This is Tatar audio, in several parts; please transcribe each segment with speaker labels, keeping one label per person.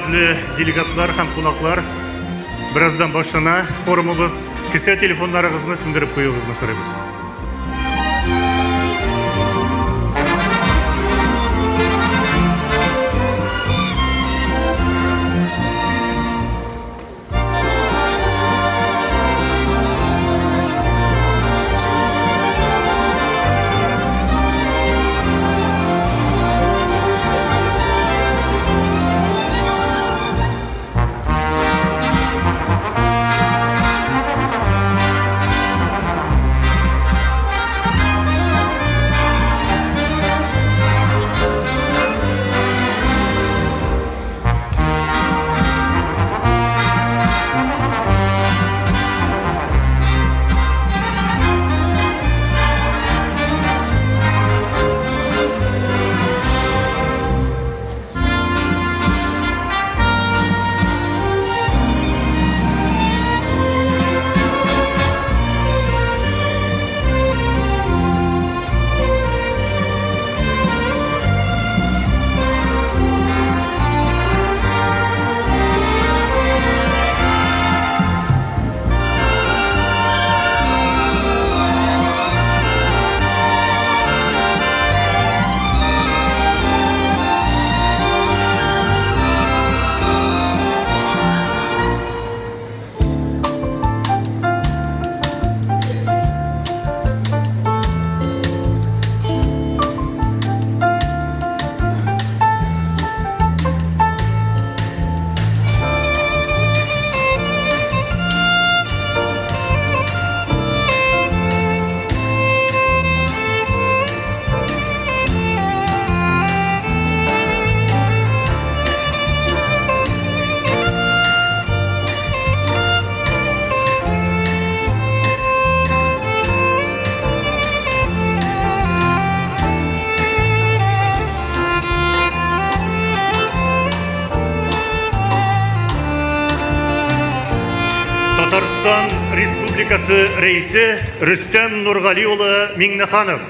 Speaker 1: Hürmetli delegatlар һәм кунаклар, birazdan başlana forumumuz kısa telefonlarınızı sündürüp koyuğunuzu sorarız. Татарстан Республикасы Reisi Rüstem Nurgaliyoğlu Minnehanov.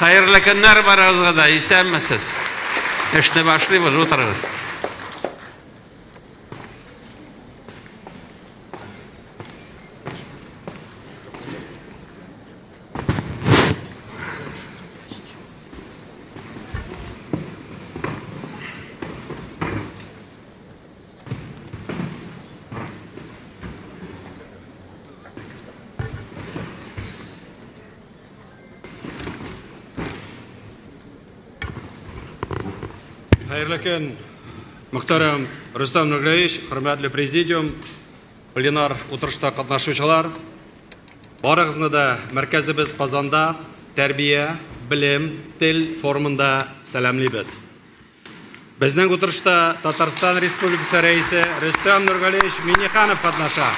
Speaker 2: Hayırlı günler barınızda da istenmesiz. İşte başlayımız, oturunuz.
Speaker 3: Hayırlı gün, muhterem Rüstem Nurгалиевич, hürmetli президиум, plenar отырышта катнашучылар, барыгызны да мәркәзебез Казанда тәрбия, билим, тел форумында сәламлыйбыз. Безнең отырышта Татарстан Республикасы Reisi Rüstem Nurгалиевич Minnehanov катнаша.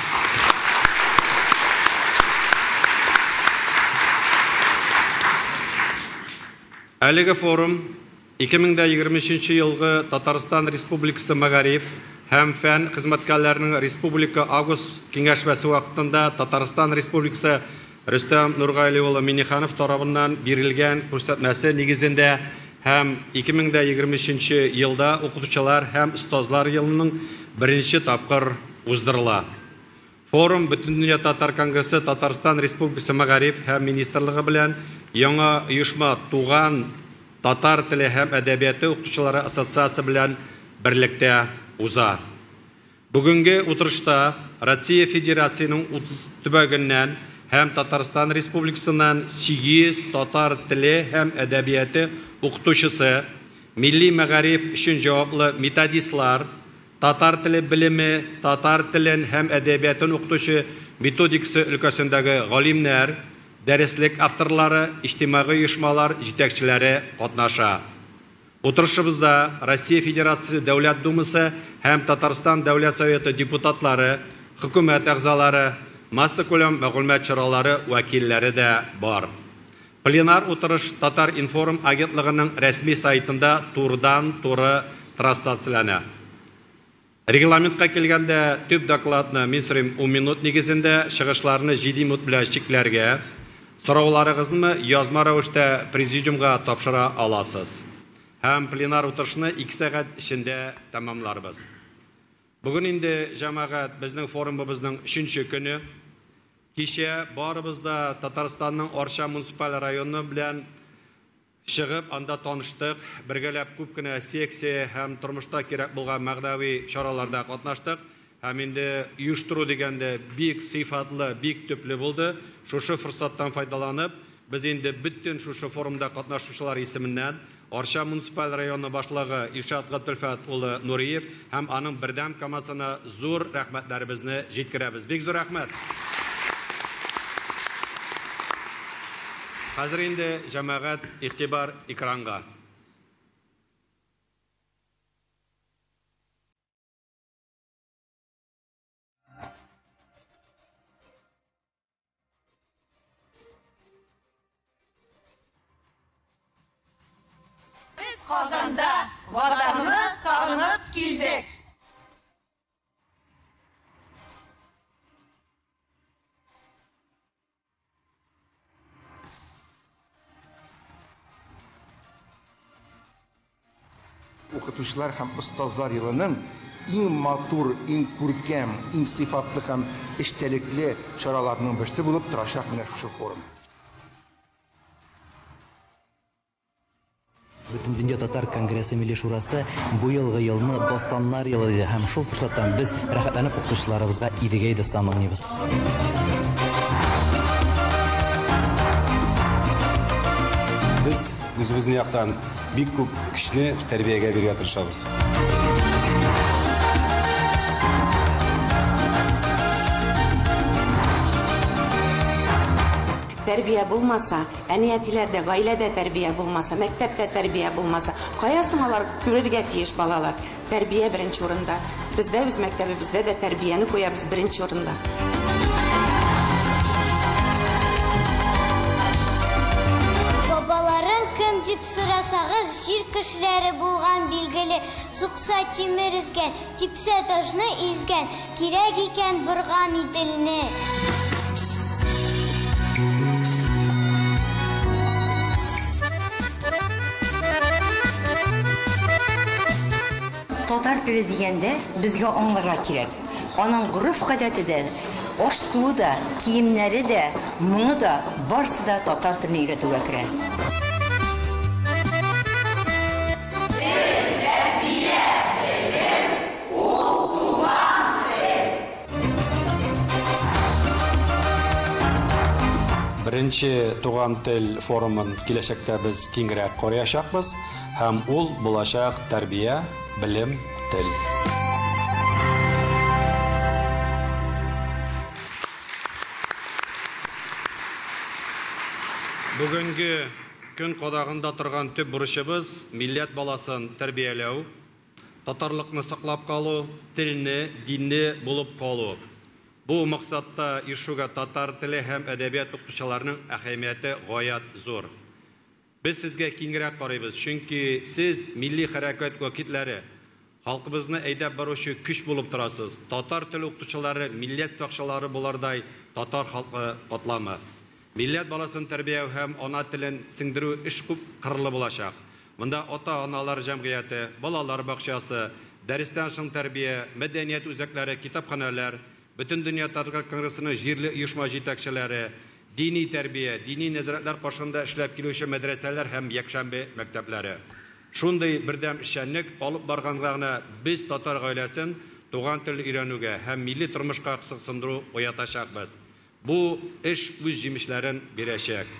Speaker 3: Әлеге форум 2023 елгы Татарстан Республикасы Мәгариф һәм фән хезмәткәрләренең Республика Август киңәшмәсе вакытында Татарстан Республикасы Rüstem Nurгалиевич Minnehanov тарафыннан бирелгән күрсәтмәсе нигезендә һәм 2023 елда укытучылар һәм остазлар елының беренче тапкыр уздырыла. Форум Бөтендөнья Татар Конгрессы Татарстан Республикасы Мәгариф һәм министрлыгы белән яңа оешма туган Татар теле һәм әдәбияты укытучылары ассоциациясе белән берлектә уза. Бүгенге утырышта Россия Федерациясының 30 төбәгеннән һәм Татарстан Республикасыннан 8 татар теле һәм әдәбияты укытучысы, милли мәгариф өчен җаваплы методистлар, татар теле билеме, татар телен һәм әдәбиятын укытучы методикасы өлкәсендәге галимнәр, дәреслек авторлары, иҗтимагый оешмалар җитәкчеләре катнаша. Отырышыбызда Россия Федерациясы Дәүләт Думасы һәм Татарстан Дәүләт Советы депутатлары, хөкүмәт әгъзалары, масса күләм мәгълүмат чаралары вәкилләре дә бар. Пленар утырыш Татар Информ агентлыгының рәсми сайтында турыдан-туры трансляцияләнә. Регламентка килгәндә төп докладны мин сорыйм 10 минут нигезендә, чыгышларны 7 минут белән чикләргә, сорауларыгызны язма рәвештә президиумга тапшыра аласыз. Һәм пленар утырышны 2 сәгать эчендә тәмамларбыз. Бүген инде җәмәгать безнең форумыбызның 3нче көне. Кичә барыбызда Татарстанның Арча муниципаль районы белән чыгып, анда таныштык, бергәләп күп кенә секция һәм тормышта кирәк булган мәгънәви чараларда катнаштык. Һәм инде оештыру дигәндә бик сыйфатлы, бик төпле булды. Шушы форсаттан файдаланып, без инде бөтен шушы форумда катнашучылар исеменнән Арча муниципаль районы башлыгы Илшат Габдулфат улы Нуриев һәм аның бердәм командасына зур рәхмәтләребезне җиткерәбез. Бик зур рәхмәт. Хәзер инде җәмәгать игътибар экранга.
Speaker 4: Biz Kazan'da vatanını sağınıp geldik.
Speaker 5: Укытучылар һәм остазлар елының иң матур, иң күркәм, иң сыйфатлы һәм эчтәлекле чараларының берсе булып торачак менә шушы форум.
Speaker 6: Бөтен дөнья татар конгрессы милли шурасы бу елгы елны достаннар елы диде һәм шул форсаттан без рәхәтләнеп укытучыларыбызга идегәй достан уйныйбыз.
Speaker 7: Biz үзебезнең яктан бик күп кешене тәрбиягә бирергә тырышабыз.
Speaker 8: Тәрбия булмаса, әниятиләрдә, гаиләдә тәрбия булмаса, мәктәптә тәрбия булмаса, кая соң алар күрергә тиеш балалар? Тәрбия беренче урында. Бездә үз мәктәбебездә дә тәрбияне куябыз беренче урында.
Speaker 9: Кем дип сорасагыз, җир кешеләре булган билгеле, сукса тимер изгән, типсә ташны изгән, кирәк икән борган иделне.
Speaker 10: Татар теле дигәндә безгә аңларга кирәк. Аның гореф-гадәте дә, аш-суы да, киемнәре дә, моңы да, барысы да татар теленә өйрәтүгә керә.
Speaker 3: Беренче туган тел форумын киләчәктә без киңрәк караячакбыз һәм ул булачак тәрбия, белем, тел. Бүгенге көн кадагында торган төп бурычыбыз милләт баласын тәрбияләү, татарлыкны саклап калу, телне, динне булып калу. Бу максатта ирешүгә татар теле һәм әдәбият укытучыларының әһәмияте гаять зур. Без сезгә киңрәк карыйбыз, чөнки сез милли хәрәкәт вәкилләре, халкыбызны әйдәп баручы көч булып торасыз. Татар теле укытучылары милләт сакчылары булардай татар халкы катламы. Милләт баласын тәрбияу һәм ана телен сеңдерү эш күп кырлы булачак. Монда ата-аналар җәмгыяте, балалар бакчасы, дәрестән соң тәрбия, мәдәният үзәкләре, китапханәләр, Бөтен дөнья татар конгрессының җирле оешма җитәкчеләре, дини тәрбия, дини нәзарәтләр каршында эшләп килүче мәдрәсәләр һәм якшәмбе мәктәпләре. Шундый бердәм эшчәнлек алып барганларына без татар гаиләсен туган тел өйрәнүгә һәм милли тормышка кызыксындыру уятачакбыз. Бу эш үз җимешләрен бирәчәк.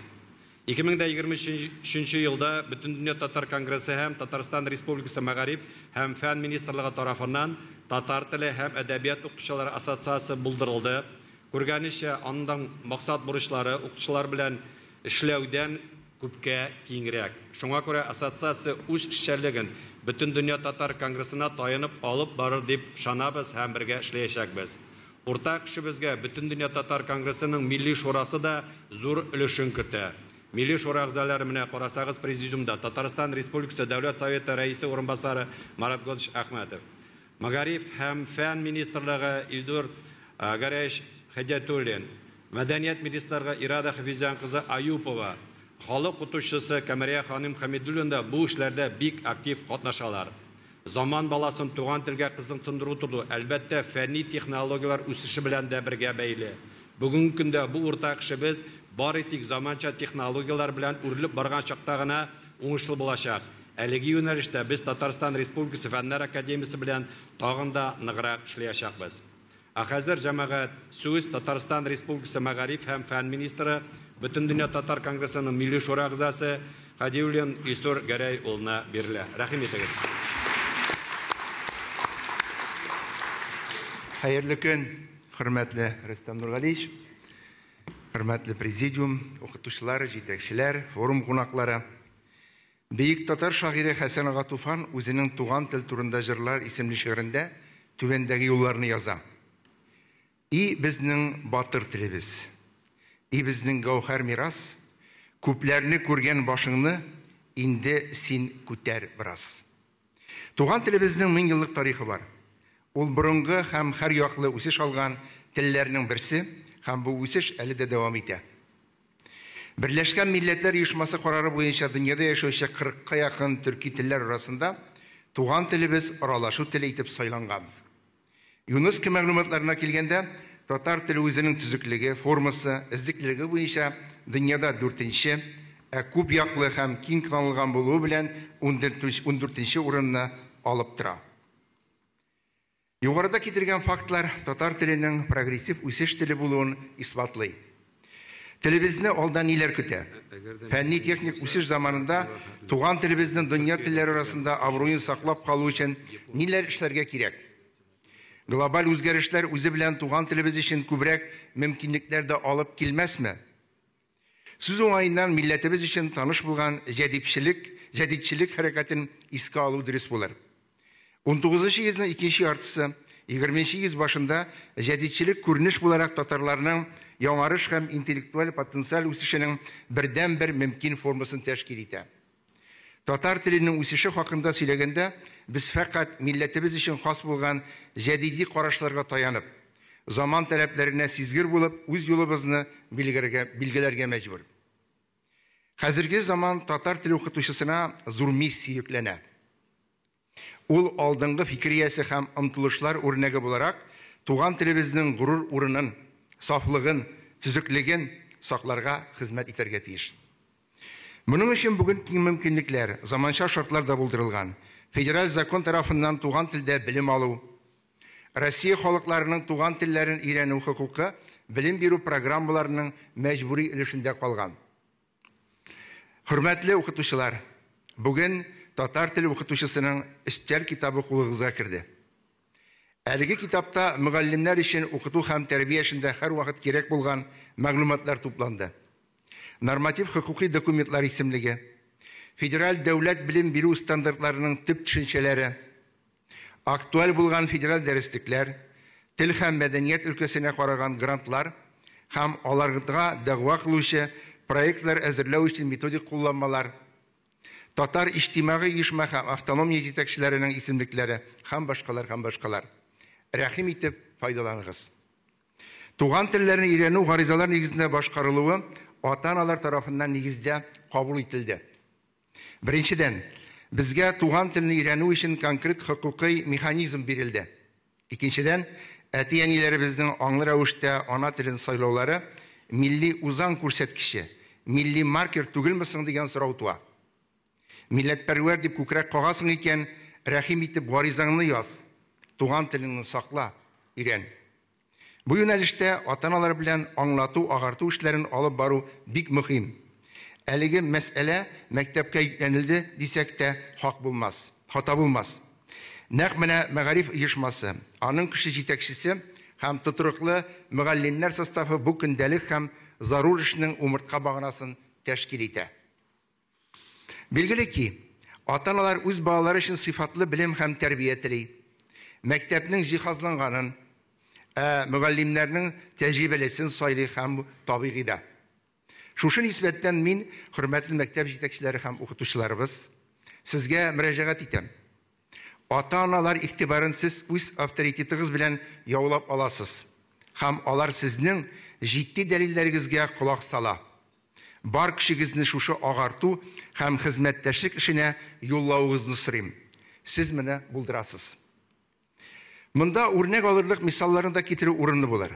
Speaker 3: 2023 елда Бөтен дөнья татар конгрессы һәм Татарстан Республикасы Мәгариф һәм фән министрлыгы тарафыннан Татар теле һәм әдәбият укытучылары ассоциациясе булдырылды. Күргәнечә, аның максат бурычлары укытучылар белән эшләүдән күпкә киңрәк. Шуңа күрә ассоциация үз эшчәнлеген Бөтен дөнья татар конгрессына таянып алып барыр дип шанабыз һәм бергә эшләячәкбез. Уртак эшебезгә Бөтен дөнья татар конгрессының милли шурасы да зур өлешен кертә. Милли шура әгъзалары менә карасагыз президиумда Татарстан Республикасы Дәүләт Советы рәисе урынбасары Марат Годыш Әхмәтов, Магариф һәм фән министрлыгы Илдур Гарәш Хәҗәтуллин, Мәдәният министрлыгы Ирада Хафизян кызы Аюпова, халык укытучысы Камәрия ханым Хәмидуллин да бу эшләрдә бик актив катнашалар. Заман баласын туган телгә кызыксындыру туры әлбәттә фәнни технологиялар үсеше белән дә бергә бәйле. Бүгенге көндә бу уртак эшебез бары тик заманча технологиялар белән үрелеп барган чакта гына уңышлы булачак. Әлеге юнәлештә без Татарстан Республикасы Фәннәр академиясе белән тагын да ныграк эшләячәкбез. Хәзер җәмәгать сүз Татарстан Республикасы Мәгариф һәм фән министры, Бөтен дөнья татар конгрессының милли шура әгъзасы Хәдиуллин Илсур Гәрәй улына бирелә. Рәхим итегез.
Speaker 5: Хәерле көн, хөрмәтле Рөстәм Нургалиевич, хөрмәтле президиум, укытучылар, җитәкчеләр, форум кунаклары. Бөек татар шагыйре Хәсән ага Туфан үзенең туган тел турында җырлар исемле шигырендә түбәндәге юлларны яза. И безнең батыр телебез, и безнең гауһар мирас, күпләрне күргән башыңны инде син күтәр бераз. Туган телебезнең 1000 еллык тарихы бар. Ул борынгы һәм һәр яклы үсеш алган телләрнең берсе, һәм бу үсеш әле дә дәвам итә. Берләшкән Милләтләр Оешмасы карары буенча дөньяда яшәүче 40-ка якын төрки телләр арасында туган телебез аралашу теле итеп сайланган. ЮНЕСКО мәгълүматларына килгәндә, татар теле үзенең төзеклеге, формасы, эзлеклеге буенча дөньяда 4-нче, күп яклы һәм киң танылган булуы белән 14-нче урынны алып тора. Югарыда китергән фактлар татар теленең прогрессив үсеш теле булуын исбатлый. Телебезне алда ниләр көтә? Фәнни техник үсеш заманында туган телебезнең дөнья телләре арасында абруен саклап калу өчен ниләр эшләргә кирәк? Глобаль үзгәрешләр үзе белән туган телебез өчен күбрәк мөмкинлекләр дә алып килмәсме? Сүз уңаеннан милләтебез өчен таныш булган җәдитчелек хәрәкәтен искә алу дөрес булыр. 19-нчы йөзнең 2нче яртысы, 20нче йөз башында җәдитчелек күренеш буларак татарларның яңарыш һәм интеллектуаль потенциал үсешенең бердән-бер мөмкин формасын тәшкил итә. Татар теленең үсеше хакында сөйләгәндә, без фақат милләтебез өчен хас булган җәдиди карашларга таянып, заман таләпләренә сизгер булып, үз юлыбызны билгеләргә мәҗбүр. Хәзерге заман татар теле укытучысына зур миссия йөкләнә. Ул алдынгы фикриясе һәм омтылышлар үрнәге буларак, туган телебезнең горур урынын, сафлыгын, төзеклеген сакларга хезмәт итәргә тиеш. Моның өчен бүген киң мөмкинлекләр, заманча шартлар да булдырылган. Федераль закон тарафыннан туган телдә белем алу, Россия халыкларының туган телләрен өйрәнү хукукы белем бирү программаларының мәҗбүри өлешендә калган. Хөрмәтле укытучылар, бүген татар теле укытучысының өстәл китабы кулыгызга керде. Әлеге китапта мөгаллимнәр өчен укыту һәм тәрбия эшендә һәр вакыт кирәк булган мәгълүматлар тупланды. Норматив хукукый документлар исемлеге, федераль дәүләт белем бирү стандартларының төп төшенчәләре, актуаль булган федераль дәреслекләр, тел һәм мәдәният өлкәсенә караган грантлар һәм аларга дәгъва кылучы проектлар әзерләү өчен методик кулланмалар, татар иҗтимагый оешма һәм автономия җитәкчеләренең исемлекләре һәм башкалар. Рәхим итеп файдаланыгыз. Туган телләрне өйрәнү гаризалар нигезендә башкарылуы ата-аналар тарафыннан нигездә кабул ителде. Беренчедән, безгә туган телне өйрәнү өчен конкрет хукукый механизм бирелде. Икенчедән, әти-әниләребезнең аңлы рәвештә ана телен сайлаулары милли узан күрсәткече, милли маркер түгелме соң дигән сорау туа. Милләтпәрвәр дип күкрәк кагасың икән, рәхим итеп гаризаңны яз. Туган теленне сакла, өйрән. Бу юнәлештә ата-аналар белән аңлату, агарту эшләрен алып бару бик мөһим. Әлеге мәсьәлә мәктәпкә йөкләнелде дисәк тә хата булмас. Нәкъ менә Мәгариф оешмасы, аның кеше җитәкчесе һәм тотрыклы мөгаллимнәр составы бу көндәлек һәм зарур эшнең умыртка баганасын тәшкил итә. Билгеле ки, ата-аналар үз балалары өчен сыйфатлы белем һәм тәрбия тели. Мәктәпнең җиһазланганын, мөгаллимнәрнең тәҗрибәлесен сайлый һәм табигый да. Шушы нисбәттән мин, хөрмәтле мәктәп җитәкчеләре һәм укытучыларыбыз, сезгә мөрәҗәгать итәм. Ата-аналар игътибарын сез үз авторитетыгыз белән яулап аласыз. Һәм алар сезнең җитди дәлилләрегезгә колак сала. Бар кешегезне шушы агарту һәм хезмәттәшлек эшенә юллавыгызны сорыйм. Сез моны булдырасыз. Монда үрнәк алырлык мисалларын да китерү урынлы булыр.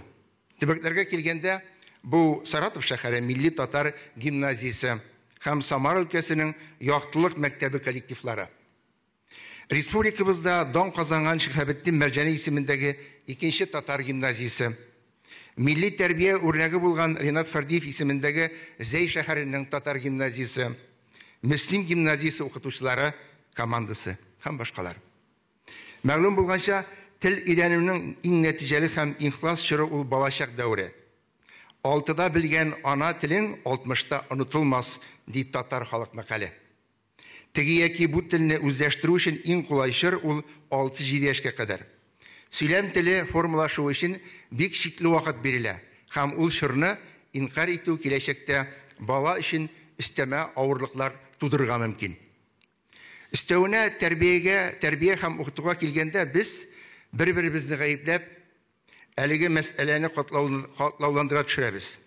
Speaker 5: Төбәкләргә килгәндә, бу Саратов шәһәре милли татар гимназиясе һәм Самар өлкәсенең яктылык мәктәбе коллективлары. Республикабызда дан казанган Шиһабетдин Мәрҗани исемендәге икенче татар гимназиясе, милли тәрбия үрнәге булган Ринат Фәрдиев исемендәге Зәй шәһәренең татар гимназиясе, Мөслим гимназиясе укытучылары командасы һәм башкалар. Мәгълүм булганча, тел өйрәнүнең иң нәтиҗәле һәм ихлас чоры ул балачак дәвре. 6да белгән ана телең 60та онытылмас, ди татар халык мәкале. Теге яки бу телне үзләштерү өчен иң кулай чор ул 6-7 яшькә кадәр. Сөйләм теле формалашу өчен бик шикле вакыт бирелә һәм ул чорны инкар итү киләчәктә бала өчен өстәмә авырлыклар тудырырга мөмкин. Өстәвенә тәрбия һәм укытуга килгәндә без бер-беребезне гаепләп, әлеге мәсьәләне катлауландыра төшерәбез.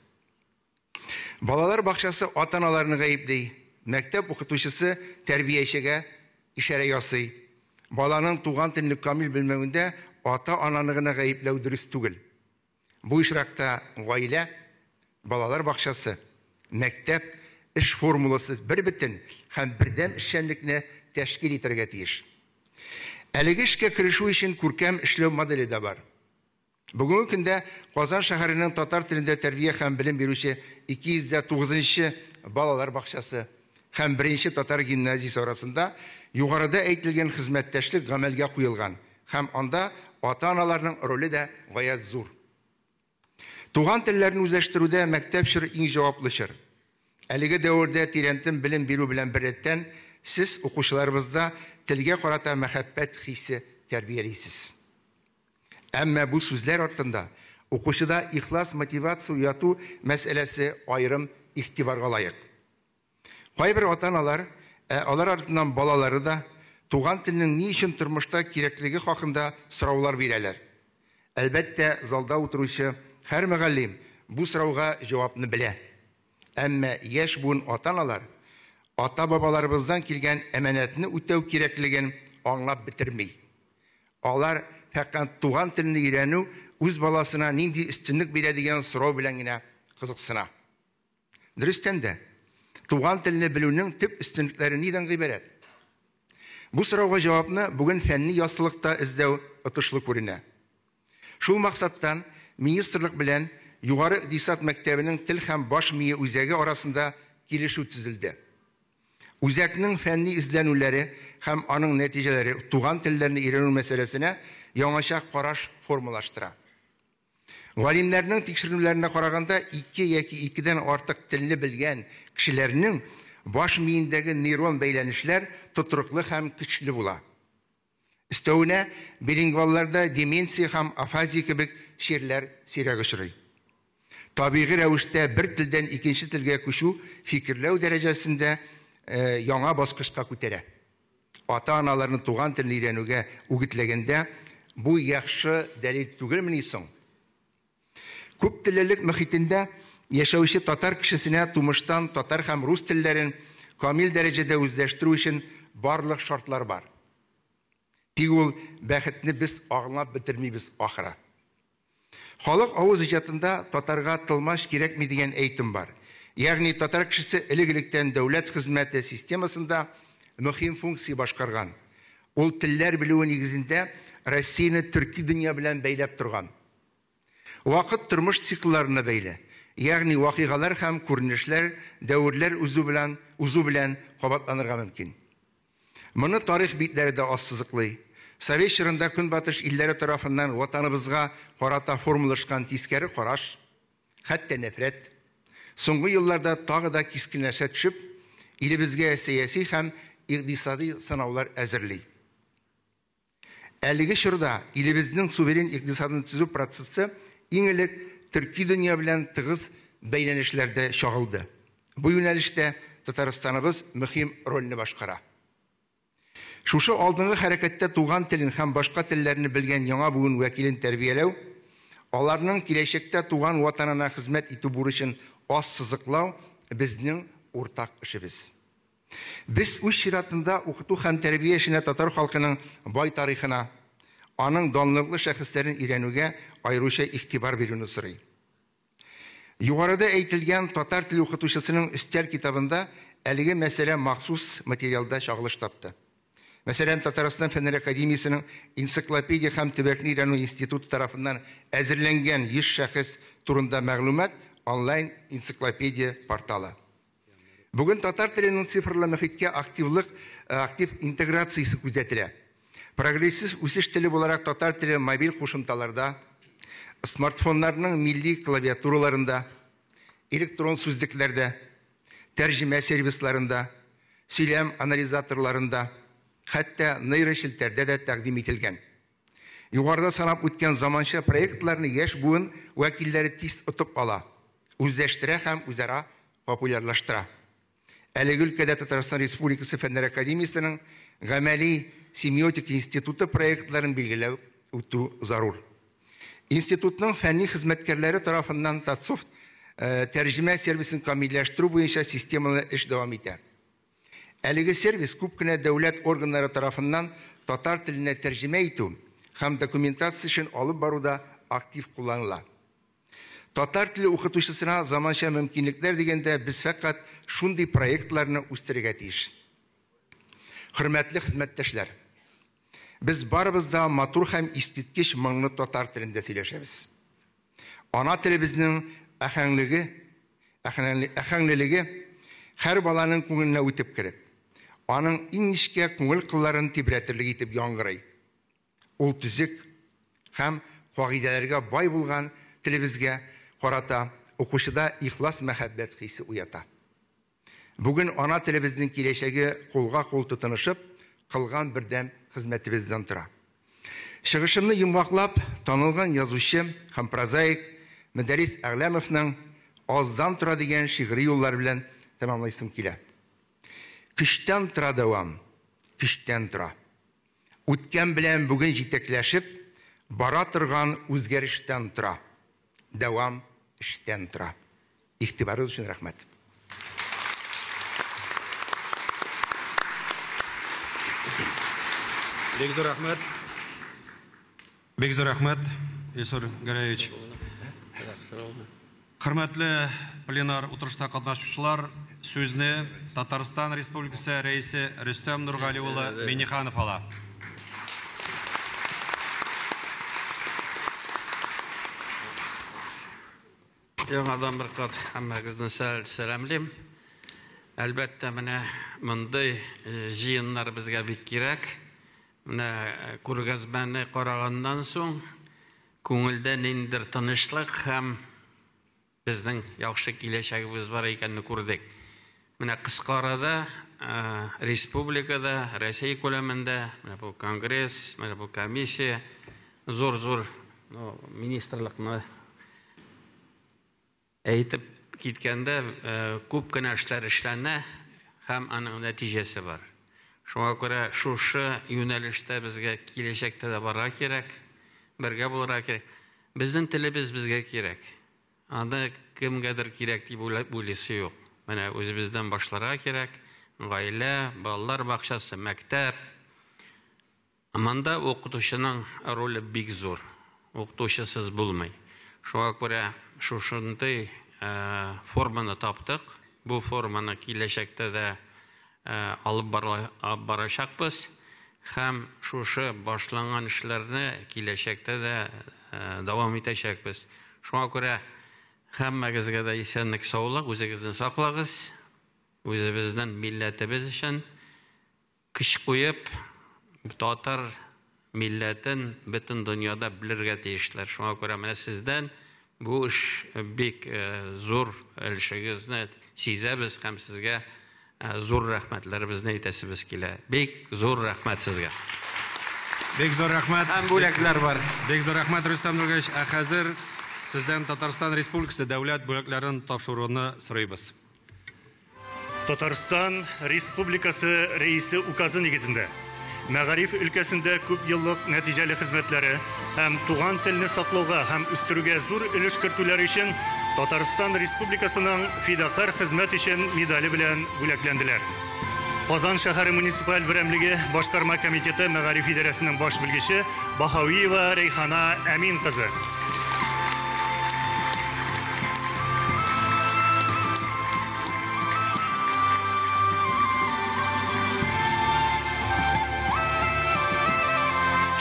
Speaker 5: Балалар бакчасы ата-аналарны гаепли, мәктәп укытучысы тәрбиячегә ишарә ясый. Баланың туган телне камил белмәвендә ата-ананы гына гаепләү дөрес түгел. Бу ишракта гаилә, балалар бакчасы, мәктәп эш формуласы бер бөтен һәм бердәм эшчәнлекне тәшкил итәргә тиеш. Әлеге эшкә керешү өчен күркәм эшләү моделе дә бар. Бүгенге көндә Казан шәһәренең татар телендә тәрбия һәм белем бирүче 209-нчы балалар бакчасы һәм 1-нче татар гимназиясе арасында югарыда әйтелгән хезмәттәшлек гамәлгә куелган һәм анда ата-аналарның роле дә гаять зур. Туган телләрне үзләштерүдә мәктәп чоры иң җаваплы чор. Әлеге дәврдә тирәнтен белем бирү белән беррәттән сез укучыларыбызда телгә карата мәхәббәт хисе тәрбиялисез. Әмма бу сүзләр артында укучыда ихлас мотивация уяту мәсьәләсе аерым игътибарга лаек. Кайбер ата-аналар, алар артыннан балалары да туган телнең ни өчен тормышта кирәклеге хакында сораулар бирәләр. Әлбәттә, залда утыручы һәр мөгаллим бу сорауга җавапны белә. Әмма яшь буын ата-аналар ата-бабаларыбыздан килгән әманәтне үтәү кирәклеген аңлап бетерми. Алар фәкать туган телне өйрәнү үз баласына нинди өстенлек бирә дигән сорау белән генә кызыксына. Дөрестән дә, туган телне белүнең төп өстенлекләре нидән гыйбарәт? Бу сорауга җавапны бүген фәнни ясылыкта эзләү отышлы күренә. Шул максаттан министрлык белән Югары икътисад мәктәбенең тел һәм баш мие үзәге арасында килешү төзелде. Үзәкнең фәнни эзләнүләре һәм аның нәтиҗәләре туган телләрне өйрәнү мәсьәләсенә яңача караш формалаштыра. Галимнәрнең тикшерүләренә караганда 2 яки 2дән артык телне белгән кешеләрнең баш миендәге нейрон бәйләнешләр тотрыклы һәм көчле була. Өстәвенә, билингвалларда деменция һәм афазия кебек чирләр сирәк очрый. Табигый рәвештә бер телдән икенче телгә күчү фикерләү дәрәҗәсендә яңа баскычка күтәрә. Ата-аналарны туган телне өйрәнүгә үгетләгәндә бу яхшы дәлил түгелмени соң? Күп теллелек мөхитендә яшәүче татар кешесенә тумыштан татар һәм рус телләрен камил дәрәҗәдә үзләштерү өчен барлык шартлар бар. Тик ул бәхетне без аңлап бетермибез ахыра. Халык авыз иҗатында татарга тылмаш кирәкми дигән әйтем бар. Ягъни татар кешесе элек-электән дәүләт хезмәте системасында мөһим функция башкарган. Ул телләр белүе нигезендә Россияны төрки дөнья белән бәйләп торган. Вакыт тормыш циклларына бәйле. Ягъни вакыйгалар һәм күренешләр, дәврләр узу белән кабатланырга мөмкин. Моны тарих битләрендә ассызыклый. Совет чорында көнбатыш илләре тарафыннан ватаныбызга карата формалашкан тискәре караш, хәтта нәфрәт, соңгы елларда тагы да кискенләшә төшеп, илебезгә сәяси һәм икътисади сынаулар әзерли. Әлеге чорда илебезнең суверен икътисадын төзү процессы иң элек төрки дөнья белән тыгыз бәйләнешләрдә чагылды. Бу юнәлештә Татарстаныбыз мөһим рольне башкара. Шушы алдынгы хәрәкәттә туган телен һәм башка телләрне белгән яңа буын вәкилен тәрбияләү, аларның киләчәктә туган ватанына хезмәт итү бурычын ассызыклау безнең уртак эшебез. Без үз чиратында укыту һәм тәрбия эшенә татар халкының бай тарихына, аның данлыклы шәхесләрен өйрәнүгә аеруча игътибар бирүне сорый. Югарыда әйтелгән татар теле укытучысының өстәл китабында әлеге мәсьәлә махсус материалда чагылыш тапты. Мәсәлән, Татарстан Фәннәр академиясының энциклопедия һәм төбәкне өйрәнү институты тарафыннан әзерләнгән 100 шәхес турында мәгълүмат онлайн энциклопедия порталы. Бүген татар теленең цифрлы мөхиткә актив интеграциясе күзәтелә. Прогрессив үсеш теле буларак татар теле мобиль кушымталарда, смартфоннарның милли клавиатураларында, электрон сүзлекләрдә, тәрҗемә сервисларында, сөйләм анализаторларында, хәтта нейрошелтәрдә дә тәкъдим ителгән. Югарыда санап үткән заманча проектларны яшь буын вәкилләре тиз отып ала, үзләштерә һәм үзара популярлаштыра. Әлеге өлкәдә Татарстан Республикасы Фәннәр академиясының гамәли семиотика институты проектларын билгеләү үтү зарур. Институтның фәнни хезмәткәрләре тарафыннан Татсофт тәрҗемә сервисын камилләштерү буенча системалы эш дәвам итә. Әлеге сервис күп кенә дәүләт органнары тарафыннан татар теленә тәрҗемә итү һәм документация эшен алып баруда актив кулланыла. Татар теле укытучысына заманча мөмкинлекләр дигәндә без фақат шундый проектларны үстерергә тиеш. Хөрмәтле хезмәттәшләр, без барыбыз да матур һәм иститкеч моңлы татар телендә сөйләшәбез. Ана телебезнең әһәңлелеге һәр баланың күңеленә үтеп кереп, аның иң нечкә күңел кылларын тибрәтерлек итеп яңгырый. Ул төзек һәм кагыйдәләргә бай булган телебезгә карата укучыда ихлас мәхәббәт хисе уята. Бүген ана телебезнең киләчәге кулга-кул тотынышып, кылган бердәм хезмәтебездән тора. Чыгышымны йомгаклап, танылган язучы һәм прозаик Мөдәррис Әгъләмовның «Аздан тора» дигән шигъри юллар белән тәмамлыйсым килә. Көчтән тора дәвам, көчтән тора. Үткән белән бүген җитәкләшеп, бара торган үзгәрештән тора. Дәвам эштән тора. Игътибарыгыз өчен рәхмәт.
Speaker 3: Бик зур рәхмәт, Исур Гәрәевич. Хөрмәтле пленар утырышта катнашучылар, сүзне Татарстан Республикасы рәисе Рөстәм Нургали улы Миниханов ала.
Speaker 2: Яңадан бер кат һәммәгезне сәламлыйм. Әлбәттә, менә мондый җыеннар безгә бик кирәк. Менә күргәзмәне караганнан соң күңелдә ниндидер тынычлык һәм безнең яхшы киләчәгебез бар икәнне күрдек. Менә кыска арада республикада, Россия күләмендә, менә бу конгресс, менә бу комиссия зур министрлыкны әйтеп киткәндә күп кенә эшләр эшләнә һәм аның нәтиҗәсе бар. Шуңа күрә шушы юнәлештә безгә киләчәктә дә барырга кирәк, бергә булырга кирәк. Безнең телебез безгә кирәк. Анда кемгәдер кирәк дип уйлыйсы юк. Менә үзебездән башларга кирәк. Гаилә, балалар бакчасы, мәктәп. Аманда укытучының роле бик зур. Укытучысыз булмый. Шуңа күрә шушындай форманы таптык. Бу форманы киләчәктә дә алып барачакбыз. Һәм шушы башланган эшләрне киләчәктә дә дәвам итәчәкбез. Шуңа күрә һәммәгезгә дә исәнлек, саулык, үзегезне саклagыз. Үзебезнең милләтебез өчен көч куеп, татар милләтен бөтен дөньяда белергә тиешләр. Шуңа күрә менә сездән бу эш бик зур өлешегезне сизәбез һәм сезгә зур рәхмәтләребезне әйтәсебез килә. Бик зур рәхмәт сезгә.
Speaker 3: Бик зур рәхмәт.
Speaker 2: Һәм бүләкләр бар.
Speaker 3: Бик зур рәхмәт Рөстәм Нургаевич. Хәзер сездән Татарстан Республикасы дәүләт бүләкләрен тапшыруны сорыйбыз.
Speaker 1: Татарстан Республикасы рәисе указы нигезендә мәгариф өлкәсендә күп еллык нәтиҗәле хезмәтләре һәм туган телне саклауга һәм үстерүгә зур өлеш кертүләре өчен Татарстан Республикасының фидакар хезмәт өчен медале белән бүләкләнделәр. Казан шәһәре муниципаль берәмлеге башкарма комитеты мәгариф идарәсенең баш белгече Баһавиева Рәйхана Әмин кызы.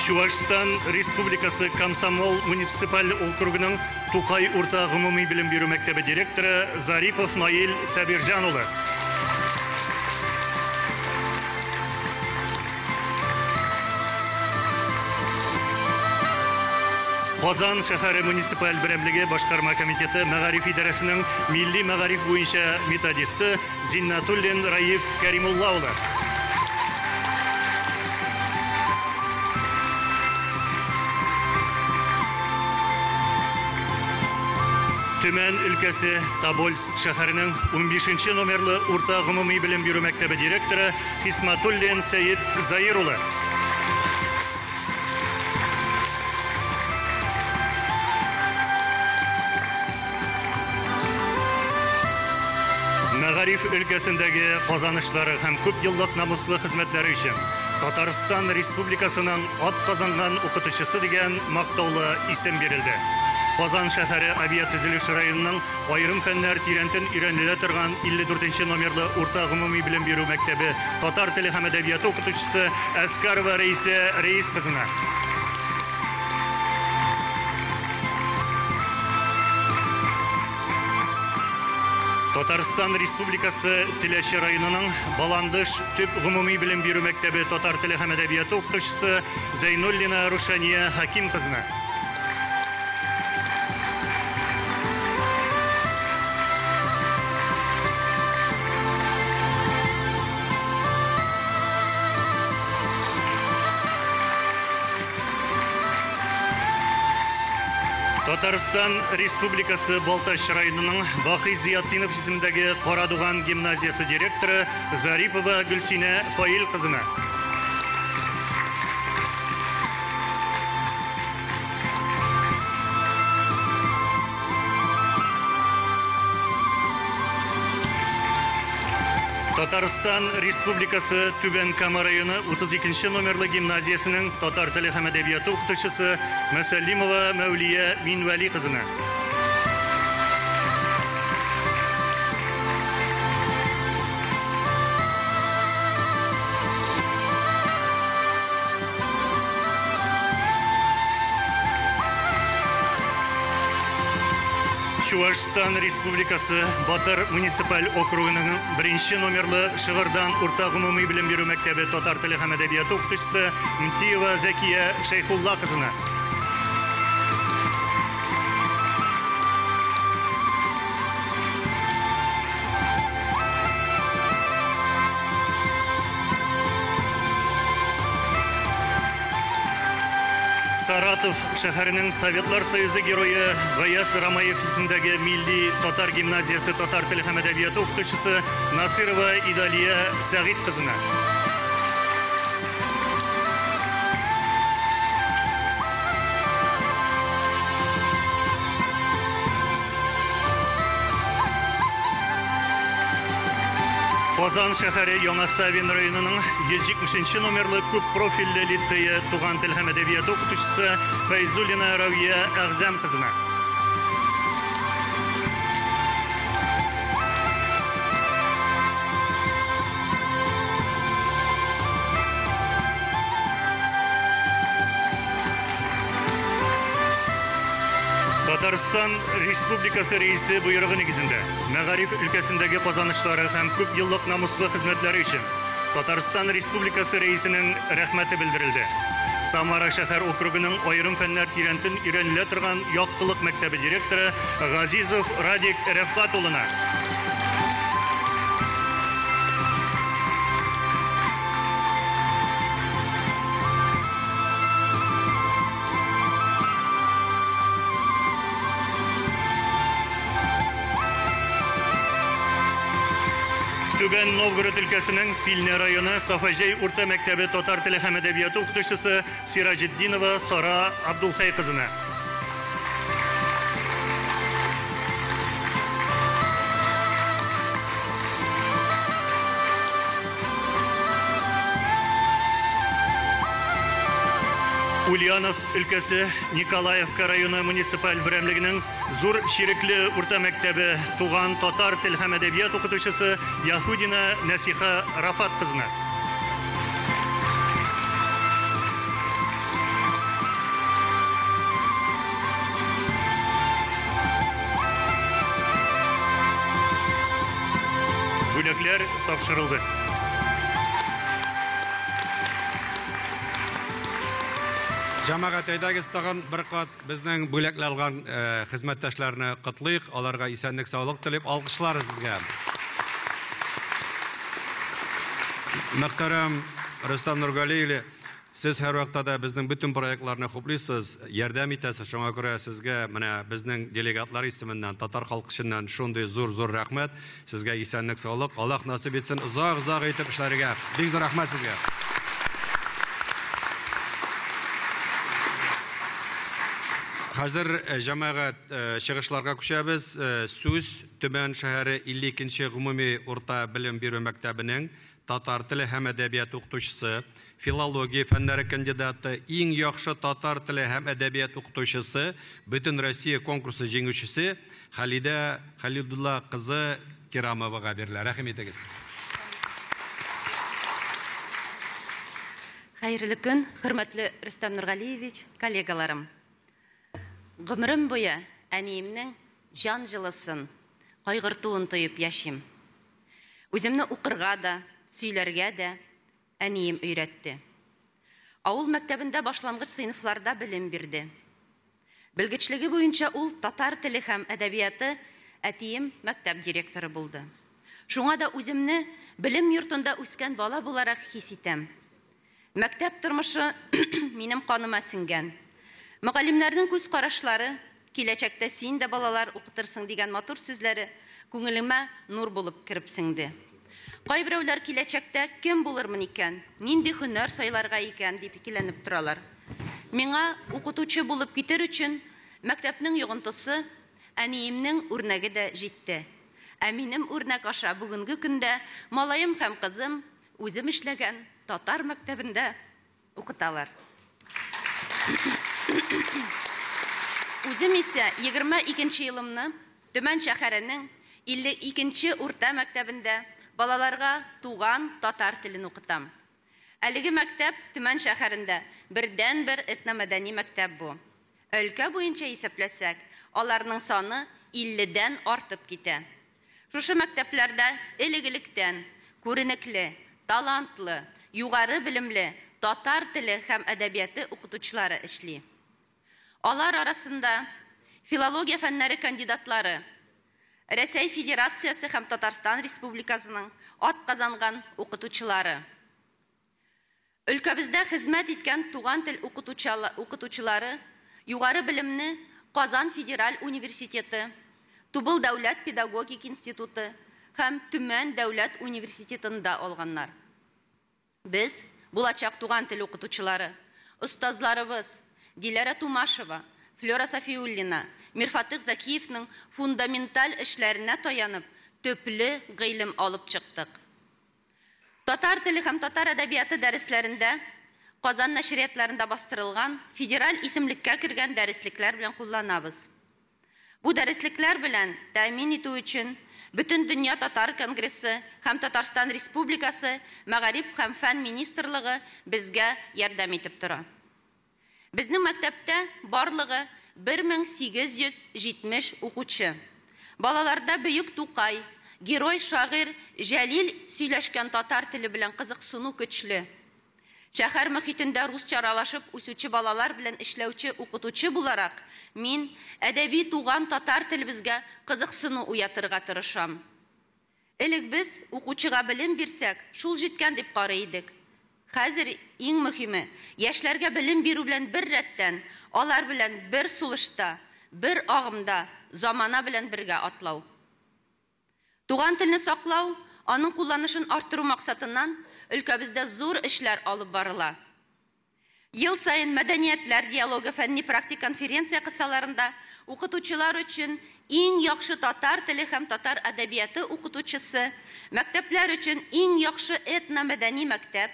Speaker 1: Чувашстан Республикасы Комсомол муниципаль округының Тукай урта гомуми белем бирү мәктәбе директоры Зарипов Наил Сабирҗан улы. Казан шәһәре муниципаль берәмлеге башкарма комитеты мәгариф идарәсенең милли мәгариф буенча методисты Зиннатуллин Раиф Кәримулла улы. Төмән өлкәсе Тобольск шәһәренең 15-нче номерлы урта гомуми белем бирү мәктәбе директоры Хисматуллин Сәйид Заир улы. Мәгариф өлкәсендәге казанышлары һәм күп еллык намуслы хезмәтләре өчен Татарстан Республикасының атказанган укытучысы дигән мактаулы исем бирелде. Казан шәһәре Авиа төзелеш районының аерым фәннәр тирәнтен өйрәнелә торган 54-нче номерлы урта гомуми белем бирү мәктәбе татар теле һәм әдәбияты укытучысы Әскәрова Рәйсә Рәис кызына. Татарстан Республикасы Теләче районының Баландыш төп гомуми белем бирү мәктәбе татар теле һәм әдәбияты укытучысы Зәйнуллина Рушания Хаким кызына. Татарстан Республикасы Балтач районының Бақый Зиятдинов исемендәге Карадуган гимназиясы директоры Зарипова Гөлсинә Фаил кызына. Татарстан Республикасы Түбән Кама районы 32-нче номерлы гимназиясының татар теле һәм әдәбияты укытучысы Мәсәлимова Мәүлия Минвәли кызына. Чувашстан Республикасы Батыр муниципаль округының 1-нче номерлы Шыгырдан урта гомуми белем бирү мәктәбе татар теле һәм әдәбияты укытучысы Мтиева Зәкия Шәйхулла кызына. Саратов шәһәренең Советлар Союзы герое Гаяз Рамаев исемендәге милли татар гимназиясы татар теле һәм әдәбияты укытучысы Насирова Идалия Сәгыйд кызына. Казан шәһәре Яңа Савин районының 170-нче номерлы күп профильле лицейы туган тел һәм әдәбияты укытучысы Фәйзуллина Равия Әгъзәм кызына. Татарстан Республикасы рәисе буйрыгы нигезендә мәгариф өлкәсендәге казанышлары һәм күп еллык намуслы хезмәтләре өчен Татарстан Республикасы рәисенең рәхмәте белдерелде. Самара шәһәр округының аерым фәннәр тирәнтен өйрәнелә торган яктылык мәктәбе директоры Газизов Радик Рәфкат улына. Түбән Новгород өлкәсенең Пилне районы Сафаҗай урта мәктәбе татар теле һәм әдәбияты укытучысы Сираҗетдинова Сара Абдулхай кызына. Ульяновск өлкәсе Николаевка районы муниципаль берәмлегенең зур ширекле урта мәктәбе туган татар тел һәм әдәбият укытучысы Яһудина Нәсиха Рафат кызына. Бүләкләр тапшырылды.
Speaker 3: Җәмәгать әйдәгез тагын бер кат безнең бүләкләр алган хезмәттәшләрне котлыйк, аларга исәнлек, саулык теләп алкышлар сезгә. Мөхтәрәм Рөстәм Нургалиев, сез һәр вакытта да безнең бөтен проектларны хуплыйсыз, ярдәм итәсез. Шуңа күрә сезгә менә безнең делегатлар исеменнән, татар халкы исеменнән шундый зур рәхмәт. Сезгә исәнлек, саулык, Аллаһ насыйп итсен, озак итеп эшләргә. Бик зур рәхмәт сезгә. Хәзер җәмәгать чыгышларга күчәбез. Сүз Төмән шәһәре 52-нче гомуми урта белем бирү мәктәбенең татар теле һәм әдәбият укытучысы, филология фәннәре кандидаты, иң яхшы татар теле һәм әдәбият укытучысы, Бөтен Россия конкурсы җиңүчесе Халида Халидулла кызы Кирамовага бирелә. Рәхим итегез.
Speaker 11: Хәерле көн, хөрмәтле Рөстәм Нургалиевич, коллегаларым. Гомерем буе әниемнең җан җылысын, кайгыртуын тоеп яшим. Үземне укырга да, сөйләргә дә әнием өйрәтте. Авыл мәктәбендә башлангыч сыйныфларда белем бирде. Белгечлеге буенча ул татар теле һәм әдәбияты әтием мәктәп директоры булды. Шуңа да үземне белем йортында үскән бала буларак хис итәм. Мәктәп тормышы минем каныма сиңгән. Мөгаллимнәрнең күз карашлары, киләчәктә син дә балалар укытырсың дигән матур сүзләре күңелемә нур булып кирип сеңде. Кайберәүләр киләчәктә кем булырмын икән, нинди һөнәр сайларга икән дип икеләнеп торалар. Миңа укытучы булып китер өчен мәктәпнең йогынтысы, әниемнең үрнәге дә җитте. Ә минем үрнәк аша бүгенге көндә малаем һәм кызым үзем эшләгән татар мәктәбендә укыталар. Үзем исә 22-нче елымны Төмән шәһәренең 52-нче урта мәктәбендә балаларга туган татар телен укытам. Әлеге мәктәп Төмән шәһәрендә бердән-бер этномәдәни мәктәп бу. Өлкә буенча исәпләсәк, аларның саны 50-дән артып китә. Шушы мәктәпләрдә элегелектән күренекле, талантлы, югары белемле татар теле һәм әдәбияты укытучылары эшли. Алар арасында филология фәннәре кандидатлары, Рәсәй Федерациясы һәм Татарстан Республикасының атказанган укытучылары. Өлкәбездә хезмәт иткән туган тел укытучылары югары белемне Казан Федераль университеты, Тубыл дәүләт педагогик институты һәм Төмән дәүләт университетында алганнар. Без, булачак туган тел укытучылары, остазларыбыз Диләрә Тумашева, Флора Сафиуллина, Мирфатых Закиевның фундаменталь эшләренә таянып, төпле гыйлем алып чыктык. Татар теле һәм татар әдәбияты дәресләрендә Казан нәшриятларында бастырылган федераль исемлеккә кергән дәреслекләр белән кулланабыз. Бу дәреслекләр белән тәэмин итү өчен Бөтен дөнья татар конгрессы һәм Татарстан Республикасы Мәгариф һәм фән министрлыгы безгә ярдәм итеп тора. Безнең мәктәптә барлыгы 1870 укучы. Балаларда Бөек Тукай, герой шагыйрь Җәлил сөйләшкән татар теле белән кызыксыну көчле. Шәһәр мөхитендә русча аралашып үсүче балалар белән эшләүче укытучы буларак, мин әдәби туган татар телебезгә кызыксыну уятырга тырышам. Элек без укучыга белем бирсәк, шул җиткән дип карый идек. Хәзер иң мөһиме, яшьләргә белем бирү белән бер рәттән, алар белән бер сулышта, бер агымда, замана белән бергә атлау. Туган телне саклау аның кулланышын арттыру максатыннан өлкәбездә зур эшләр алып барыла. Ел сайын мәдәниятләр диалогы фәнни-практик конференция кысаларында укытучылар өчен иң яхшы татар теле һәм татар әдәбияты укытучысы, мәктәпләр өчен иң яхшы этно-мәдәни мәктәп,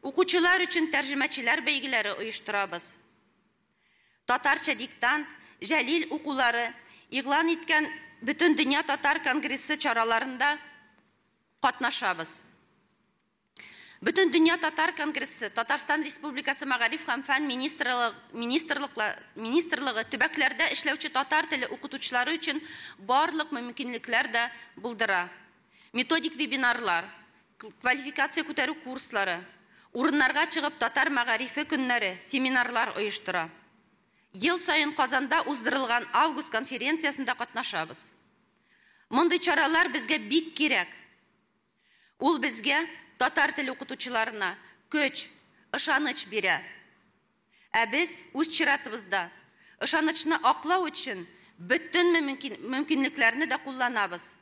Speaker 11: укучылар өчен тәрҗемәчеләр бәйгеләре оештырабыз. Татарча диктант, Жәлил укулары, игълан иткән Бөтен дөнья татар конгрессы чараларында катнашабыз. Бөтен дөнья татар конгрессы Татарстан Республикасы Мәгариф һәм фән министрлыгы төбәкләрдә эшләүче татар теле укытучылары өчен барлык мөмкинлекләр дә булдыра. Методик вебинарлар, квалификация күтәрү курслары, урыннарга чыгып татар мәгарифе көннәре, семинарлар оештыра. Ел сайын Казанда уздырылган август конференциясында катнашабыз. Мондый чаралар безгә бик кирәк. Ул безгә татар теле укытучыларына көч, ышаныч бирә. Ә без үз чиратыбызда ышанычны аклау өчен бөтен мөмкинлекләрне дә кулланабыз.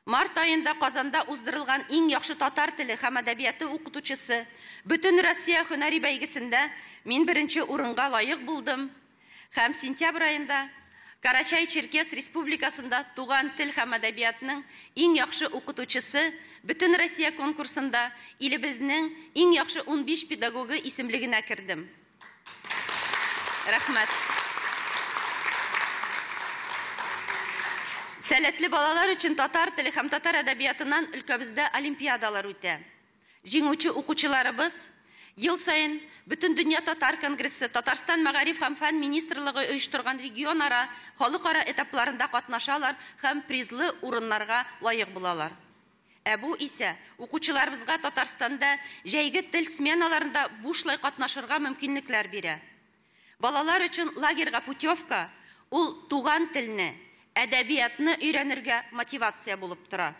Speaker 11: Март айында Казанда уздырылган иң яхшы татар теле һәм әдәбияты укытучысы Бөтен Россия һөнәри бәйгесендә мин беренче урынга лаек булдым. Һәм сентябрь айында Карачай-Черкес Республикасында туган тел һәм әдәбиятның иң яхшы укытучысы Бөтен Россия конкурсында илебезнең иң яхшы 15 педагогы исемлегенә кердем. Рәхмәт. Сәләтле балалар өчен татар теле һәм татар әдәбиятыннан өлкәбездә олимпиадалар үтә. Җиңүче укучыларыбыз ел сайын Бөтен дөнья татар конгрессы Татарстан Мәгариф һәм фән министрлыгы оештырган регионара, халыкара этапларында катнашалар һәм призлы урыннарга лаек булалар. Ә бу исә укучыларыбызга Татарстанда җәйге тел сменаларында бушлай катнашырга мөмкинлекләр бирә. Балалар өчен лагерьга путевка ул туган телне, әдәбиятны өйрәнергә мотивация булып тора.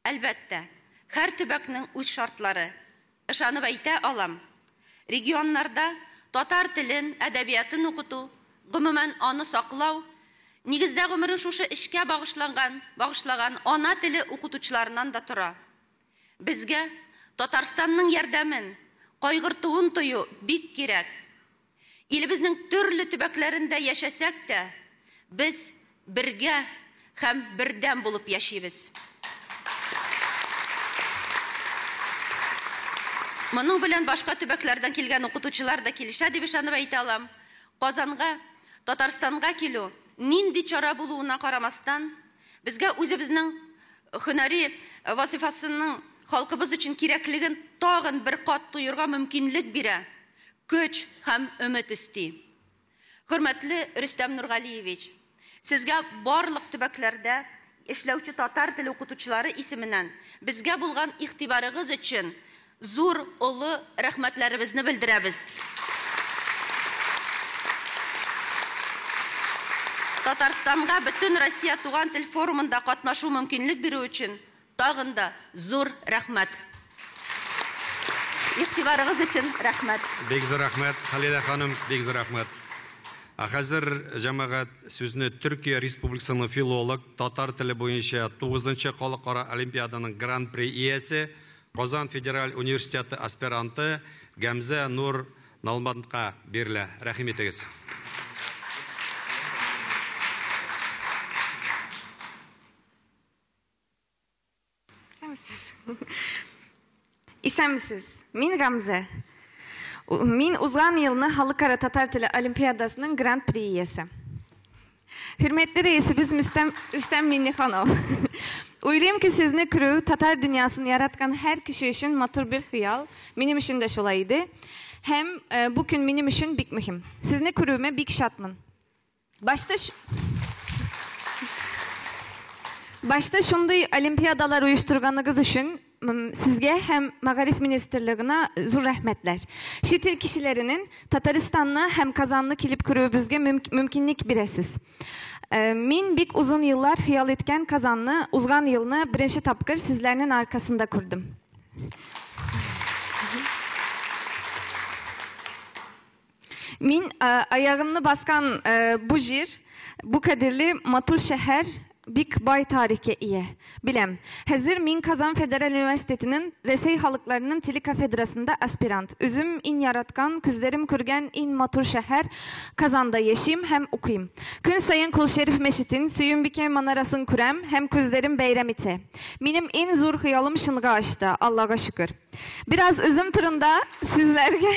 Speaker 11: Әлбәттә, һәр төбәкнең үз шартлары. Ышанып әйтә алам. Регионнарда татар телен, әдәбиятын укыту, гомумән аны саклау, нигездә гомерен шушы эшкә багышлаган ана теле укытучыларыннан да тора. Безгә Татарстанның ярдәмен, кайгыртуын тою бик кирәк. Илебезнең төрле төбәкләрендә яшәсәк тә, без бергә һәм бердәм булып яшибез. Моның белән башка төбәкләрдән килгән укытучылар да килешә дип ышанып әйтә алам. Казанга, Татарстанга килү нинди чара булуына карамастан, безгә үзебезнең һөнәри вазифасының халкыбыз өчен кирәклеген тагын бер кат туйырга мөмкинлек бирә. Көч һәм өмет өсти. Хөрмәтле Рөстәм Нургалиевич, сезгә барлык төбәкләрдә эшләүче татар теле укытучылары исеменнән безгә булган игътибарыгыз өчен зур олы рәхмәтләребезне белдерәбез. Татарстанга Бөтен Россия туган тел форумында катнашу мөмкинлек бирү өчен тагын да зур рәхмәт. Игътибарыгыз өчен рәхмәт.
Speaker 3: Бик зур рәхмәт, Халида ханым, бик зур рәхмәт. Хәзер җәмәгать сүзне Төркия Республикасының филолог, татар теле буенча 9-нчы халыкара олимпиаданың гран-при иясе, Казан Федераль университеты аспиранты Гәмзә Нур Налмантка бирелә. Рәхим итегез.
Speaker 12: Исәмсез. Мин Гәмзә. Мин узган елны халыкара татар теле олимпиадасының гран-при иясе. Hürmetli reisimiz Rüstem Minnixanov. Uyluyum ki sizni kürü Tatar dünyasını yaratkan her kişi için matır bir hıyal. Benim için de şolaydı. Hem bugün benim için bik mühim. Sizni kürüme bik şatmın. Başta şunday olimpiyadalar uyuşturganınız için sizge hem Magarif Ministerliğine zur rahmetler. Şitil kişilerinin Tataristan'la hem Kazanlı kilip kürübüzge mümkünlik biresiz. Min bik uzun yıllar hıyal etken Kazanlı uzgan yılını birinci tapkır sizlerinin arkasında kurdum. Min ayağımını baskan bu jir, bu kadirli matul şehir bik bay tarihke iyi. Bilem, hazır min Kazan Federal Üniversiteti'nin Resey Halıklarının Tili Kafedrasında aspirant. Üzüm in yaratkan, küzlerim kürgen in matur şehir. Kazan'da yeşim hem okuyum. Gün sayın Kul Şerif Meşit'in suyun bike manarasın kürem hem küzlerim beyrem ite. Minim en zor hıyalım şınga açtı. Allah'a şükür. Biraz üzüm tırında sizlerge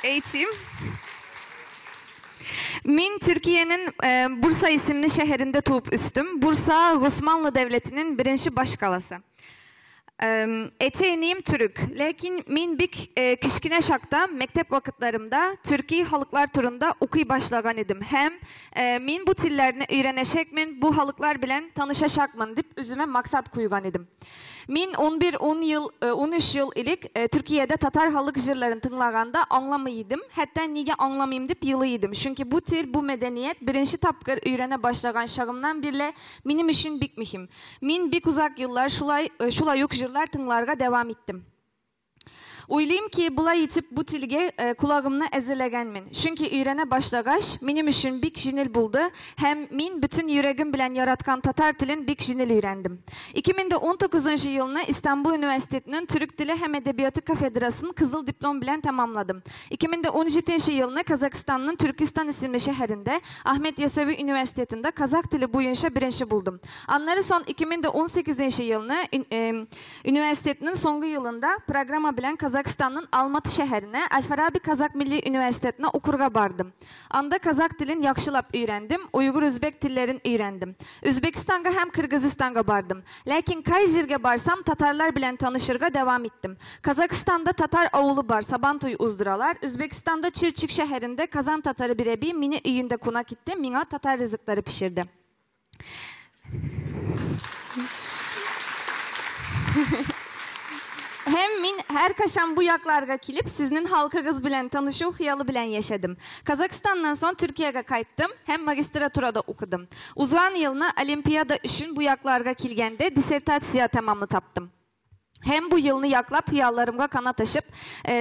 Speaker 12: eğiteyim. Min Türkiye'nin Bursa isimli şehrinde tuğup üstüm. Bursa Osmanlı Devleti'nin birinci başkalası. Eteğiniyim Türk. Lakin min bik kişkine şakta mektep vakitlerimde Türkiye halıklar turunda okuy başlagan idim. Hem min bu tillerini öğreneşek min bu halıklar bilen tanışaşak mın dip üzüme maksat kuygan idim. Min 13 yıl ilik Türkiye'de Tatar halık jırlarını tınlaganda anlamayıydım. Hatta niye anlamayayım dip yılıydım. Çünkü bu til, bu medeniyet birinci tapkır öğrene başlagan şağımdan birle minim işin bik mühim. Min bik uzak yıllar şulay yok jırlar tınlarga devam ettim. Uylayım ki bula yitip bu tilge kulağımla ezirlegenmin. Çünkü öğrene başlagaş minim üçün bik jinil buldu. Hem min bütün yüreğim bilen yaratkan Tatar tilin bik jinil öğrendim. 2019 yılını İstanbul Üniversitesi'nin Türk Dili hem Edebiyatı Kafedrası'nın kızıl diplom bilen tamamladım. 2017 yılını Kazakistan'ın Türkistan isimli şehrinde Ahmet Yesevi Üniversitesi'nde Kazak dili boyunca birinci buldum. Anları son 2018 yılını üniversitenin songu yılında programa bilen Kazakistan'ın Almatı şehrine Alfarabi Kazak Milli Üniversitesi'ne okurga bardım. Anda Kazak dilin yakşılap öğrendim, Uygur Üzbek dillerin öğrendim. Üzbekistan'a hem Kırgızistan'a bardım. Lakin kay jirge barsam Tatarlar bilen tanışırga devam ettim. Kazakistan'da Tatar oğlu bar, Sabantoy uzduralar. Üzbekistan'da Çirçik şehrinde Kazan Tatarı birebi mini üyünde konak gitti, mina Tatar rızıkları pişirdi. Hem min her kaşan bu yaklarga kilip sizin halkagız bilen tanışı hıyalı bilen yaşadım. Kazakistan'dan sonra Türkiye'ye kayıttım. Hem magistraturada okudum. Uzan yılına olimpiyada üçün bu yaklarga kilgende disertasiya tamamını taptım. Hem bu yılını yaklap hıyallarımga kanat taşıp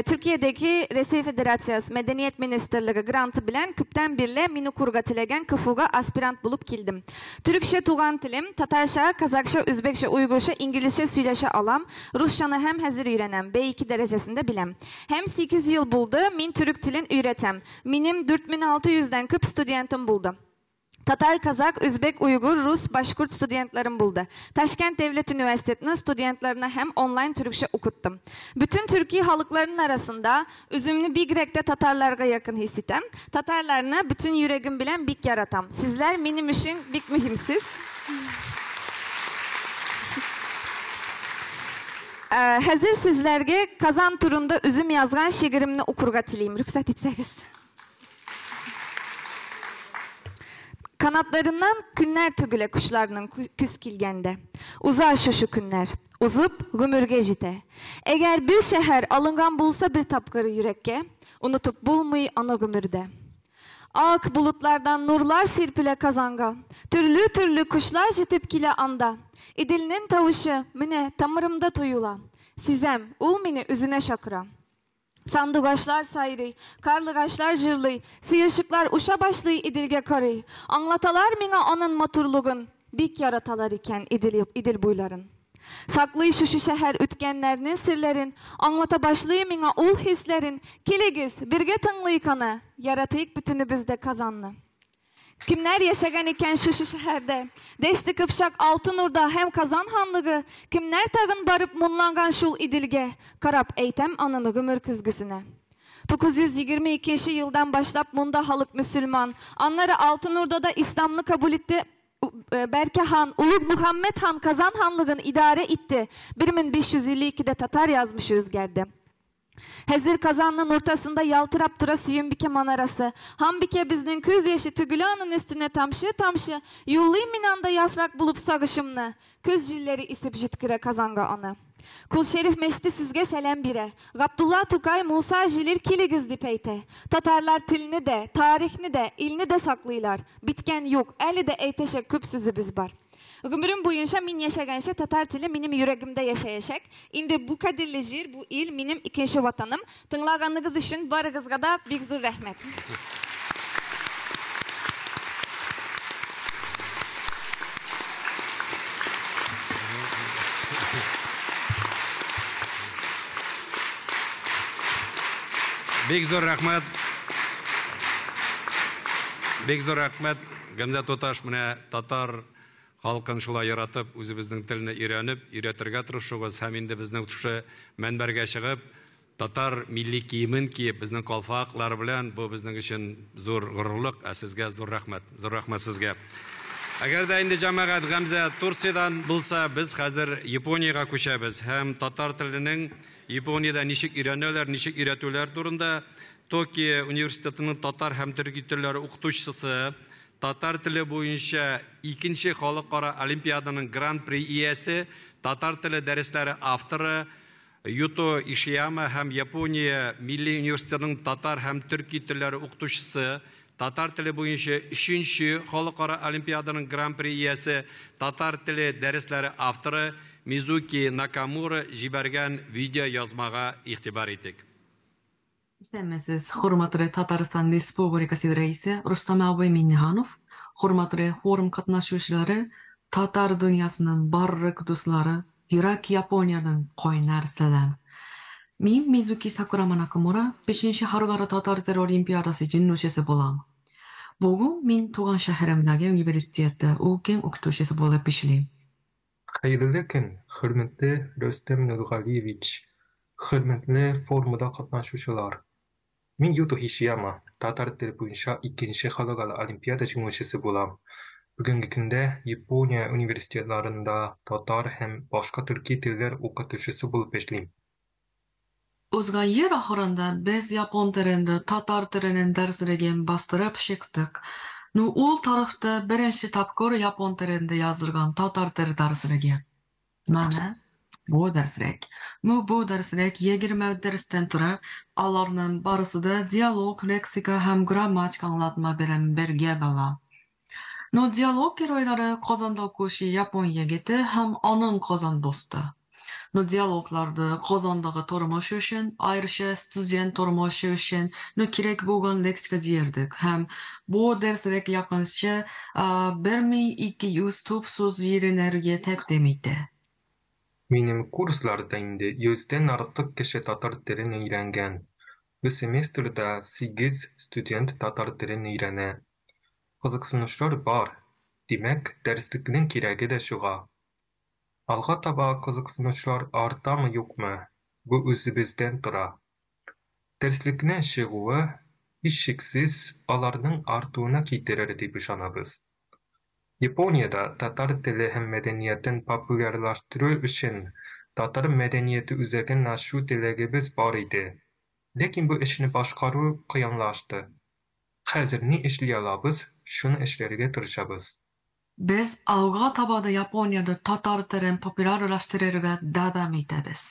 Speaker 12: Türkiye'deki Resey Federasyası Medeniyet Ministerliği grantı bilen küpten birle minukurga tilegen kıfuga aspirant bulup kildim. Türkçe tuğan tilim, Tatarşa, Kazakça, Üzbekçe, Uygurca, İngilizce söyleşe alam, Rusçanı hem hazır öğrenem, B2 derecesinde bilem. Hem 8 yıl buldu, min Türk tilin üretem. Minim 4600'den küp studentim buldu. Tatar, Kazak, Üzbek, Uygur, Rus, Başkurt studentlerim buldu. Taşkent Devlet Üniversitesi'nin studentlerine hem online Türkçe okuttum. Bütün Türkiye halıklarının arasında üzümlü bir grekte Tatarlarga yakın hisitem. Tatarlarına bütün yüreğim bilen bik yaratam. Sizler benim için bik mühimsiz. Hazır sizlerge Kazan turunda üzüm yazgan şiirimni okurga tileyim. Rüksat etseniz. Kanatlarından günler tügüle kuşlarının küs kilgende. Uzar şu günler, uzup gümürge jite. Eğer bir şehir alıngan bulsa bir tapkırı yürekke, unutup bulmuy ana gümürde. Ak bulutlardan nurlar sirpile kazanga, türlü türlü kuşlar jitip kile anda. İdilinin tavışı mine tamırımda toyula, sizem ul mini üzüne şakıra. Sandıgaşlar sayri, karlıgaşlar jırlı, sıyırşıklar uşa başlı idilge karı. Anlatalar mina onun maturluğun, bik yaratalar iken idil buyların. Saklı şu şehir ütkenlerinin sirlerin, anlata başlı mina ul hislerin, kiligiz birge tınlı kana, yaratıyık bütünü bizde kazanlı. Kimler yaşagan iken şu şehirde, deşti kıpşak Altınur'da hem Kazan hanlığı, kimler tağın barıp munlangan şul idilge, karap eytem anını gümür küzgüsüne. 922 yıldan başlap munda halık Müslüman, anları Altınur'da da İslamlı kabul etti, Berke Han, Ulu Muhammed Han Kazan hanlığını idare etti. 1552'de Tatar yazmış rüzgarda. Hazır Kazan'ın ortasında yaltırap dura Süyünbike manarası. Hambike bizden köz yaşı tügülanın üstüne tamşı tamşı. Yollayım minanda yaprak bulup sağışımını. Köz jilleri isip jitkire Kazan'a anı. Kul Şerif Meşti sizge selam bire. Abdullah Tukay Musa jilir kiligiz dipeyte. Tatarlar tilini de, tarihini de, ilini de saklıylar. Bitken yok, eli de eyteşek küpsüzü biz var. Ömrüm boyunca min yaşaganşa Tatar tili benim yüreğimde yaşayacak. Indi bu kadirli jir, bu il benim ikinci vatanım. Tınlağanlığınız için barığızga da bir zor rahmet.
Speaker 3: Бик зур рәхмәт. Бик зур рәхмәт. Гамза Туташ менә татар халкын шулай яратып, үзебезнең телне өйрәнеп, өйрәтергә тырышугыз һәм инде безнең шушы мәнбәргә чыгып, татар милли киемен киеп, безнең калфаклар белән бу безнең өчен зур горурлык, сезгә зур рәхмәт. Зур рәхмәт сезгә. Әгәр дә инде җәмәгать Гамза Турциyaдан булса, без хәзер Япониягә күчәбез һәм татар теленең Япониядә ничек өйрәнәләр, ничек өйрәтүләр турында Токио университетының татар һәм төрки телләре укытучысы, татар теле буенча 2нче халыкара олимпиаданың гран-при иясе, татар теле дәресләре авторы Юто Ишияма һәм Япония Милли университетының татар һәм төрки телләре укытучысы, татар теле буенча 3нче халыкара олимпиаданың гран-при иясе, татар теле дәресләре авторы Мизуки Накамура җибәргән видео язмага игътибар итик.
Speaker 13: Istemesiz, hurmatlı Tataristan Respublikası Reisi Rustam Abay Minnihanov, hurmatlı forum katnaşuvchiları, Tatar dünyasının barrak dostları, Yurak Yaponiyadan qo'ynar salam. Men Mizuki Sakurama Nakamura 5-chi Xalqaro Tatar Tili Olimpiadasi jinno'chisi bo'laman. Bugun men tug'an shahrimdagi universitetda o'qim o'qituvchisi bo'lib ishlayman.
Speaker 14: Xayrli kun, hurmatli Rustam Nurg'aliyevich, hurmatli forumda qatnashuvchilar. Men Yuto Ishiyama, Tatar tili bo'yicha 2-chi Xalqaro Olimpiada jinno'chisi bo'laman. Bugungi kunda Yaponiya universitetlarida tatar ham boshqa turkiy tillar o'qituvchisi bo'lib ishlayman.
Speaker 13: O'zga yer oxirida biz yapon tilida tatar tilining darslariga bostirib chiqdik. U tarafda birinchi topkor yapon tilida yozilgan tatar tili darslariga. Mana bu darslik. Bu darslik 20 darsdan turib, ularning barasida dialog, leksika ham grammatik anglatma bilan birga bo'ladi. Dialog heroylari Qozonda o'quvchi yapon yigiti ham onun Qozon do'sti. Dialoglarda Qozondagi turmush uchun, ayrisha student turmushi uchun kerak bo'lgan leksika deyirdik. Ham bu darslik yaqincha 1200 top so'z yerinlarga taqdim etdi.
Speaker 14: Benim kurslarda indi 100'den artık kişi tatar tilini öğrengen. Bu semestrda 8 student tatar tilini öğrene. Qiziqsinishlar bor. Demak, darslikning keragi da shuga. Alga taba qiziqsinishlar ortami yo'qmi? Bu o'zimizdan tura. Darslikning shig'uvi hech shaksiz ularning ortuviga keltirar deb ishonamiz. Yaponiyada tatar tili ham madaniyatini populyarlashtirish uchun tatar madaniyati uzagan nashu tilagimiz bor edi. Lekin bu ishni boshqaruv qiyinlashdi. Hozir ne ishlayapmiz, shuni ishlarga tirishamiz.
Speaker 13: Biz alga tabada Yaponiyada tatar tilini populyarlashtirishga davom etamiz.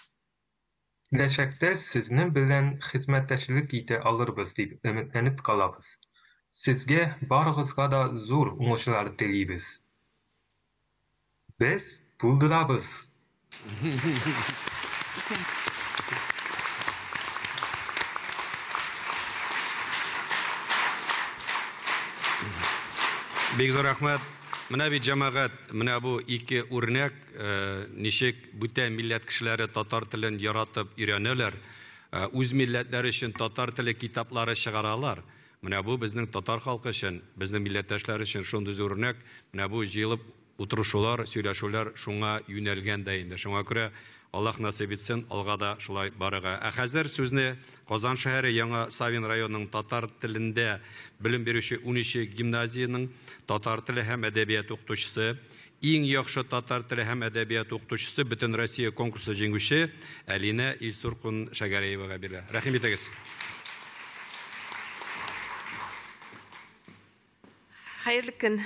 Speaker 14: Kelajakda sizni bilan xizmatdoshlik eta olurmiz deb umidlanib qolamiz. Sizga barig'izga da zo'r o'ngishlar tilaymiz. Biz buldiramiz.
Speaker 3: Бик зур рәхмәт. Менә бит җәмәгать, менә бу ике үрнәк, ничек бүтән милләт кешеләре татар телен яратып өйрәнәләр, үз милләтләре өчен татар теле китаплары чыгаралар. Менә бу безнең татар халкы өчен, безнең милләттәшләр өчен шундый зур үрнәк. Менә бу җыелып утырышулар, сөйләшүләр шуңа юнәлгән дә инде. Шуңа күрә Аллаһ насыйп итсен, алга да шулай барырга. Хәзер сүзне Казан шәһәре Яңа Савин районының татар телендә белем бирүче 13 гимназияның татар теле һәм әдәбият укытучысы, иң яхшы татар теле һәм әдәбият укытучысы бөтен Россия конкурсы җиңүче Алина Илсуркун Шәгәриевага бирә. Рәхим итегез.
Speaker 15: Хәерле көн,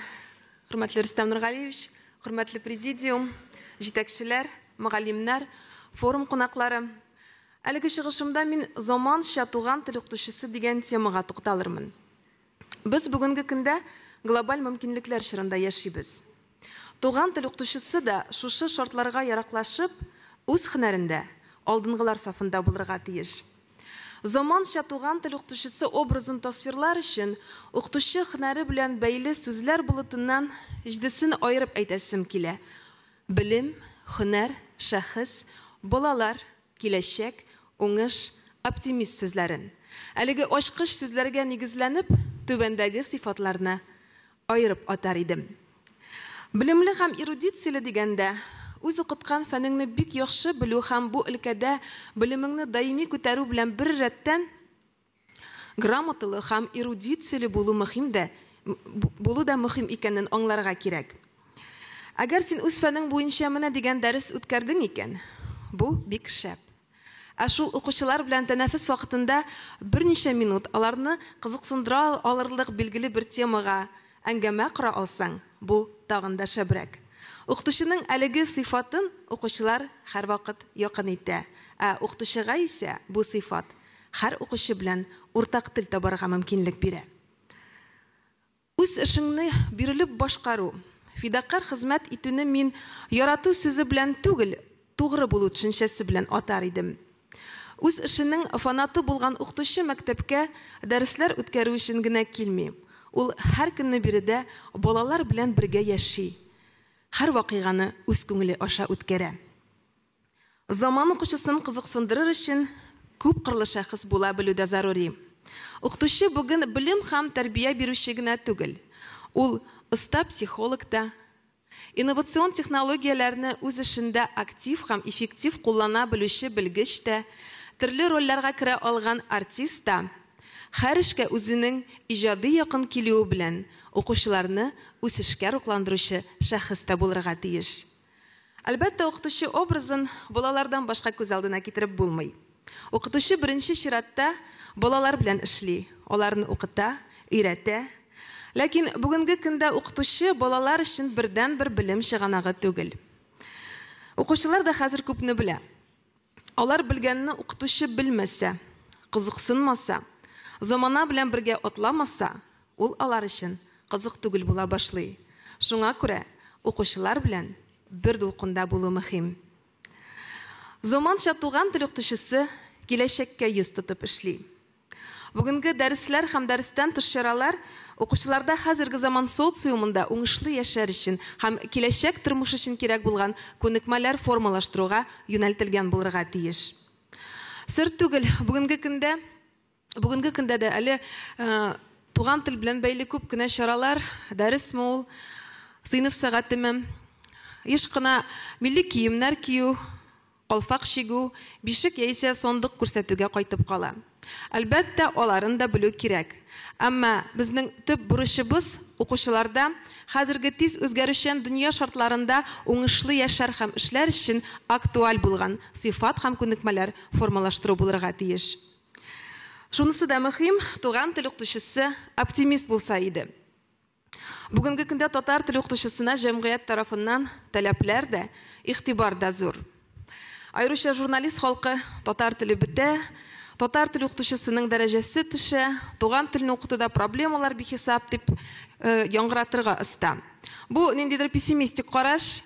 Speaker 15: хөрмәтле Рөстәм Нургалиевич, хөрмәтле президиум, җитәкчеләр, мөгаллимнәр, форум кунаклары. Әлеге чыгышымда мин заманча туган тел укытучысы дигән темага тукталырмын. Без бүгенге көндә глобаль мөмкинлекләр чорында яшибез. Туган тел укытучысы да шушы шартларга яраклашып, үз һөнәрендә алдынгылар сафында булырга тиеш. Заманча туган тел укытучысы образын тасвирлар өчен укытучы һөнәре белән бәйле сүзләр булытыннан җидесен аерып әйтәсем килә. Белем, һөнәр, шәхес, балалар, киләчәк, уңыш, оптимист сүзләрен. Әлеге ачкыч сүзләргә нигезләнеп, түбәндәге сыйфатларны айырып атар идем. Белемле һәм эрудицияле дигәндә, үз укыткан фәнеңне бик яхшы белү һәм бу өлкәдә белемеңне даими күтәрү белән бер рәттән грамоталы һәм эрудицияле булу да мөһим икәнен аңларга кирәк. Әгәр син үз фәнең буенча менә дигән дәрес үткәрдең икән, бу бик шәп. Ә шул укучылар белән тәнәфес вакытында берничә минут аларны кызыксындыра алырлык билгеле бер темага әңгәмә кыра алсаң, бу тагын да шәбрәк. Укытучының әлеге сыйфатын укучылар һәр вакыт якын итә, ә укытучыга исә бу сыйфат һәр укучы белән уртак тел табарга мөмкинлек бирә. Үз эшеңне бирелеп башкару, фидакар хезмәт итүне мин ярату сүзе белән түгел, тугры булу төшенчәсе белән атар идем. Үз эшенең фанаты булган укытучы мәктәпкә дәресләр үткәрү өчен генә килми. Ул һәр көнне биредә балалар белән бергә яши. Һәр вакыйганы үз күңеле аша үткәрә. Заман укучысын кызыксындырыр өчен күп кырлы шәхес була белү дә зарури. Укытучы бүген билем һәм тәрбия бирүче генә түгел. Ул оста психолог та, инновацион технологияләрне үз эшендә актив һәм эффектив куллана белүче белгеч тә, төрле рольләргә керә алган артист та, һәр эшкә үзенең иҗади якын килүе белән укучыларны үз эшкә рукландыручы шәхес тә булырга тиеш. Әлбәттә, укытучы образын балалардан башка күз алдына китереп булмый. Укытучы беренче чиратта балалар белән эшли, аларны укыта, өйрәтә. Ләкин бүгенге көндә укытучы балалар өчен бердән-бер белем чыганагы түгел. Укучылар да хәзер күпне белә. Алар белгәнне укытучы белмәсә, кызыксынмаса, замана белән бергә атламаса, ул алар өчен кызык түгел була башлый. Шуңа күрә укучылар белән бер дулкында булу мөһим. Заманча туган тел укытучысы киләчәккә йөз тотып эшли. Бүгенге дәресләр һәм дәрестән тыш чаралар укучыларда хәзерге заман социумында уңышлы яшәр өчен һәм киләчәк тормыш өчен кирәк булган күнекмәләр формалаштыруга юнәлтелгән булырга тиеш. Сер түгел, бүгенге көндә дә әле туган тел белән бәйле күп кенә чаралар, дәрес мул, сыйныф сәгатеме, еш кына милли киемнәр кию, калфак чигү, бишек яисә сондык күрсәтүгә кайтып кала. Әлбәттә, аларын да белү кирәк. Әмма безнең төп бурычыбыз укучыларда хәзерге тиз үзгәрүчән дөнья шартларында уңышлы яшәр һәм эшләр өчен актуаль булган сыйфат һәм күнекмәләр формалаштыру булырга тиеш. Шунысы да мөһим, туган тел укытучысы оптимист булса иде. Бүгенге көндә татар тел укытучысына җәмгыять тарафыннан таләпләр дә, игътибар да зур. Аеруча журналист халкы татар теле бетә, татар тел укытучысының дәрәҗәсе төшә, туган телне укытуда проблемалар бихисап дип яңгыратырга оста. Бу ниндидер пессимистик караш.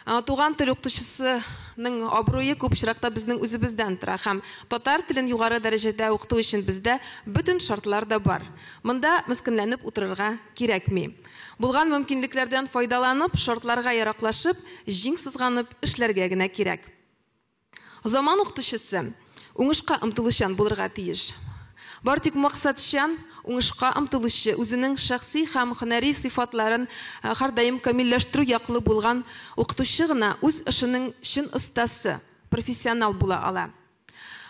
Speaker 15: Туган тел укытучысының абруе күп очракта безнең үзебездән тора һәм татар телен югары дәрәҗәдә укыту өчен бездә бөтен шартлар да бар. Монда мискенләнеп утырырга кирәкми. Булган мөмкинлекләрдән файдаланып, шартларга яраклашып, җиң сызганып эшләргә генә кирәк. Заман укытучысы уңышка омтылучан булырга тиеш. Бар тик максатчан, уңышка омтылучы, үзенең шәхси һәм һөнәри сыйфатларын һәрдаим камилләштерү яклы булган укытучы гына үз эшенең чын остасы, профессионал була ала.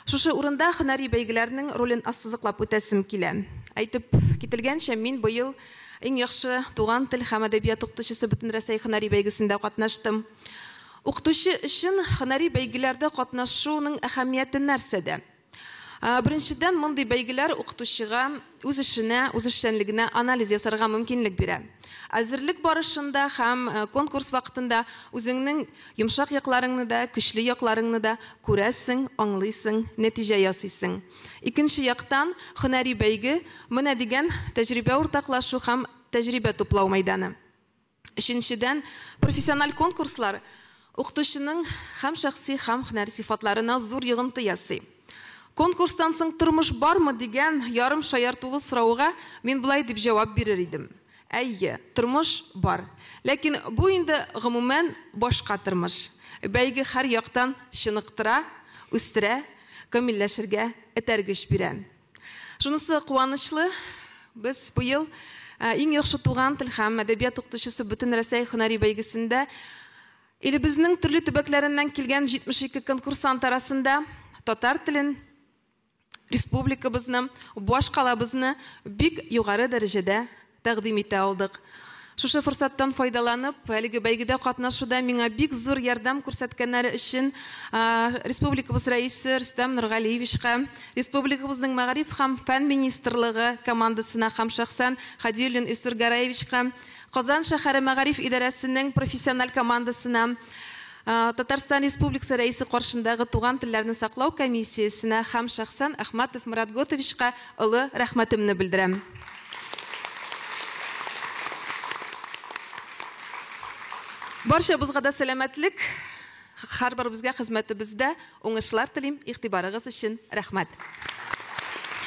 Speaker 15: Шушы урында һөнәри бәйгеләрнең ролен ассызыклап үтәсем килә. Әйтеп кителгәнчә, мин быел иң яхшы туган тел һәм әдәбият укытучысы Бөтенрәсәй һөнәри бәйгесендә катнаштым. Укытучы өчен һөнәри бәйгеләрдә катнашуның әһәмияте нәрсәдә? Беренчедән, мондый бәйгеләр укытучыга үз эшенә, үз эшчәнлегенә анализ ясарга мөмкинлек бирә. Әзерлек барышында һәм конкурс вакытында үзеңнең йомшак якларыңны да, көчле якларыңны да күрәсең, аңлыйсың, нәтиҗә ясыйсың. Икенче яктан, һөнәри бәйге менә дигән тәҗрибә уртаклашу һәм тәҗрибә туплау мәйданы. Өченчедән, профессиональ конкурслар укытучының һәм шәхси һәм һөнәри сыйфатларына зур йогынты ясый. Конкурстан соң тормыш бармы дигән ярым шаяртулы сорауга мин булай дип җавап бирер идем. Әйе, тормыш бар. Ләкин бу инде гомумән башка тормыш. Бәйге һәр яктан чыныктыра, үстерә, камилләшергә этәргеч бирә. Шунысы куанычлы, без быел иң яхшы туган тел һәм әдәбият укытучысы бөтен Рәсәй һөнәри бәйгесендә илебезнең төрле төбәкләреннән килгән 72 конкурсант арасында татар телен республикабызны, баш калабызны бик югары дәрәҗәдә тәкъдим итә алдык. Шушы форсаттан файдаланып, әлеге бәйгедә катнашуда миңа бик зур ярдәм күрсәткәннәре өчен республикабыз рәисе Рөстәм Нургалиевичка, республикабызның мәгариф һәм фән министрлыгы командасына һәм шәхсән Хадиуллин Илсур Гараевичка, Казан шәһәре мәгариф идарәсенең профессиональ командасына, Татарстан Республикасы рәисе каршындагы туган телләрне саклау комиссиясенә һәм шәхсән Әхмәтов Мурат Готовичка олы рәхмәтемне белдерәм. Барчабызга да сәламәтлек, һәрбер безгә хезмәтебездә уңышлар телим, игътибарыгыз өчен рәхмәт.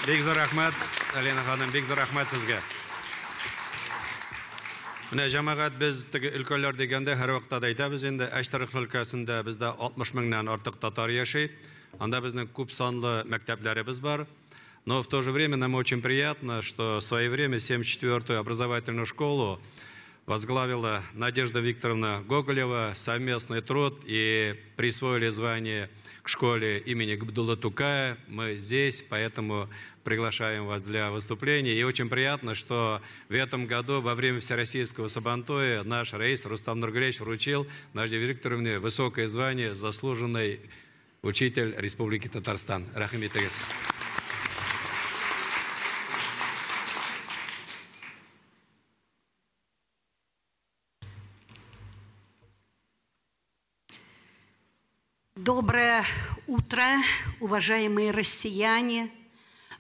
Speaker 3: Бик зур рәхмәт, Алина ханым, бик зур рәхмәт сезгә. Менә җәмәгать без теге өлкәләр дигәндә һәр вакытта да әйтәбез инде, Әчтәрек өлкәсендә бездә 60 меңнән артык татар яши. Анда безнең күп санлы мәктәпләребез бар. Но в то же время нам очень приятно, что в свое время 74-ю образовательную школу возглавила Надежда Викторовна Гоголева, совместный труд, и присвоили звание к школе имени Габдуллы Тукая. Мы здесь, поэтому приглашаем вас для выступления. И очень приятно, что в этом году во время Всероссийского сабантуя наш рейс Рустам Нургалиевич вручил Надежде Викторовне высокое звание «Заслуженный учитель Республики Татарстан». Рахмет.
Speaker 16: Доброе утро, уважаемые россияне.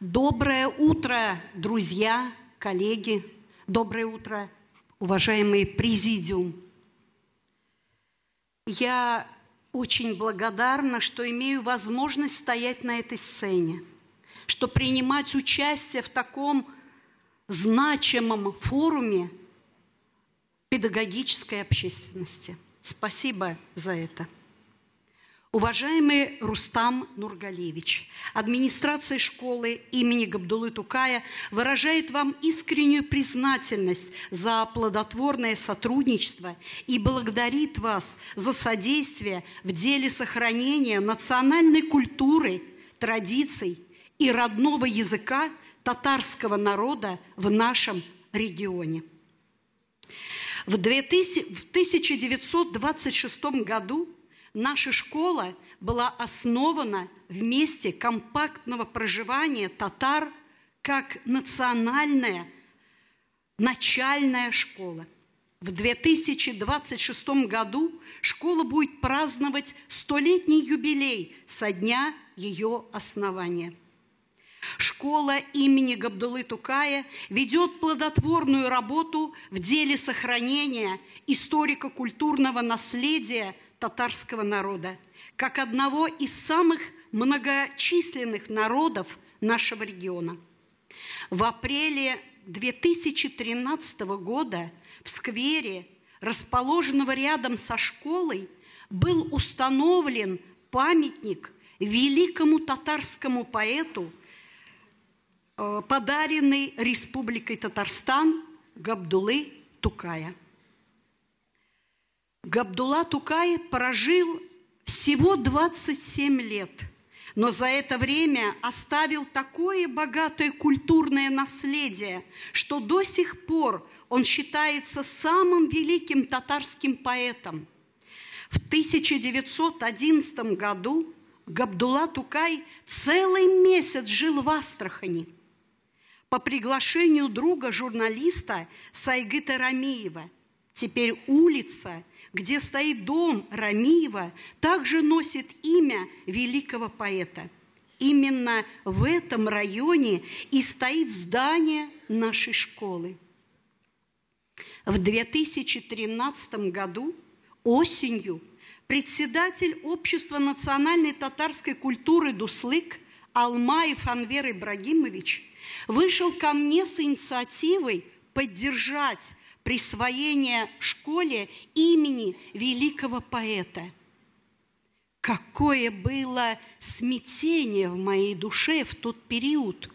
Speaker 16: Доброе утро, друзья, коллеги. Доброе утро, уважаемый президиум. Я очень благодарна, что имею возможность стоять на этой сцене, что принимать участие в таком значимом форуме педагогической общественности. Спасибо за это. Уважаемый Рустам Нургалиевич, администрация школы имени Габдуллы Тукая выражает вам искреннюю признательность за плодотворное сотрудничество и благодарит вас за содействие в деле сохранения национальной культуры, традиций и родного языка татарского народа в нашем регионе. В 1926 году наша школа была основана в месте компактного проживания татар как национальная начальная школа. В 2026 году школа будет праздновать 100-летний юбилей со дня ее основания. Школа имени Габдуллы Тукая ведет плодотворную работу в деле сохранения историко-культурного наследия татарского народа, как одного из самых многочисленных народов нашего региона. В апреле 2013 года в сквере, расположенного рядом со школой, был установлен памятник великому татарскому поэту, подаренный Республикой Татарстан Габдуллы Тукая. Габдулла Тукай прожил всего 27 лет, но за это время оставил такое богатое культурное наследие, что до сих пор он считается самым великим татарским поэтом. В 1911 году Габдулла Тукай целый месяц жил в Астрахани. По приглашению друга журналиста Сайгыта Рамиева, теперь улица, где стоит дом Рамиева, также носит имя великого поэта. Именно в этом районе и стоит здание нашей школы. В 2013 году осенью председатель Общества национальной татарской культуры «Дуслык» Алмаев Анвер Ибрагимович вышел ко мне с инициативой поддержать присвоение школе имени великого поэта. Какое было смятение в моей душе в тот период,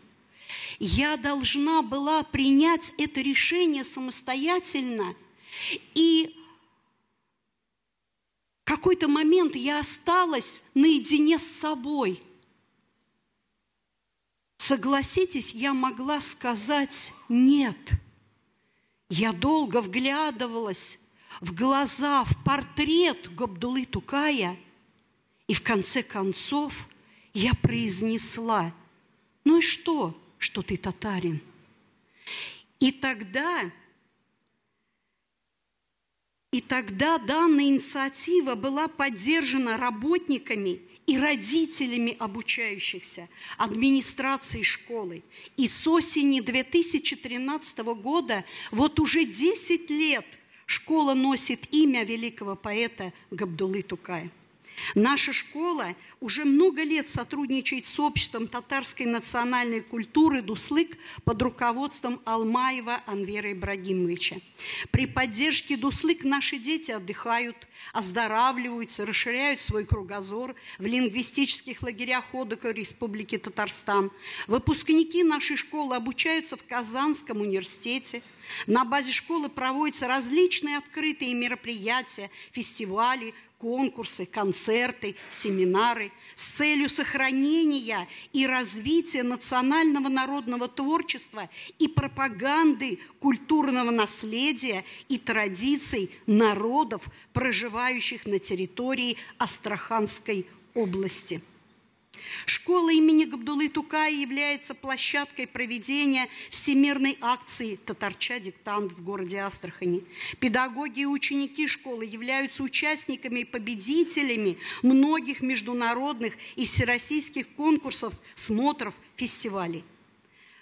Speaker 16: Я должна была принять это решение самостоятельно, и в какой-то момент я осталась наедине с собой. Согласитесь, я могла сказать «нет». Я долго вглядывалась в глаза, в портрет Габдуллы Тукая, и в конце концов я произнесла: «Ну и что ты татарин?» И тогда данная инициатива была поддержана работниками и родителями обучающихся, администрацией школы. И с осени 2013 года, вот уже 10 лет, школа носит имя великого поэта Габдуллы Тукая. Наша школа уже много лет сотрудничает с обществом татарской национальной культуры «Дуслык» под руководством Алмаева Анвера Ибрагимовича. При поддержке «Дуслык» наши дети отдыхают, оздоравливаются, расширяют свой кругозор в лингвистических лагерях отдыха Республики Татарстан. Выпускники нашей школы обучаются в Казанском университете. На базе школы проводятся различные открытые мероприятия, фестивали, конкурсы, концерты, семинары с целью сохранения и развития национального народного творчества и пропаганды культурного наследия и традиций народов, проживающих на территории Астраханской области. Школа имени Габдуллы Тукая является площадкой проведения всемирной акции «Татарча диктант» в городе Астрахани. Педагоги и ученики школы являются участниками и победителями многих международных и всероссийских конкурсов, смотров, фестивалей.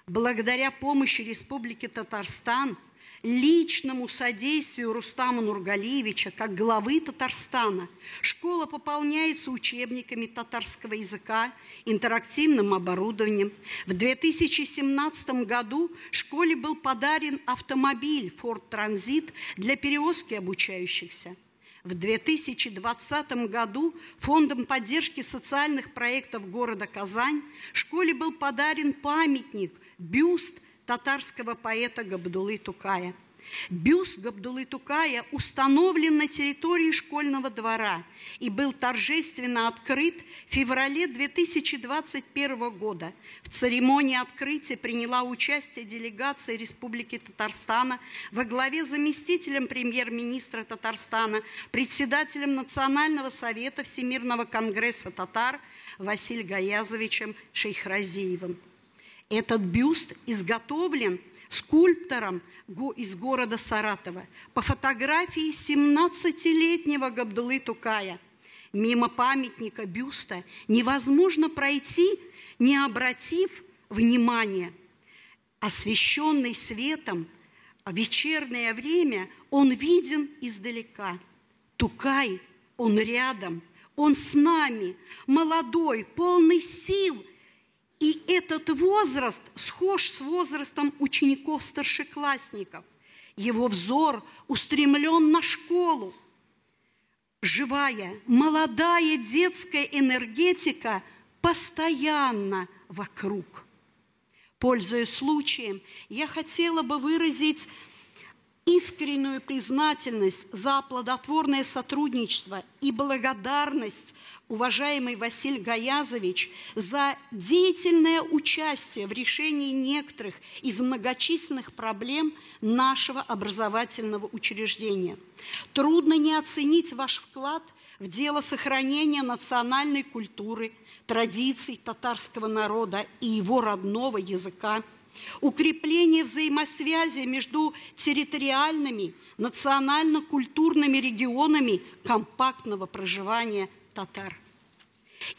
Speaker 16: Благодаря помощи Республики Татарстан, личному содействию Рустама Нургалиевича как главы Татарстана, школа пополняется учебниками татарского языка, интерактивным оборудованием. В 2017 году школе был подарен автомобиль Ford Transit для перевозки обучающихся. В 2020 году Фондом поддержки социальных проектов города Казань школе был подарен памятник, бюст татарского поэта Габдуллы Тукая. Бюст Габдуллы Тукая установлен на территории школьного двора и был торжественно открыт в феврале 2021 года. В церемонии открытия приняла участие делегация Республики Татарстана во главе с заместителем премьер-министра Татарстана, председателем Национального совета Всемирного конгресса татар Василием Гаязовичем Шейхразиевым. Этот бюст изготовлен скульптором из города Саратова по фотографии 17-летнего Габдуллы Тукая. Мимо памятника бюста невозможно пройти, не обратив внимания. Освещенный светом в вечернее время он виден издалека. Тукай, он рядом, он с нами, молодой, полный сил. И этот возраст схож с возрастом учеников-старшеклассников. Его взор устремлен на школу. Живая, молодая детская энергетика постоянно вокруг. Пользуясь случаем, я хотела бы выразить искреннюю признательность за плодотворное сотрудничество и благодарность, уважаемый Василий Гаязович, за деятельное участие в решении некоторых из многочисленных проблем нашего образовательного учреждения. Трудно не оценить ваш вклад в дело сохранения национальной культуры, традиций татарского народа и его родного языка, укрепление взаимосвязи между территориальными, национально-культурными регионами компактного проживания татар.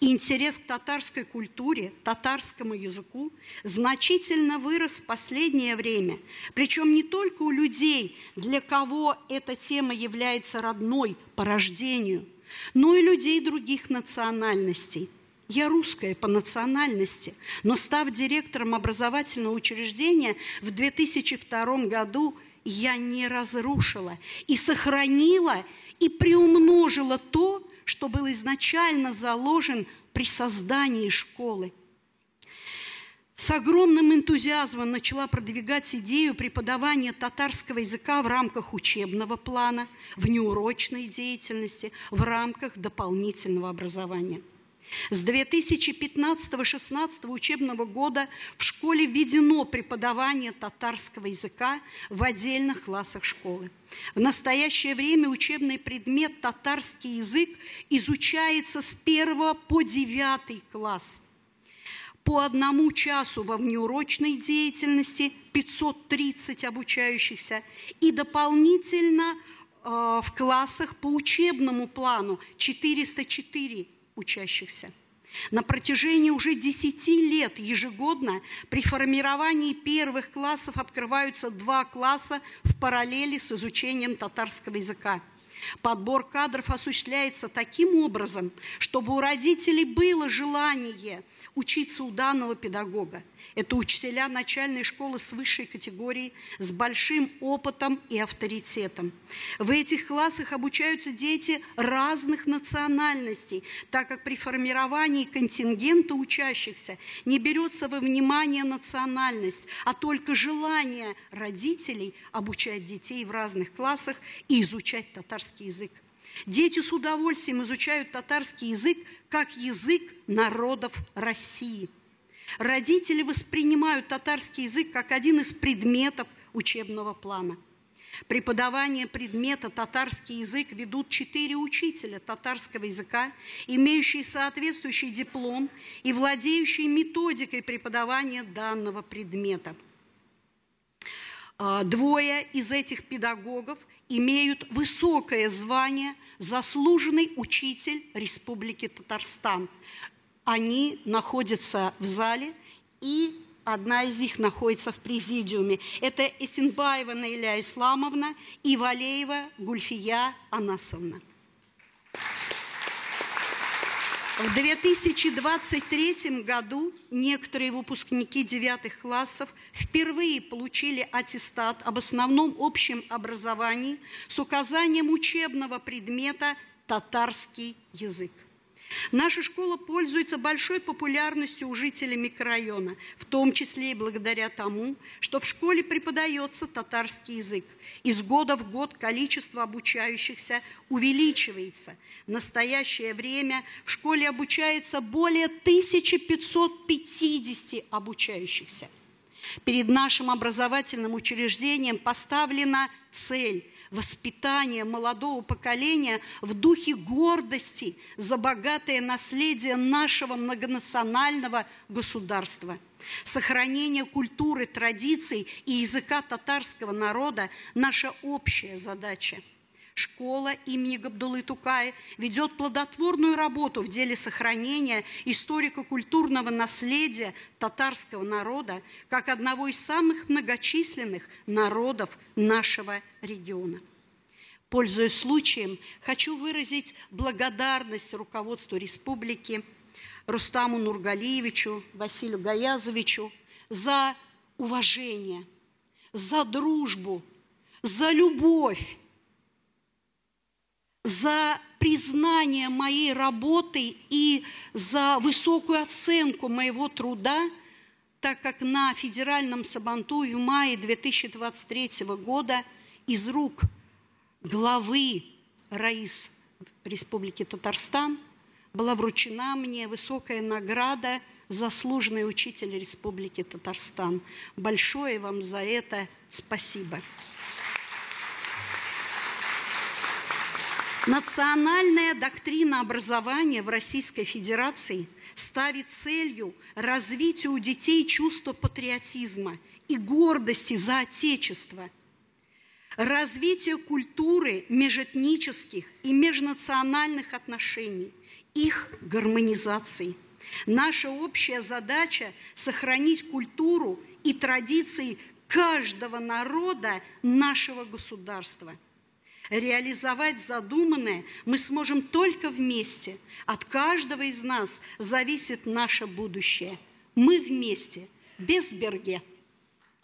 Speaker 16: Интерес к татарской культуре, татарскому языку значительно вырос в последнее время, причем не только у людей, для кого эта тема является родной по рождению, но и людей других национальностей. Я русская по национальности, но став директором образовательного учреждения в 2002 году, я не разрушила и сохранила и приумножила то, что был изначально заложен при создании школы. с огромным энтузиазмом начала продвигать идею преподавания татарского языка в рамках учебного плана, внеурочной деятельности, в рамках дополнительного образования. С 2015-16 учебного года в школе введено преподавание татарского языка в отдельных классах школы. В настоящее время учебный предмет татарский язык изучается с 1 по 9 класс. По 1 часу во внеурочной деятельности 530 обучающихся и дополнительно в классах по учебному плану 404 учащихся. На протяжении уже 10 лет ежегодно при формировании первых классов открываются 2 класса в параллели с изучением татарского языка. Подбор кадров осуществляется таким образом, чтобы у родителей было желание учиться у данного педагога. Это учителя начальной школы с высшей категорией, с большим опытом и авторитетом. В этих классах обучаются дети разных национальностей, так как при формировании контингента учащихся не берется во внимание национальность, а только желание родителей обучать детей в разных классах и изучать татарский язык. Дети с удовольствием изучают татарский язык как язык народов России. Родители воспринимают татарский язык как один из предметов учебного плана. Преподавание предмета татарский язык ведут 4 учителя татарского языка, имеющие соответствующий диплом и владеющие методикой преподавания данного предмета. 2 из этих педагогов имеют высокое звание «Заслуженный учитель Республики Татарстан». Они находятся в зале, и одна из них находится в президиуме. Это Эсенбаева Наиля Исламовна и Валеева Гульфия Анасовна. В 2023 году некоторые выпускники 9 классов впервые получили аттестат об основном общем образовании с указанием учебного предмета «Татарский язык». Наша школа пользуется большой популярностью у жителей микрорайона, в том числе и благодаря тому, что в школе преподается татарский язык. Из года в год количество обучающихся увеличивается. В настоящее время в школе обучается более 1550 обучающихся. Перед нашим образовательным учреждением поставлена цель воспитания молодого поколения в духе гордости за богатое наследие нашего многонационального государства. Сохранение культуры, традиций и языка татарского народа – наша общая задача. Школа имени Габдуллы Тукая ведет плодотворную работу в деле сохранения историко-культурного наследия татарского народа как одного из самых многочисленных народов нашего региона. Пользуясь случаем, хочу выразить благодарность руководству республики, Рустаму Нургалиевичу, Василию Гаязовичу за уважение, за дружбу, за любовь, за признание моей работы и за высокую оценку моего труда, так как на федеральном Сабантуе в мае 2023 года из рук главы РАИС Республики Татарстан была вручена мне высокая награда «Заслуженный учитель Республики Татарстан». Большое вам за это спасибо. Национальная доктрина образования в Российской Федерации ставит целью развитие у детей чувства патриотизма и гордости за Отечество, развитие культуры межэтнических и межнациональных отношений, их гармонизации. Наша общая задача – сохранить культуру и традиции каждого народа нашего государства. Реализовать задуманное мы сможем только вместе. От каждого из нас зависит наше будущее. Мы вместе, без Берге.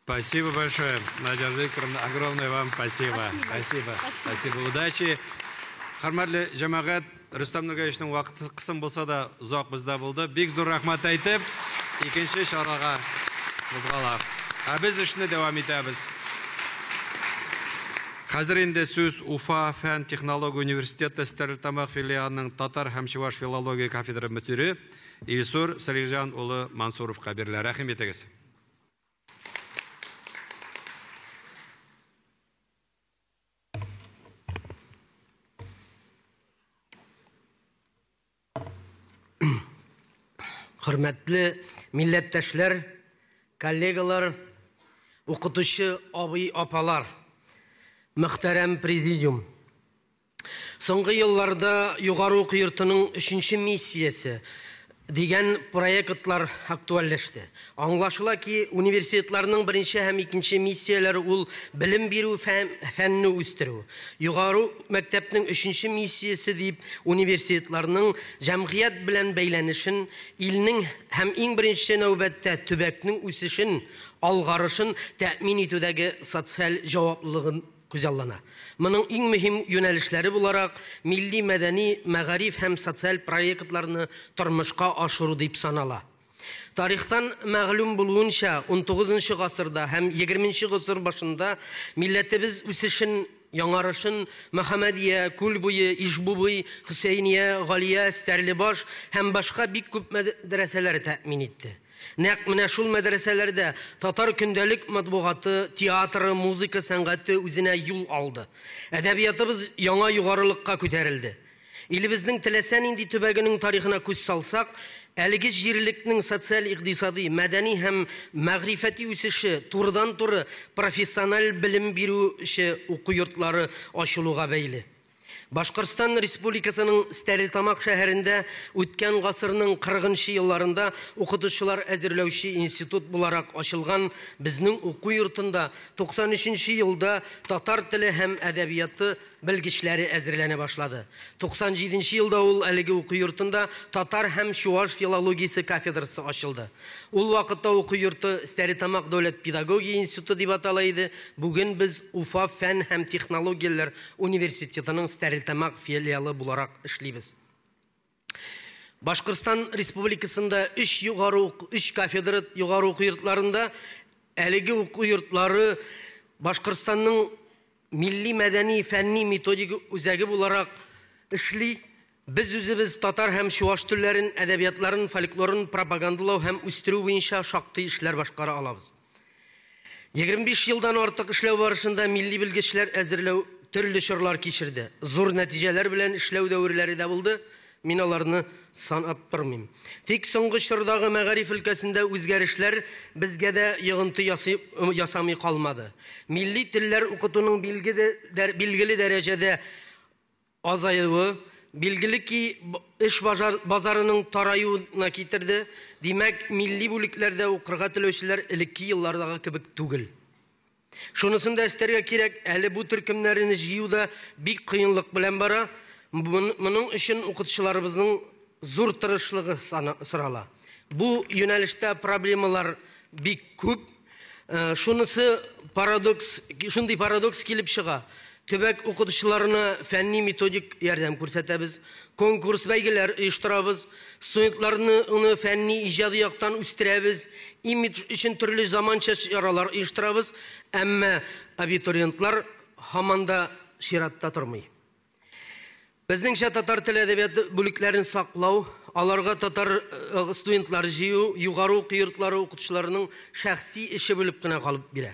Speaker 3: Спасибо большое, Надежда Викторовна. Огромное вам спасибо. Спасибо. Удачи. Хармарлы жамағат, Рустам Нургалиевичтің уақыты қысым болса да ұзақ бізде болды. Бек зор рахмат айтып, екінші шараға Кузгалар. Biz işine devam etemiz. Hazır indi söz Уфа Фән Технология университеті Стәрлітамақ филиалының татар һәм чуваш филология кафедра мүдірі Илсур Салихжан ұлы Мансуровқа берілер. Рахим етіңіз.
Speaker 17: Hürmetli millettaşlar, kollegalar, оқытушы абый апалар, muhterem prezidium. Соңғы елларда югары оқу йортының 3-нче миссиясе деген проектлар актуальләште. Аңлашыла ки университетларның беренче һәм икенче миссияләре ул белем бирү фәнне үстерү. Югары мәктәпнең 3-нче миссиясе дип университетларның җәмгыять белән бәйләнешен, илнең һәм иң беренче нәүбәттә төбәкнең үсешен, алгарышын тәэмин итүдәге социаль җаваплылыгын күзаллана. Моның иң мөһим юнәлешләре буларак милли мәдәни, мәгариф һәм социаль проектларны тормышка ашыру дип санала. Тарихтан мәгълүм булуынча 19-нчы гасырда һәм 20-нчы гасыр башында милләтебез үсешен, яңарышын Мөхәммәдия, Күлбуе, Ишбубый, Хөсәйния, Галия, Стәрлебаш һәм башка бик күп мәдрәсәләр тәэмин итте. Нәкъ менә шул мәдрәсәләрдә татар көндәлек матбугаты, театры, музыка сәнгате үзенә юл алды. Әдәбиятыбыз яңа югарылыкка күтәрелде. Илебезнең теләсә нинди төбәгенең тарихына күз салсак, әлеге җирлекнең социаль-икътисади, мәдәни һәм мәгърифәти үсеше турыдан-туры профессиональ белем бирүче уку йортлары ачылуга бәйле. Башкортстан Республикасының Стәрлетамак шәһәрендә үткән гасырның 40-нчы елларында укытучылар әзерләүче институт буларак ачылган безнең уку йортында 93-нчы елда татар теле һәм әдәбияты белгечләре әзерләнә башлады. 97-нчы елда ул әлеге уку йортында татар һәм чуваш филологиясе кафедрасы ачылды. Ул вакытта уку йорты Стәрлетамак дәүләт педагогия институты дип атала иде. Бүген без Уфа фән һәм технологияләр университетының Стәрлетамак филиалы буларак эшлибез. Башкортстан Республикасында 3 кафедра югары уку йортларында әлеге уку йортлары Башкортстанның милли мәдәни фәнни методик үзәге буларак эшли. Без үзебез татар һәм чуваш телләрен, әдәбиятларын, фольклорын пропагандалау һәм үстерү буенча шактый эшләр башкара алабыз. 25 елдан артык эшләү барышында милли белгечләр әзерләү төрле чорлар кичерде. Зур нәтиҗәләр белән эшләү дәврләре дә булды. Мин аларны санап тормыйм. Тик соңгы чордагы мәгариф өлкәсендә үзгәрешләр безгә дә йогынты ясамый калмады. Милли телләр укытуның билгеле дәрәҗәдә азаюы, билгеле ки эш базарының тараюына китерде. Димәк, милли бүлекләрдә укырга теләүчеләр элекке еллардагы кебек түгел. Шунысын да әстәргә кирәк, әле бу төркемнәрне җыюда бик кыенлык белән бара. Моның өчен укытучыларыбызның зур тырышлыгы сорала. Бу юнәлештә проблемалар бик күп. Шунысы шундый парадокс килеп чыга. Төбәк укытучыларына фәнни методик ярдәм күрсәтәбез, конкурс бәйгеләр оештырабыз, студентларны фәнни иҗади яктан үстерәбез, имидж өчен төрле заманча чаралар оештырабыз, әмма абитуриентлар һаман да чиратта тормый. Безнеңчә татар теле әдәбияты бүлекләрен саклау, аларга татар студентлар җыю, югары уку йортлары укытучыларының шәхси эше булып кына калып бирә.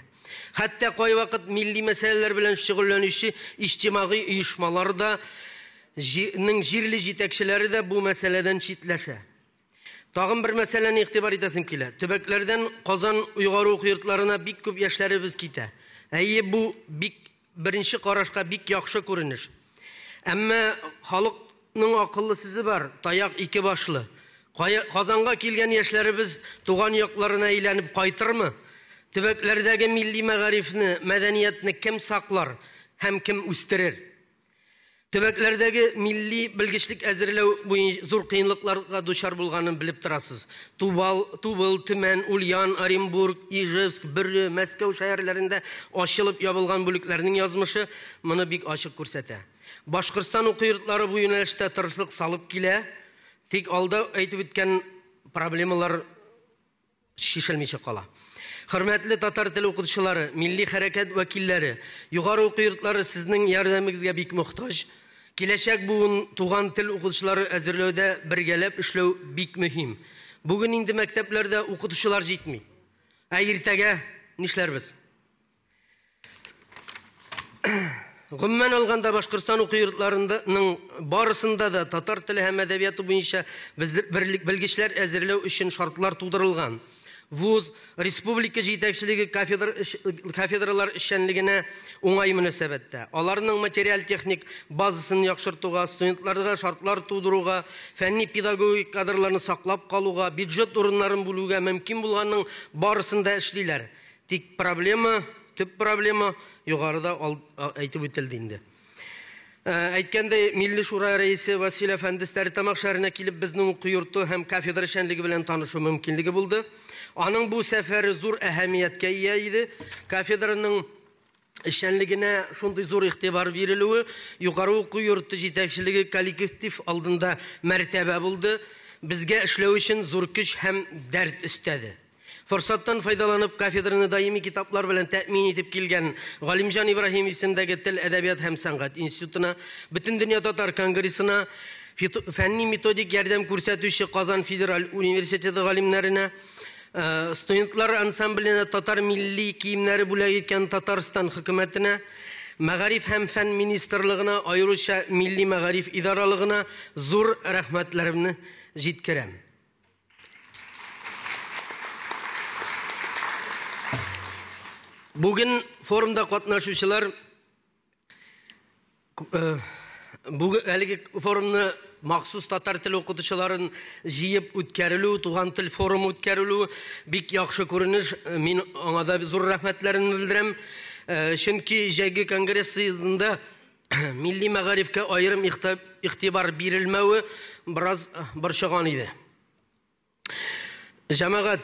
Speaker 17: Хәтта кай вакыт милли мәсьәләләр белән шөгыльләнүче иҗтимагый оешмалар да, җирле җитәкчеләре дә бу мәсьәләдән читләшә. Тагын бер мәсьәләне игътибар итәсем килә. Төбәкләрдән Казан югары уку йортларына бик күп яшьләребез китә. Әйе, бу бик беренче карашка бик яхшы күренеш. Әмма халыкның акыллы сүзе бар, таяк ике башлы. Казанга килгән яшьләребез туган якларына әйләнеп кайтырмы? Төбәкләрдәге милли мәгарифне, мәдәниятне кем саклар һәм кем үстерер? Төбәкләрдәге милли белгечлек әзерләү буенча зур кыенлыкларга дучар булганын белеп торасыз. Тубыл, Төмән, Ульян, Оренбург, Ижевск, Бөрле, Мәскәү шәһәрләрендә ачылып ябылган бүлекләрнең язмышы моны бик ачык күрсәтә. Башкортстан уку йортлары бу юнәлештә тырышлык салып килә, тик алда әйтеп үткән проблемалар шишелмичә кала. Hürmetli Tatar tili okutuşuları, milli hareket vekilleri, yukarı oku yurtları sizin yardımınızga bik muhtaç. Kileşek bugün tuğan til okutuşuları hazırlöde birgelep işlev bik mühim. Bugün indi mekteplerde okutuşular jitmi. Ertege nişler biz? Gümmen olganda Başkırstan oku yurtlarının barısında da Tatar tili hem edebiyatı boyunca bilgiçler hazırlöv için şartlar tuğdırılgan. Vuz, Respublika Jitekçiligi kafedralar işenligine oңай münasebette. Alarının materyal teknik bazısını yakşırtuğa, studentlarga şartlar tuğduruğa, fenni pedagogik kadrlarını saklap kaluğa, büdjet orunların buluğa mümkün bulganın barısında işliler. Tip problema yukarıda aytıp ötüldüğünde. Aytkanda Milli Şura Reisi Vasil Efendi Staritamaq şehrine kilip bizning oku yurtu hem kafedra şenligi bilen tanışu mümkünligi buldu. Anın bu seferi zor ahamiyatga ega edi. Kafedranın şenligine şunday zor ixtibar berilüğü, yukarı oku yurtu jitekçiligi kollektiv aldında mertebe buldu. Bizge işlew için zor güç hem dert istedi. Fırsattan faydalanıp kafedraны daimi kitaplar bilen temin edip kelgen Galimjan İbrahim isimdagi Til, Edebiyat hem Sanat institutuna, bütün dünya Tatar Kongressina, fenni metodik yardım ko'rsatuvchi Qozon Federal Universiteti galimlerine, studentlar ansambline Tatar milli kiyimleri bulak etken Tatariston hükümetine, Magarif hem Fen Ministerliğine, ayrıca Milli Magarif İdaralığına zor rahmetlerimni jetkirem. Bugün forumda katnaşuşular bu forumni maxsus Tatar tili okutuşuların jiyip ötkerilü, tuğan til forumu ötkerilü bik yaxşı görünüş. Men ona da zor rahmetlerini bildirem. Çünkü Jegi Kongresi yılında milli magarifke ayrım iktibar berilmevi biraz barşagan idi. Cemaat,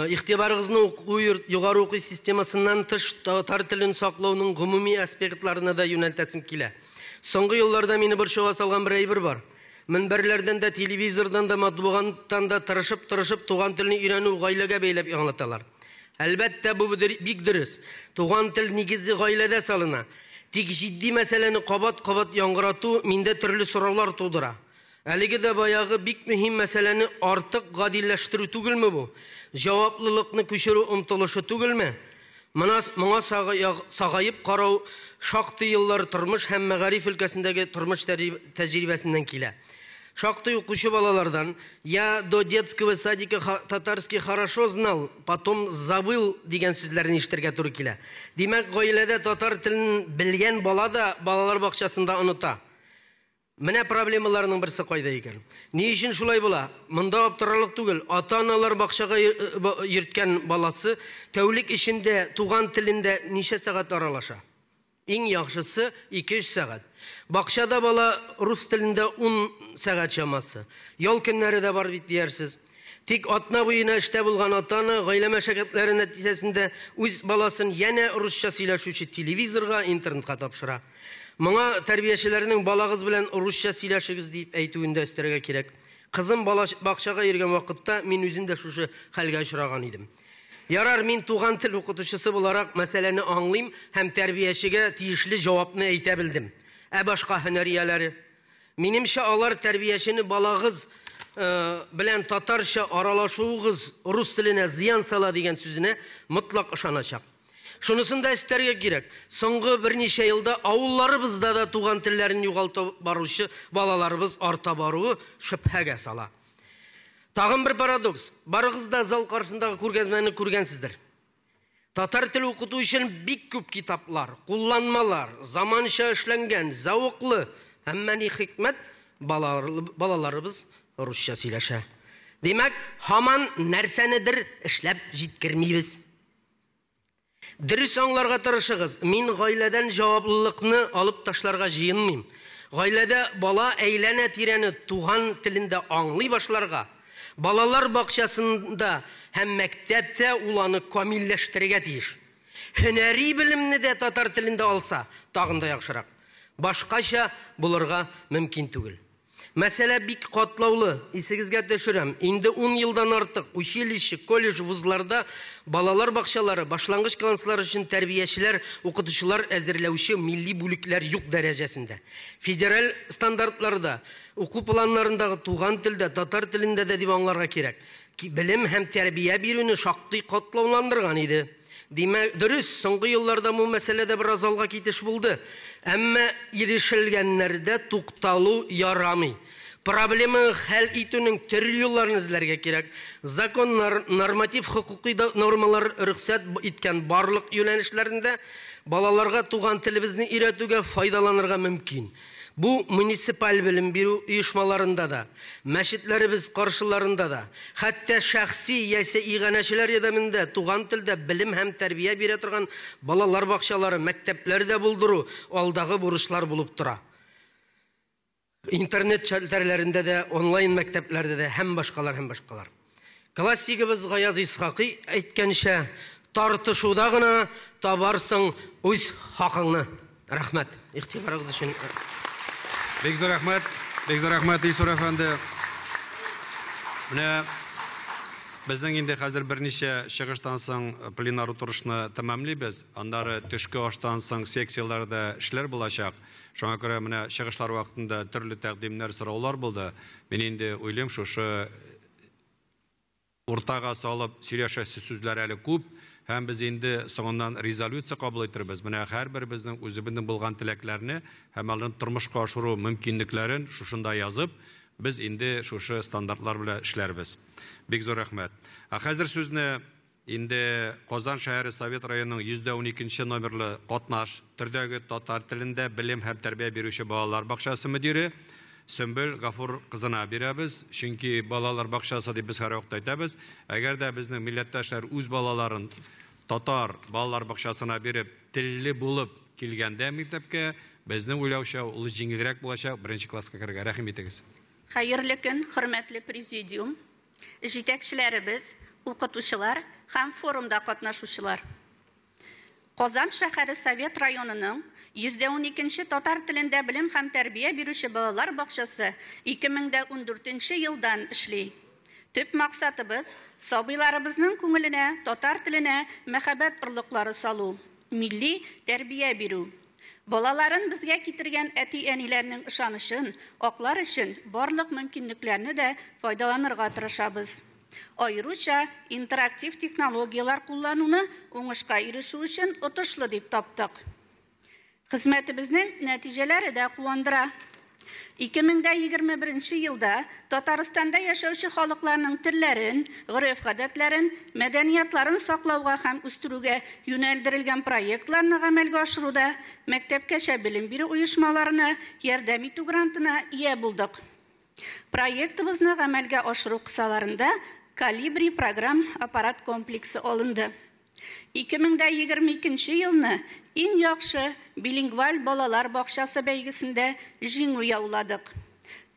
Speaker 17: iktibarınızın yukarı oku sistemasından tış Tatar tilini saklauның gümumi aspektlarına da yöneltesim kile. Soңғы yıllarda meni bir şoğa salgan bir aybir var. Minberlerden de, televizordan da, matbuattan da tırışıp tuğan tilini öğrenүү gaylega beylep anlatalar. Elbette bu bik dürüst. Tuğan til nigizi gaylede salına. Tik jiddi meseleni kabat yangıratu minde türlü sorular tuğdura. Әлеге de bayağı bik mühim meseleni artık gadilleştirü tügül mü bu? Cavaplılıkını köşürü umtuluşu tügül mü? Mına sağayıp qarau şaktı yıllar turmuş hem Magarif ülkesindeki turmuş tecrübesinden kile. Şaktı okuşu balalardan ya до детского садика татарский хорошо знал, потом забыл деген sözlerini iştirge туры kile. Demek gailede Tatar tilini bilgen bala da balalar bakçasında unuta. Mene problemalarının birisi kayda ekan. Ne için şulay bola? Mında aptırarlık tugul. Ata-analar bakşaga yürtken balası tevlik içinde tuğan tilinde neçe saat aralaşa? En yaxşısı 2-3 saat. Bakşada bala Rus tilinde 10 saat çaması. Yol günleri de var bit diyersiz. Tik atna boyuna işte bulgan ata-ana gaile meşakkatleri neticesinde öz balasını yine Rusça söyleşүүче televizorga, internetga tapşıra. Mına terbiyeçilerinin balağız bilen Rusça söyleşigiz deyip aytуында österge kerek. Kızım bakşaga yürgen vakitte men özüm de şuşu halga uçragan idim. Yarar men tuğan til okutuşusu olarak meseleni anlayayım hem terbiyeçige tiyişli cevapını aytabildim. Başka hüneriyeleri. Menimçe alar terbiyeçini balağız bilen Tatarça aralaşuğuz Rus tiline ziyan sala degen sözüne mutlak ışanacak. Şunusunu da isterge gerek. Soңғы birneçe yılda avullarыбызda da tuğan tillerini yoğaltı barışı balalarыбыз arta barığı şüphege sala. Tağın bir paradoks. Barığız da zal karşısındağı көргәзмәні көргәнсіздер. Tatar tili okutu için bik köp kitaplar, kullanmalar, zamança işlengen, zavuklı, hemmeni hikmet balalarыбыз Rusça söyleşe. Demek haman nersenidir işlep jitkirmeybiz. Dürüst anlarga tırışıgız. Men gaileden cavaplılıkны alıp taşlarga jıyınmayım. Gailede bala eylene tireni tuğan tilinde anlay başlarga, balalar bakçasında hem mektepte ulanı kamilleştirge tiyiş. Hüneri bilimni de Tatar tilinde alsa, tağında yaxşırak. Başkaça bulurga mümkün tügül. Мәсәлә бик катлаулы. Исегезгә төшерәм. Инде 10 елдан артык училище, колледж, вузларда балалар бакчалары, башлангыч класслар өчен тәрбиячеләр, укытучылар әзерләүче милли бүлекләр юк дәрәҗәсендә. Федераль стандартларда, уку планнарындагы туган телдә, татар телендә дә дип аңларга кирәк. Белем һәм тәрбия бирүне шактый катлауландырган иде. Димәк, дөрес, соңгы елларда бу мәсьәләдә бераз алга китеш булды. Әмма ирешелгәннәрдә тукталу ярамый. Проблеманы хәл итүнең төрле юлларын эзләргә кирәк. Законнар, норматив хукукый нормалар рөхсәт иткән барлык юнәлешләрендә балаларга туган телебезне өйрәтүгә файдаланырга мөмкин. Бу муниципаль белем бирү оешмаларында да, мәчетләребез каршыларында да, хәтта шәхси яисә иганәчеләр ярдәмендә туган телдә белем һәм тәрбия бирә торган балалар бакчалары, мәктәпләрдә булдыру алдагы бурычлар булып тора. Интернет шәлтәрләрендә дә, онлайн мәктәпләрдә дә һәм башкалар. Классигыбыз Гаяз Исхакый әйткәнчә, тартышуда гына табарсың үз хакыңны. Рәхмәт. Игътибарыгыз өчен.
Speaker 3: Бик зур рәхмәт, Илсур әфәнде. Менә безнең инде хәзер берничә чыгыштан соң пленар утырышны тәмамлыйбыз. Аннары төшке аштан соң секцияларда эшләр булачак. Шуңа күрә менә чыгышлар вакытында төрле тәкъдимнәр, сораулар булды. Мин инде уйлыйм, шушы уртага салып сөйләшәсе сүзләр әле күп. Һәм без инде соңыннан резолюция кабул итәрбез. Менә һәрбер безнең үзебезнең булган теләкләрне һәм аларны тормышка ашыру мөмкинлекләрен шушында язып, без инде шушы стандартлар белән эшләрбез. Бик зур рәхмәт. Хәзер сүзне инде Казан шәһәре Совет районының 112 номерлы катнаш төрдәге татар телендә белем һәм тәрбия бирүче балалар бакчасы мөдире Сөмбел Гафур кызына бирәбез. Чөнки балалар бакчасы дип без һәр вакыт әйтәбез. Әгәр дә безнең милләттәшләр үз балаларын татар балалар бакчасына биреп, телле булып килгәндә мәктәпкә, безнең уйлауча ул җиңелрәк булачак, беренче класска кергә. Рәхим итегез.
Speaker 18: Хәерле көн, хөрмәтле президиум, җитәкчеләребез, укытучылар һәм форумда катнашучылар. Казан шәһәре Совет районының 112 татар телендә белем һәм тәрбия бирүче балалар бакчасы 2014 елдан эшли. Төп максатыбыз сабыйларыбызның күңеленә татар теленә мәхәббәт орлыклары салу, милли тәрбия бирү. Балаларын безгә китергән әти-әниләрнең ышанычын аклар өчен барлык мөмкинлекләрне дә файдаланырга тырышабыз. Аеруча интерактив технологиялар куллануны уңышка ирешү өчен отышлы дип таптык. Хезмәтебезнең нәтиҗәләре дә куандыра. 2021 елда Татарстанда яшәүче халыкларның телләрен, гырыф-гадәтләрен, мәдәниятларын саклауга һәм үстерүгә юнәлдерелгән проектларны гамәлгә ашыруда мәктәпкәчә белем бирү оешмаларына ярдәм итү грантына ия булдык. Проектыбызны гамәлгә ашыру кысаларында Калибри программ аппарат комплексы алынды. 2022 елны иң яхшы билингваль балалар бакчасы бәйгесендә җиңү яуладык.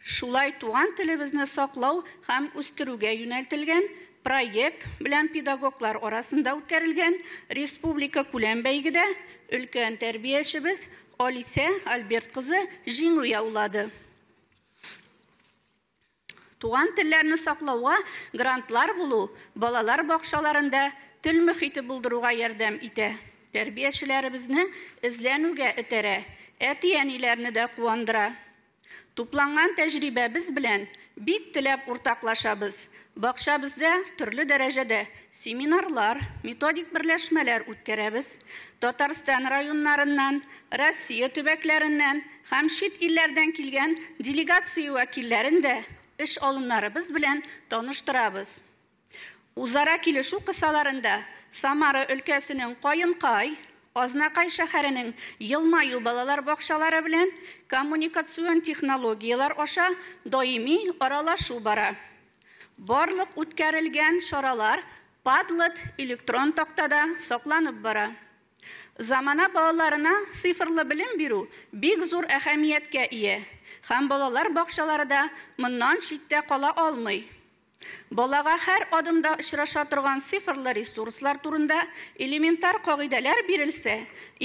Speaker 18: Шулай туган телебезне саклау һәм үстерүгә юнәлтелгән проект белән педагоглар арасында үткәрелгән республика күләм бәйгедә өлкән тәрбиячебез Алиса Альберт кызы җиңү яулады. Туган телләрне саклауга грантлар булу балалар бакчаларында тел мөхите булдыруга ярдәм итә. Тәрбиячеләребезне эзләнүгә этәрә, әти-әниләрне дә куандыра. Тупланган тәҗрибәбез белән бик теләп уртаклашабыз. Бакчабызда төрле дәрәҗәдә семинарлар, методик берләшмәләр үткәрәбез. Татарстан районнарыннан, Россия төбәкләреннән һәм чит илләрдән килгән делегация вәкилләрен дә эш алымнарыбыз белән таныштырабыз. Үзара килешү кысаларында Самара өлкәсенең Каенкай, Азнакай шәһәренең Елмаю балалар бакчалары белән коммуникацион технологиялар аша даими аралашу бара. Барлык үткәрелгән шаралар Padlet электрон тактада сакланып бара. Замана балаларына цифрлы белем бирү бик зур әһәмияткә ия. Һәм балалар бакчаларында моннан читтә кала алмый. Балага һәр адымда очраша торган цифрлы ресурслар турында элементар кагыйдәләр бирелсә,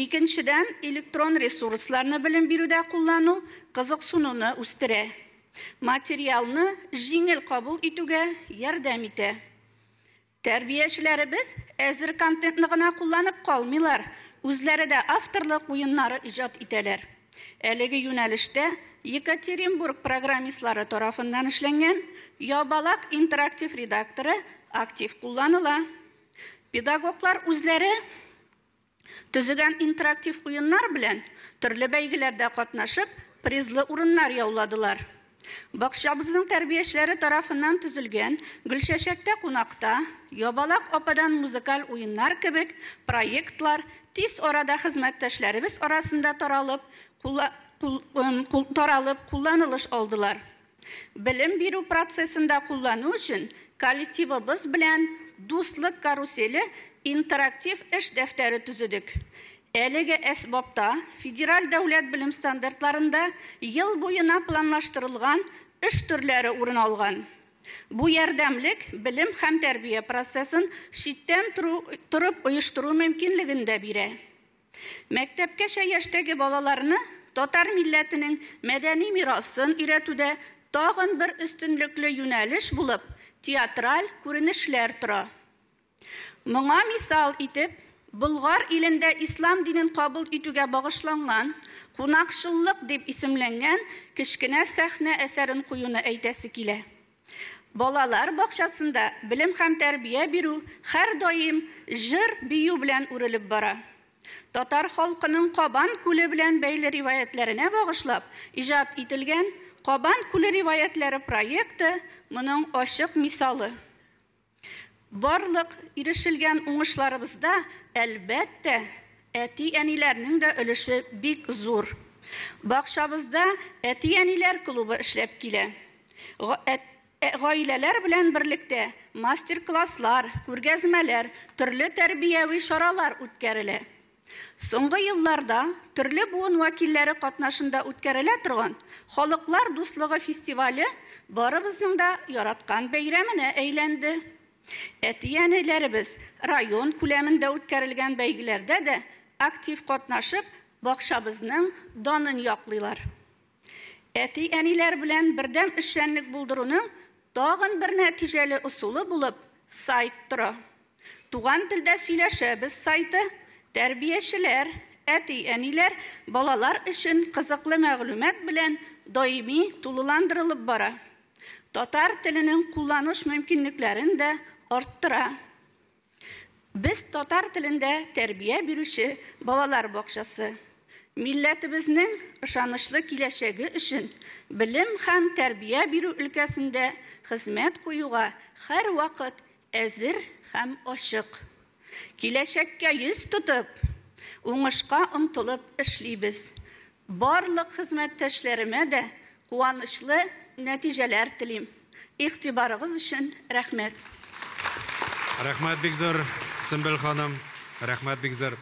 Speaker 18: икенчедән электрон ресурсларны белем бирүдә куллану кызыксынуны үстерә. Материалны жиңел кабул итүгә ярдәм итә. Тәрбиячеләребез әзер контентны гына кулланып калмыйлар, үзләре дә авторлык уеннары иҗат итәләр. Әлеге юнәлештә Екатеринбург программистлары тарафыннан эшләнгән Ябалак интерактив редакторы актив кулланыла. Педагоглар үзләре төзегән интерактив уеннар белән төрле бәйгеләрдә катнашып, призлы урыннар яуладылар. Бакчабызның тәрбиячеләре тарафыннан төзелгән Гөлчәчәктә кунакта, Ябалак ападан музыкаль уеннар кебек проектлар тиз арада хезмәттәшләребез арасында таралып кулланылыш алдылар. Белем бирү процессында куллану өчен коллективыбыз белән дуслык каруселе интерактив эш дәфтәре төзедек. Әлеге әсбапта федераль дәүләт белем стандартларында ел буена планлаштырылган эш төрләре урын алган. Бу ярдәмлек белем һәм тәрбия процессын читтән торып оештыру мөмкинлеген дә бирә. Мәктәпкәчә яшьтәге балаларны татар милләтенең мәдәни мирасын өйрәтүдә тагын бер өстенлекле юнәлеш булып театраль күренешләр тора. Моңа мисал итеп, Болгар илендә ислам динен кабул итүгә багышланган кунакчыллык дип исемләнгән кечкенә сәхнә әсәрен куюны әйтәсе килә. Балалар бакчасында белем һәм тәрбия бирү һәр даим җыр бию белән үрелеп бара. Татар халкының Кабан күле белән бәйле риваятләренә багышлап иҗат ителгән Кабан күле риваятләре проекты моның ачык мисалы. Барлык ирешелгән уңышларыбызда әлбәттә әти-әниләрнең дә өлеше бик зур. Бакчабызда әти-әниләр клубы эшләп килә. Гаиләләр белән берлектә мастер-класслар, күргәзмәләр, төрле тәрбияви чаралар үткәрелә. Соңгы елларда төрле буын вәкилләре катнашында үткәрелә торган Халыклар дуслыгы фестивале барыбызның да яраткан бәйрәменә әйләнде. Әти-әниләребез район күләмендә үткәрелгән бәйгеләрдә дә актив катнашып, бакчабызның данын яклыйлар. Әти-әниләр белән бердәм эшчәнлек булдыруның тагын бер нәтиҗәле усулы булып сайт тора. Туган телдә сөйләшәбез сайты тәрбиячеләр, әти-әниләр балалар өчен кызыклы мәгълүмат белән даими тулыландырылып бара. Татар теленең кулланыш мөмкинлекләрен дә арттыра. Без татар телендә тәрбия бирүче балалар бакчасы. Милләтебезнең ышанычлы киләчәге өчен белем һәм тәрбия бирү өлкәсендә хезмәт куюга һәр вакыт әзер һәм ачык. Киләчәккә йөз тотып, уңышка омтылып эшлибез. Барлык хезмәттәшләремә дә куанычлы нәтиҗәләр телим. Игътибарыгыз өчен рәхмәт.
Speaker 3: Рәхмәт бик зур, Сөмбел ханым. Рәхмәт бик зур.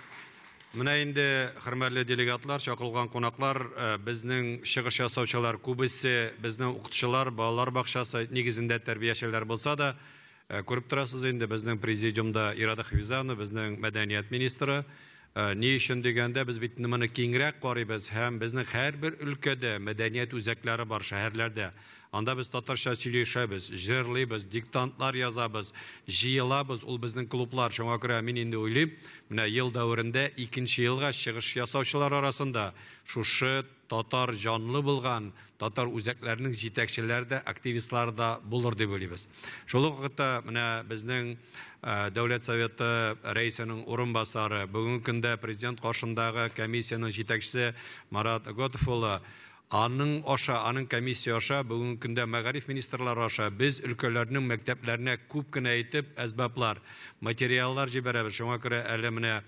Speaker 3: Менә инде хөрмәтле делегатлар, чакырылган кунаклар, безнең чыгыш ясаучылар күбесе безнең укытучылар, балалар бакчасы нигезендә тәрбиячеләр булса да, күреп торасыз инде безнең президиумда Ирада Хәфизовна, безнең мәдәният министры, ни өчен дигәндә без бит моны киңрәк карыйбыз һәм безнең һәрбер өлкәдә мәдәният үзәкләре бар шәһәрләрдә. Анда без татарча сөйләшәбез, җырлыйбыз, диктантлар язабыз, җыелабыз, ул безнең клублар. Шуңа күрә мин инде уйлыйм, менә ел дәверендә 2нче елга чыгыш ясаучылар арасында шушы татар җанлы булган татар үзәкләренең җитәкчеләре дә, активистлар да булыр дип уйлыйбыз. Шул вакытта менә безнең Дәүләт Советы рәисенең урынбасары, бүгенге көндә президент каршындагы комиссияның җитәкчесе Марат Готов улы, аның комиссия аша, бүгенге көндә мәгариф министрлары аша без өлкәләрнең мәктәпләренә күп кенә әйтеп, әсбаплар, материаллар җибәрәбез. Шуңа күрә әле менә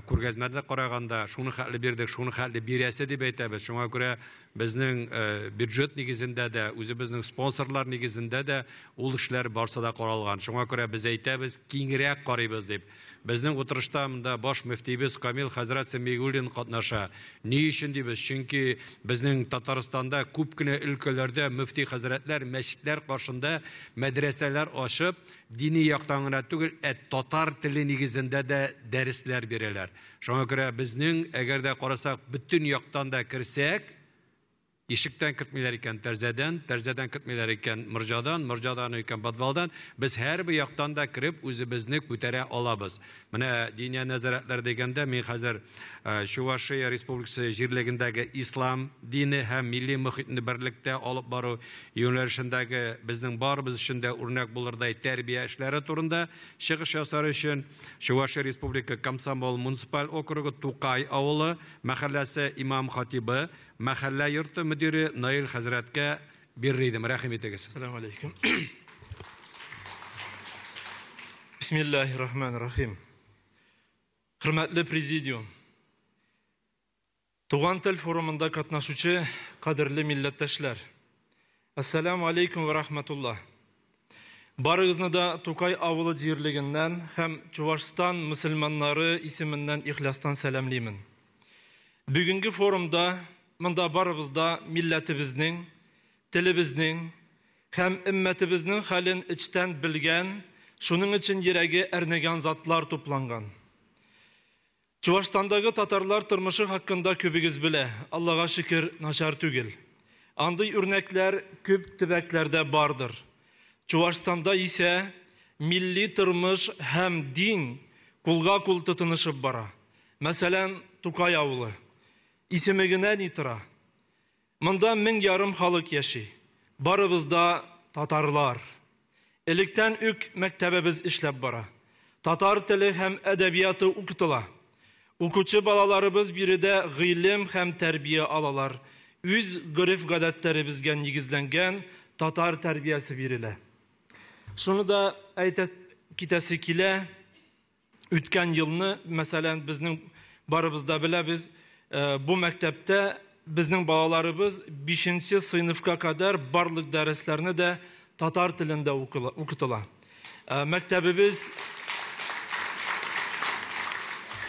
Speaker 3: күргәзмәдә караганда шуны хәтле бирдек, шуны хәтле бирәсе дип әйтәбез. Шуңа күрә безнең бюджет нигезендә дә, үзебезнең спонсорлар нигезендә дә ул эшләр барса да каралган. Шуңа күрә без әйтәбез, киңрәк карыйбыз дип. Безнең утырышта монда баш мөфтибез Камил хәзрәт Сәмигуллин катнаша. Ни өчен дибез? Чөнки безнең Татарстанда күп кенә өлкәләрдә мөфти хәзрәтләр мәчетләр каршында мәдрәсәләр ачып, дини яктан гына түгел, татар теле нигезендә дә дәресләр бирәләр. Шуңа күрә безнең әгәр дә карасак, бүтән яктан да керсәк, ишектен кертмиләр икән тәрзәдән, тәрзәдән кертмиләр икән морҗадан, морҗадан икән подвалдан, без һәр бер яктан да кирип үзебезне күтәрә алабыз. Менә диния нәзарәтләр дигәндә мин хәзер Чувашия Республикасы җирлегендәге ислам дине һәм милли мөхитне берлектә алып бару юнәлешендәге безнең барыбыз өчен дә үрнәк булырдай тәрбия эшләре турында чыгыш ясар өчен Чувашия Республика Комсомол муниципаль округы Тукай авылы мәхәлләсе имам хатибы мәхәллә йорты мөдире Наил хәзрәткә бирер идем. Рәхим итегез.
Speaker 19: Ассаламу алейкум. Бисмиллахир-рахманир-рахим. Хөрмәтле президиум. Туган тел форумында катнашучы кадерле милләттәшләр. Ассаламу алейкум ва рахматуллах. Барыгызны да Тукай авылы җирлегеннән һәм Чувашстан мөселманнары исеменнән ихластан сәламлыймын. Бүгенге форумда монда барыбызда милләтебезнең, телебезнең һәм өммәтебезнең хәлен ичтән белгән, шуның өчен йөрәге әрнегән затлар тупланган. Чувашстандагы татарлар тормышы хакында күбегез белә. Аллага шөкер, начар түгел. Андый үрнәкләр күп төбәкләрдә бардыр. Чувашстанда исә милли тормыш һәм дин кулга-кул тотынышып бара. Мәсәлән, Тукай авылы. Исеме генә ни тора? Монда 1000 ярым халык яши. Барыбызда татарлар. Электән үк мәктәбебез эшләп бара. Татар теле һәм әдәбияты укытыла. Укучы балаларыбыз биредә гыйлем һәм тәрбия алалар. Үз гореф-гадәтләребезгә нигезләнгән татар тәрбиясе бирелә. Шуны да әйтә китәсе килә. Үткән елны, мәсәлән, безнең барыбызда беләбез, бу мәктәптә безнең балаларыбыз 5нче сыйныфка кадәр барлык дәресләрне дә татар телендә укытыла.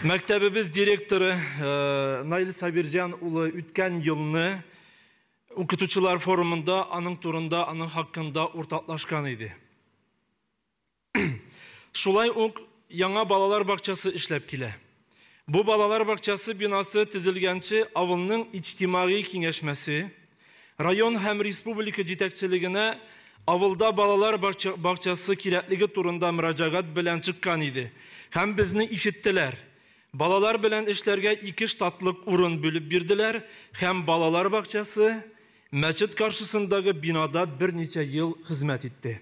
Speaker 19: Мәктәбебез директоры Наил Сабирҗан улы үткән елны укытучылар форумында аның турында, аның хакында уртаклашкан иде. Шулай ук яңа балалар бакчасы эшләп килә. Бу балалар бакчасы бинасы төзелгәнче авылның иҗтимагый киңәшмәсе, район һәм республика җитәкчелегенә авылда балалар бакчасы кирәклеге турында мөрәҗәгать белән чыккан иде. Һәм безне ишеттеләр. Балалар белән эшләргә 2 штатлык урын бүлеп бирделәр һәм балалар бакчасы мәчет каршысындагы бинада берничә ел хезмәт итте.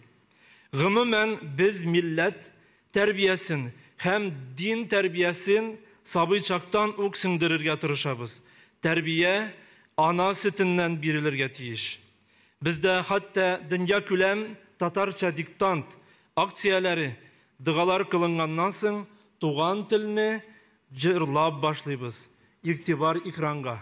Speaker 19: Гомумән без милләт тәрбиясен һәм дин тәрбиясен сабый чактан ук сеңдерергә тырышабыз. Тәрбия ана сөтеннән бирелергә тиеш. Бездә хәтта дөнья күләм татарча диктант акцияләре, дыгалар кылынганнан соң туган телне җырлап башлыйбыз. Игътибар экранга.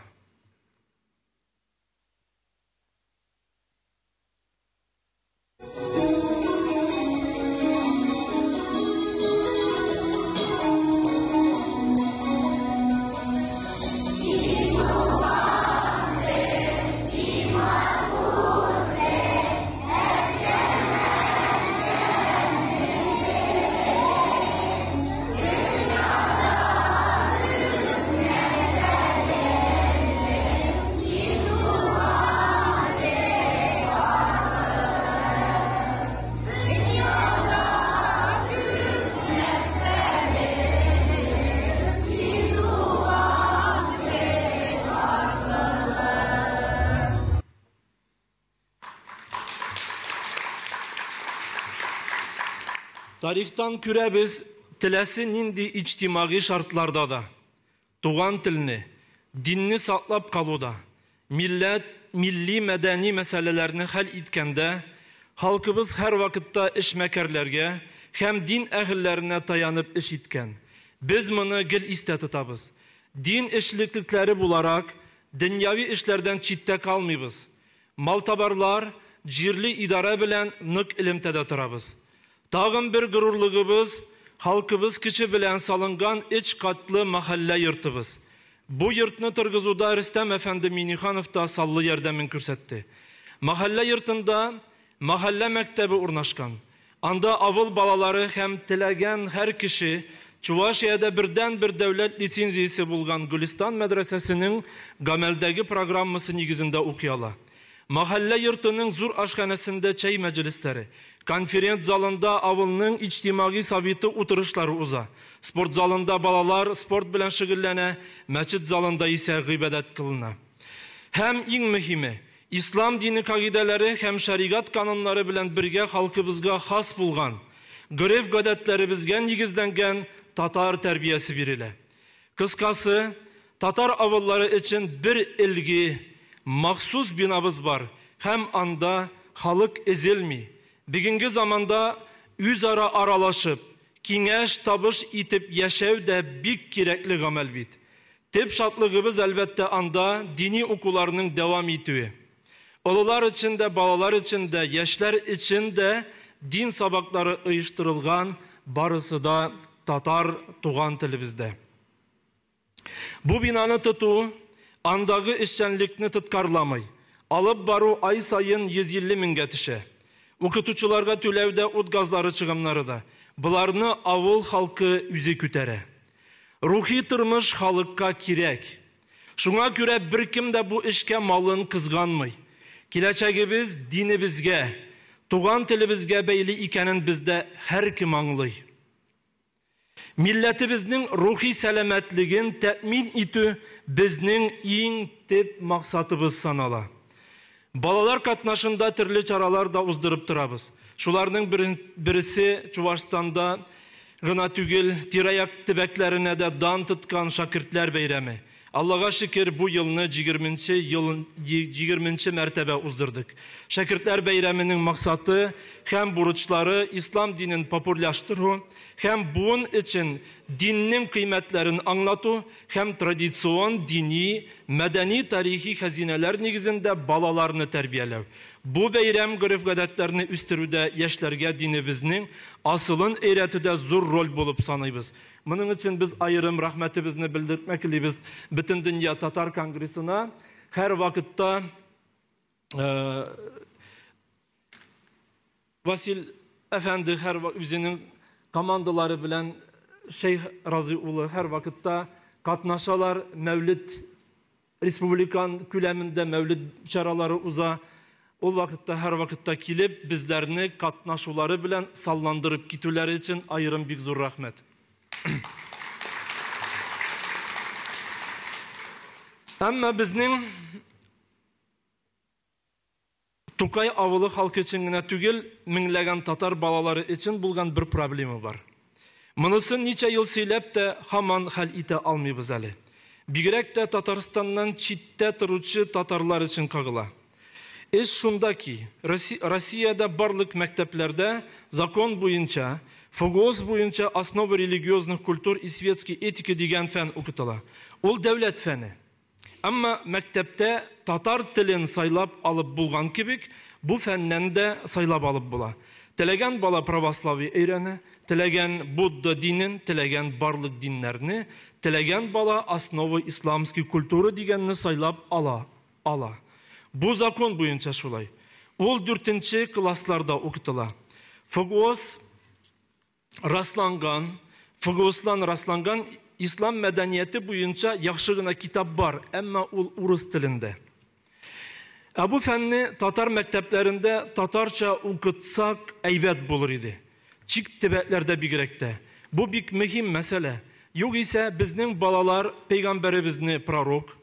Speaker 19: Тарихтан күрәбез, теләсе нинди иҗтимагый шартларда да, туган телне, динне саклап калуда, милләт, милли мәдәни мәсьәләләрне хәл иткәндә, халкыбыз һәр вакытта эшмәкәрләргә һәм дин әһелләренә таянып эш иткән. Без моны гел истә тотабыз. Дин эшлекләре буларак, дөньяви эшләрдән читтә калмыйбыз. Малтабарлар, җирле идара белән нык элемтәдә торабыз. Тагын бер горурлыгыбыз, халкыбыз кече белән салынган 3 катлы мәхәллә йортыбыз. Бу йортны торгызуда Рөстәм әфәнде Миниханов та саллы ярдәмен күрсәтте. Мәхәллә йортында мәхәллә мәктәбе урнашкан. Анда авыл балалары һәм теләгән һәр кеше Чувашияда birden-bir дәүләт лицензиясе булган Гүлистан мәдрәсәсенең гамәлдәге программасы нигезендә укый ала. Мәхәллә йортының зур ашханәсендә чәй мәҗлесләре, конференц залында авылның иҗтимагый советы утырышлары уза. Спорт залында балалар спорт белән шөгыльләнә, мәчет залында исә гыйбадәт кылына. Һәм иң мөһиме, ислам дини кагыйдәләре һәм шәригать кануннары белән бергә халкыбызга хас булган, гөреф гадәтләребезгә нигезләнгән татар тәрбиясе бирелә. Кыскасы, татар авыллары өчен бер илги, махсус бинабыз бар, һәм анда халык эзелми. Бүгенге заманда үзара аралашып, киңәш табыш итеп яшәү дә бик кирәкле гамәл бит. Төп шатлыгыбыз әлбәттә анда дини укуларның дәвам итүе. Олылар өчен дә, балалар өчен дә, яшьләр өчен дә дин сабаклары оештырылган, барысы да татар туган телебездә. Бу бинаны тоту, андагы эшчәнлекне тоткарламый, алып бару ай сайын 150 меңгә төшә. Укытучыларга түләүдә ут газлары чыгымнары да. Буларны авыл халкы үзе күтәрә. Рухи тормыш халыкка кирәк. Шуңа күрә беркем дә бу эшкә малын кызганмый. Киләчәгебез динебезгә, туган телебезгә бәйле икәнен бездә һәркем аңлый. Милләтебезнең рухи сәламәтлеген тәэмин итү безнең иң төп максатыбыз санала. Балалар катнашында төрле чаралар да уздырып торабыз. Шуларның берсе Чувашстанда гына түгел, тираяк төбәкләренә дә дан тоткан шәкертләр бәйрәме. Аллага шөкер, бу елны 20-нче мәртәбә уздырдык. Шәкертләр бәйрәменең максаты һәм бурычлары ислам динен популярлаштыру, һәм буын өчен диннең кыйммәтләрен аңлату, һәм традицион дини, мәдәни тарихи хәзинәләр нигезендә балаларны тәрбияләү. Бу бәйрәм гөреф-гадәтләрне үстерүдә яшьләргә динебезнең асылын өйрәтүдә зур роль булып саныйбыз. Моның өчен без айрым рәхмәтебезне белдермәклебез бөтен дөнья татар конгрессына. Һәр вакытта Васил әфәнде һәр үзенең командалары белән Шейх Разый улы һәр вакытта катнашалар. Мәүлид республикан күләмендә мәүлид чаралары уза. Ул вакытта һәр вакытта килеп безләрне катнашулары белән салландырып китүләре өчен айрым бик зур рәхмәт. Әмма безнең Тукай авылы халкы өчен генә түгел, меңләгән татар балалары өчен булган бер проблема бар. Монысын ничә ел сөйләп тә һаман хәл итә алмыйбыз әле. Бигрәк тә Татарстаннан читтә торучы татарлар өчен кагыла. Эш шунда ки, Россиядә барлык мәктәпләрдә закон буенча, ФОГОС буенча основы религиозных культур и светской этики дигән фән укытыла. Ул дәүләт фәне. Әмма мәктәптә татар телен сайлап алып булган кебек, бу фәннән дә сайлап алып була. Теләгән бала православие өйрәнә, теләгән Будда динен, теләгән барлык диннәрне, теләгән бала основы исламский культуры дигәнне сайлап ала. Бу закон буенча шулай. Ул 4-нче классларда укытыла. ФОГОСлан расланган ислам мәдәнияте буенча яхшы гына китап бар, әмма ул урыс телендә. Бу фәнне татар мәктәпләрендә татарча укытсак әйбәт булыр иде. Чик төбәкләрдә бигрәк тә. Бу бик мөһим мәсьәлә. Югыйсә безнең балалар пәйгамбәребезне пророк,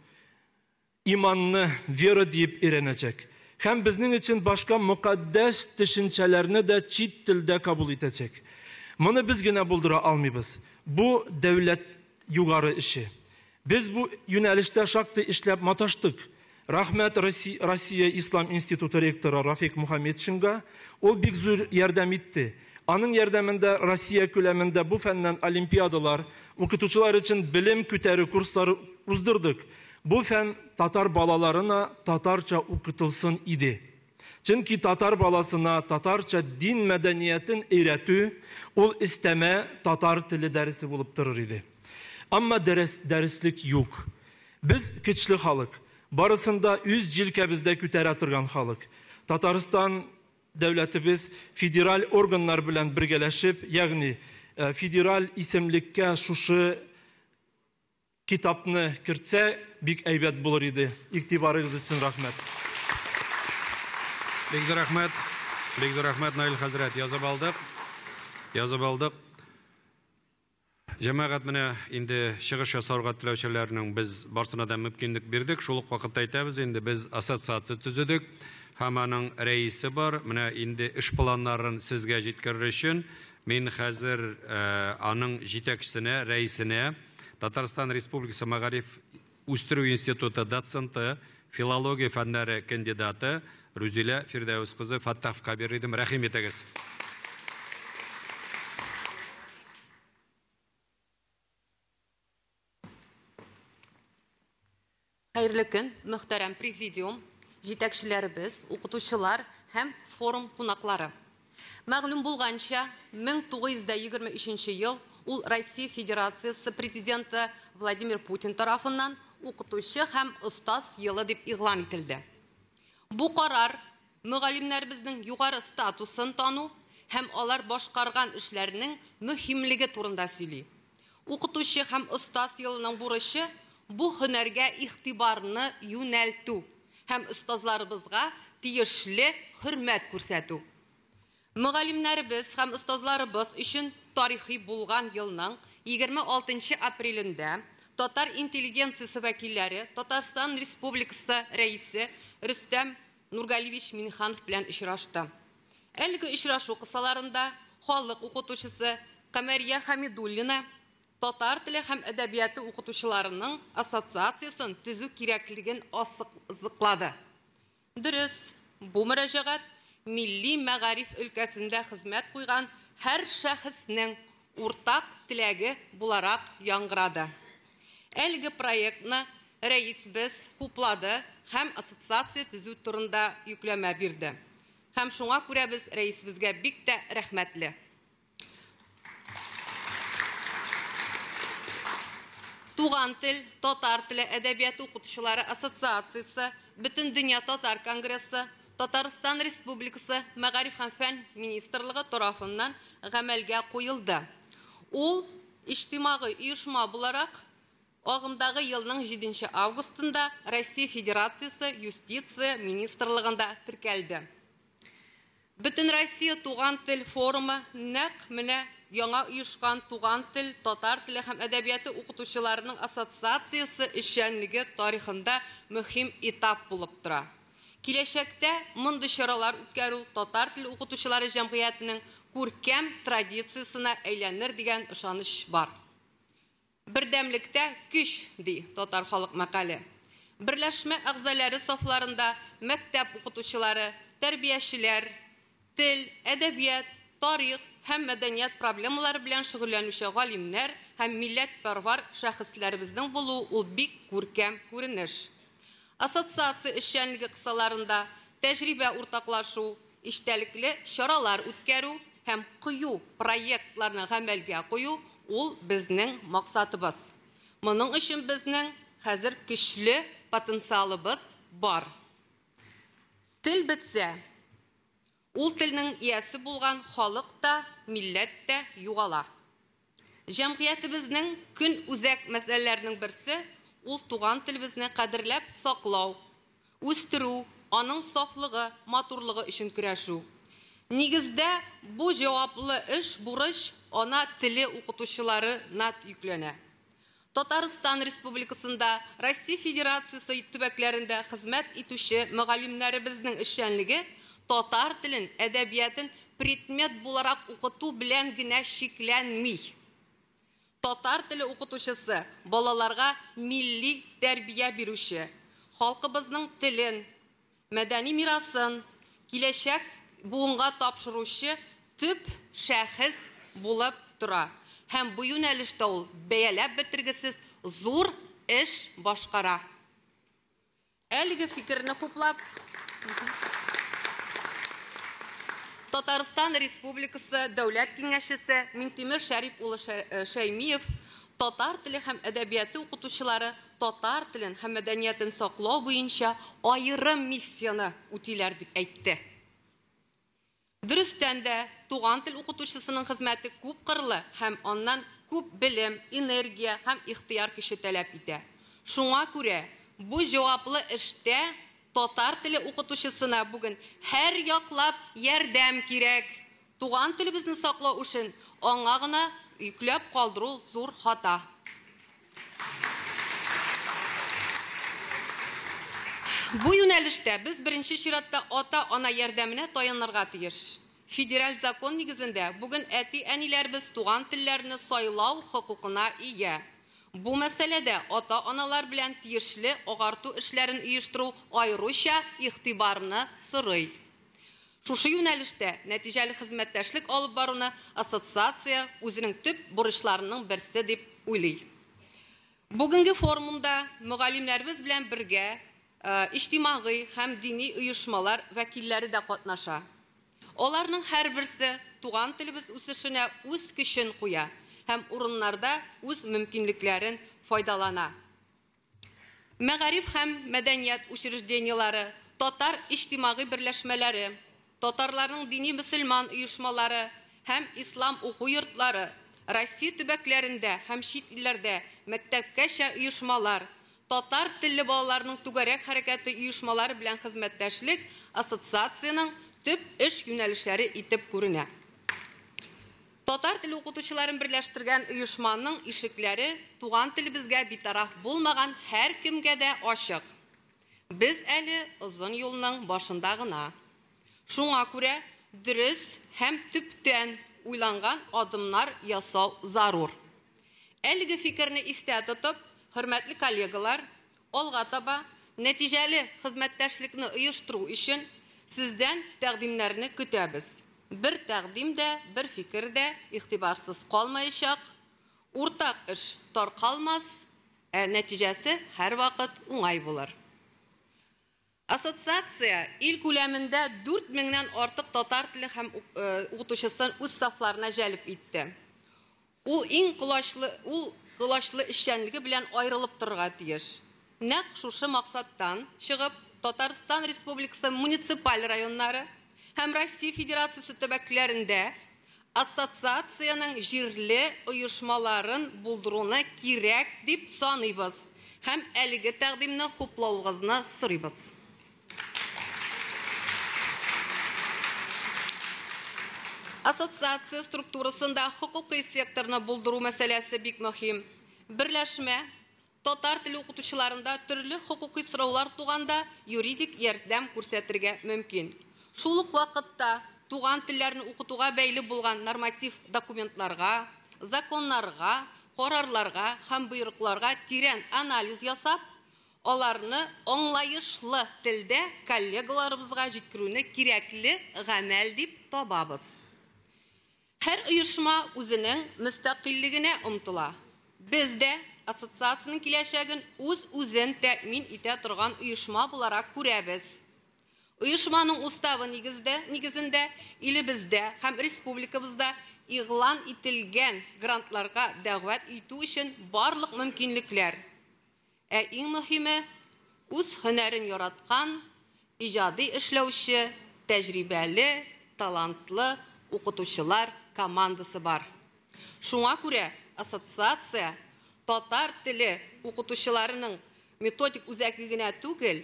Speaker 19: иманны, вера дип өйрәнәчәк. Һәм безнең өчен башка мөкаддәс төшенчәләрне дә чит телдә кабул итәчәк. Моны без генә булдыра алмыйбыз. Бу дәүләт югары эше. Без бу юнәлештә шактый эшләп маташтык. Рәхмәт Россия Ислам институты ректоры Рафик Мухаммедшинга. Ул бик зур ярдәм итте. Аның ярдәмендә Россия күләмендә бу фәннән олимпиадалар, укытучылар өчен белем күтәрү курслары уздырдык. Бу фән татар балаларына татарча укытылсын иде. Чөнки татар баласына татарча дин мәдәниятен өйрәтү ул истәмә татар теле дәресе булып торыр иде. Әмма дәреслек юк. Без көчле халык, барысында үз җилкәбездә күтәрә торган халык. Татарстан дәүләтебез федераль органнар белән бергәләшеп, ягъни федераль исемлеккә шушы китапны кертсә, бик әйбәт булыр иде. Игътибарыгыз өчен рәхмәт.
Speaker 3: Бик зур рәхмәт, Наил хәзрәт. Язып алдык. Җәмәгать менә инде чыгыш ясарга теләүчеләрнең без барсына да мөмкинлек бирдек. Шул ук вакытта әйтәбез, инде без ассоциация төзедек. Һәм аның рәисе бар. Менә инде эш планнарын сезгә җиткерер өчен мин хәзер аның җитәкчесенә, рәисенә, Татарстан Республикасы Мәгариф үстерү институты доценты, филология фәннәре кандидаты Рүзилә Фирдәүс кызы Фаттаховка бирдем. Рәхим итегез.
Speaker 11: Хәерле көн, мөхтәрәм президиум, җитәкчеләребез, укытучылар һәм форум кунаклары. Мәгълүм булганча, 1923 ел ул Россия Федерациясы президенты Владимир Путин тарафыннан укытучы һәм остаз елы дип игълан ителде. Бу карар мөгаллимнәребезнең югары статусын тану һәм алар башкарган эшләрнең мөһимлеге турында сөйли. Укытучы һәм остаз елының бурычы бу һөнәргә игътибарны юнәлтү һәм остазларыбызга тиешле хөрмәт күрсәтү. Мөгаллимнәребез һәм остазларыбыз өчен тарихи булган елның 26 апрелендә Татар интеллигенциясе вәкилләре Татарстан Республикасы рәисе Рөстәм Нургалиевич Минханов белән очрашты. Әлеге очрашу кысаларында халык укытучысы Камәрия Хамидуллина Татар теле һәм әдәбияты укытучыларының ассоциациясын төзү кирәклеген ассыклады. Дөрес, бу мөрәҗәгать милли мәгариф өлкәсендә хезмәт куйган һәр шәхеснең уртак теләге буларак яңгырады. Әлеге проектны рәисбез хуплады һәм ассоциация төзү турында йөкләмә бирде. Һәм шуңа күрә без рәисбезгә бик тә рәхмәтле. Туган тел, татар теле әдәбияты укытучылары ассоциациясе, Бөтен дөнья татар конгрессы, Татарстан Республикасы Мәгариф һәм фән министрлыгы тарафыннан гамәлгә куелды. Ул иҗтимагый оешма буларак агымдагы елның 7 августында Россия Федерациясы юстиция министрлыгында теркәлде. Бөтен Россия туган тел форумы нәкъ менә яңа оешкан туган тел, татар теле һәм әдәбияты укытучыларының ассоциациясе эшчәнлеге тарихында мөһим этап булып тора. Киләчәктә мондый чаралар үткәрү татар теле укытучылары җәмгыятенең күркәм традициясенә әйләнер дигән ышаныч бар. Бердәмлектә көч ди татар халык мәкале. Берләшмә әгъзалары сафларында мәктәп укытучылары, тәрбиячеләр, тел, әдәбият, тарих һәм мәдәният проблемалары белән шөгыльләнүче галимнәр һәм милләтпәрвәр шәхесләребезнең булуы ул бик күркәм күренеш. Ассоциация эшчәнлеге кысаларында тәҗрибә уртаклашу, иштәлекле чаралар үткәрү һәм кую проектларны гамәлгә кую ул безнең максатыбыз. Моның өчен безнең хәзер көчле потенциалыбыз бар. Тел бетсә, ул телнең иясе булган халык та, милләт тә югала. Җәмгыятебезнең көн үзәк мәсьәләләренең берсе ул туган телебезне кадерләп саклау, үстерү, аның сафлыгы, матурлыгы өчен көрәшү. Нигездә бу җаваплы эш бурыч ана теле укытучыларына йөкләнә. Татарстан Республикасында Россия Федерациясе төбәкләрендә хезмәт итүче мөгаллимнәребезнең эшчәнлеге татар телен, әдәбиятын предмет буларак укыту белән генә шикләнми. Татар теле укытучысы балаларга милли тәрбия бирүче, халкыбызның телен, мәдәни мирасын киләчәк буынга тапшыручы төп шәхес булып тора. Һәм бу юнәлештә ул бәяләп бетергесез зур эш башкара. Әлеге фикерне хуплап Татарстан Республикасы Дәүләт киңәшчесе Минтимер Шәриф улы Шәймиев татар теле һәм әдәбияты укытучылары татар телен һәм мәдәниятен саклау буенча аерым миссияны үтиләр дип әйтте.
Speaker 20: Dürüstten de tuğan til okutuşçısının hizmeti küp kırlı hem ondan küp bilim, energiya hem ihtiyar kişi talep ede. Şuna göre bu cevaplı işte tatar tili okutuşçısına bugün her yaklap yardım gerek. Tuğan tilimizni saklaw üçün ona gına yüklep kaldıruu zor hata. Bu yönelişte biz birinci şiratda ota-ona yardımına tayanırga tiyiş. Federal zakon nigizinde bugün eti-enilerimiz tuğan tillerini saylaw hukukuna ige. Bu meselede ota-onalar bilen tiyişli ogartu işlerin uyuşturu ayrıca ihtibarını sırıy. Şuşu yönelişte neticeli hizmetleşlik alıp baruna asosiasiya özünün tüp buruşlarının birisi dip uylay. Bugünkü forumda mügallimlerimiz bilen birge ictimai hem dini uyuşmalar vekilleri de katnaşa. Onların her birisi tuğan tilimiz üsüşüne öz kişin koya hem urunlarda öz mümkünliklerin faydalana. Megarif hem medeniyet учреждениялары, Tatar ictimai birleşmeleri, Tatarların dini Müslüman uyuşmaları hem İslam oku yurtları, Россия tübeklerinde hem şit illerde mektepkeşe uyuşmalar, Tatar tilli balalarının tügerek hareketi uyuşmaları bilen hizmetleşlik asosiasiyanın tüp iş yönelişleri itip görüne. Tatar tili okutuşuların birleştirgen uyuşmanın işikleri tuğan tili bizge bir taraf bulmagan her kimge de aşık. Biz eli uzun yolunun başındağına. Şuna göre dürüst hem tüpten uylangan adımlar yasaw zarur. Elgi fikrini iste tutup, hürmetli kollegalar, olga taba neticeli hizmetleşlikni uyuşturu için sizden təqdimlerini kütəbiz. Bir təqdimde, bir fikirde ihtibarsız kalmayacak, ortak iş tar kalmaz, neticesi her vakit uңay bulur. Asosiasiya il küleminde 4000'den artık Tatar tili hem okutuşusun öz saflarına jelip itti. Ul in kılaşlı işçenligi bilen ayrılıp durga tiyiş. Naq şuşu maksattan çıgıp Tataristan Respublikası municipal rayonları hem Россия Federasyası tübeklerinde asosiasiyanın jirli uyuşmaların bulduruna kirek dip sanıybız. Hem elgi təqdimni xuplauğızını sırıybız. Asosiasiya strukturasında hukuki sektorunu bulduru meselesi bik mühim. Birleşme, Tatar tili okutuşularında türlü hukuki sıravlar tuğanda yuridik yardım көрсәтергә mümkün. Şuluk vakitte tuğan tillerini okutuğa beyli bulgan normativ dokumentlarga, zakonlarga, kararlarga hem buyruklarga tiren analiz yasap, onlarını anlayışlı tilde kollegalarımızga jetkirүүne kirekli gamel dip tababız. Her uyuşma özünün müstakilligine umtula. Bizde asosiasiyanın kileşegin özün təmin ite turgan uyuşma bularak görəbiz. Uyuşmanın ustavı nigizinde ilibizde hem respublikamızda ilan itilgen grantlarga da'vat itu için barlık mümkünlikler. En mühimi öz hünerin yaratkan, icadi işlevşi, tecrübeli, talantlı okutuşular komandası var. Şuna göre asosiasiya Tatar tili okutuşularının metodik uzakligine tügel,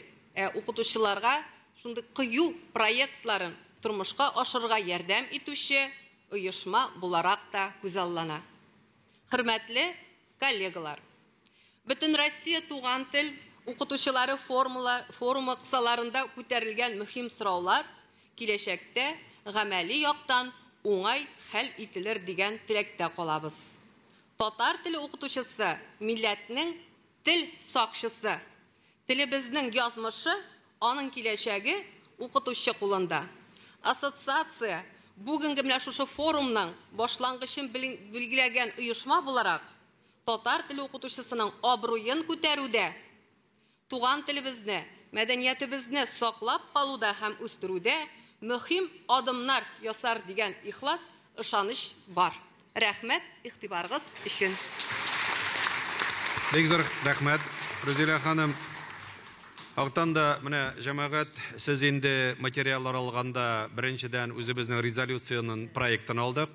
Speaker 20: okutuşularga şunday kıyı proyektların turmuşka aşırıga yardım etüşü uyuşma bularak da güzellana. Hürmetli kollegalar, bütün Россия tuğan til okutuşuları forumu kısalarında köterilgen mühim sıravlar kileşekte gameli yoktan uңay hal itilir digen tilekte kalabız. Tatar tili okutuşusu milletinin til sakşısı, tilibizning yazmışı, onun kileşegi okutuşu kulunda. Asosiasiya bugünkü mine şuşu forumның başlangıçın bilgilegen uyuşma bularak Tatar tili okutuşusunun obruyen köterüde, tuğan tilimizni, medeniyetimizni saklap kaluda hem üstürüde mühim adımlar yasar digen ihlas, ışanış var. Rahmet ihtibarınız için.
Speaker 3: Bek zor rahmet. Rüzile Hanım, Ақтан да, міне, жамағат, сіз енді материалдар алғанда біріншіден өзіміздің резолюцияның проектін алдық.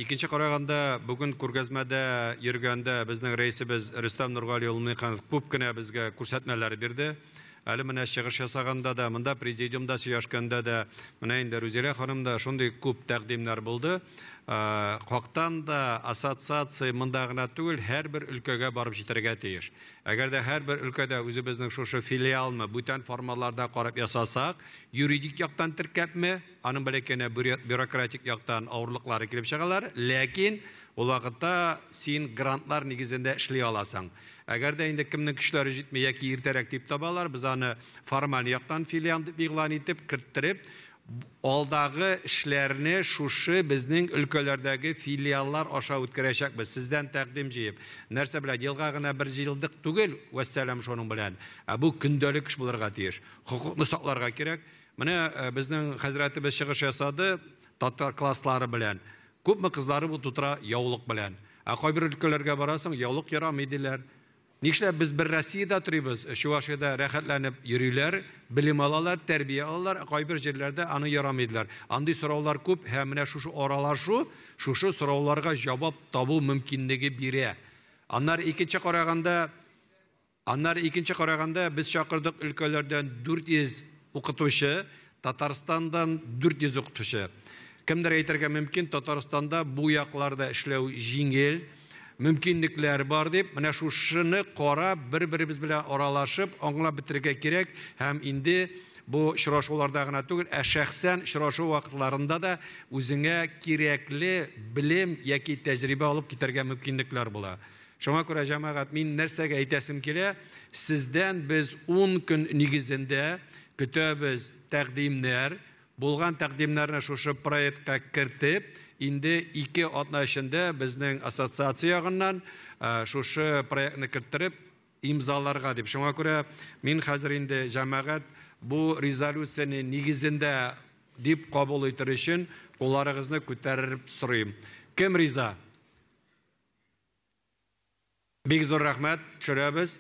Speaker 3: Екінші қарағанда, бүгін көргәзмәдә йөргәндә біздің рәисебез Рөстәм Нурғалиұлы көп кенә безгә күрсәтмәләр бирде. Әле менә чыгыш ясаганда да, монда президиумда сөйләшкәндә дә, менә инде Рүзилә ханым да шундый күп тәкъдимнәр булды. Хактан да ассоциация монда гына түгел, һәрбер өлкәгә барып җитәргә тиеш. Әгәр дә һәрбер өлкәдә үзебезнең шушы филиалны бүтән формаларда карап ясасак, юридик яктан теркәпме, аның бәләкәнә бюрократик яктан авырлыклары килеп чыгалар, ләкин ул вакытта син грантлар нигезендә эшли аласың. Әгәр дә инде кемнең көчләре җитмәй яки иртәрәк дип табалар, без аны формаль яктан филиал дип игълан итеп, керттереп, алдагы эшләрне шушы безнең өлкәләрдәге филиаллар аша үткәрәчәкбез. Сездән тәкъдим җыеп, нәрсә белән елга гына бер җилдык түгел, вәссәлам шуның белән. Бу көндәлек эш булырга тиеш. Хукукны сакларга кирәк. Менә безнең хәзрәтебез чыгыш ясады татар класслары белән. Күпме кызлары бу тутыра яулык белән. Кайбер өлкәләргә барасың, яулык ярамый диләр. Нишләп без бер Россиядә турыбыз, Чувашиядә рәхәтләнеп йөриләр, билем алалар, тәрбия алалар, кайбер җирләрдә аны ярамыйлар. Андый сораулар күп, һәм менә шушы аралашу, шушы сорауларга җавап табу мөмкинлеге бирә. Аннар икенче караганда без чакырдык өлкәләрдән 400 укытучы, Татарстандан 400 укытучы. Кемдер әйтергә мөмкин, Татарстанда бу якларда эшләү җиңел, мөмкинлекләр бар дип, менә шушыны карап, бер-беребез белән аралашып, аңлап бетерергә кирәк, һәм инде бу очрашуларда гына түгел, шәхсән очрашу вакытларында да үзеңә кирәкле белем яки тәҗрибә алып китәргә мөмкинлекләр була. Шуңа күрә җәмәгать, мин нәрсәгә әйтәсем килә, сездән без 10 көн нигезендә көтәбез тәкъдимнәр, булган тәкъдимнәрне шушы проектка кертеп, инде 2 атна эчендә безнең ассоциация ягыннан шушы проектны керттереп имзаларга дип. Шуңа күрә мин хәзер инде җәмәгать бу резолюцияне нигезендә дип кабул итер өчен кулларыгызны күтәреп сорыйм. Кем риза? Бик зур рәхмәт, төшерәбез.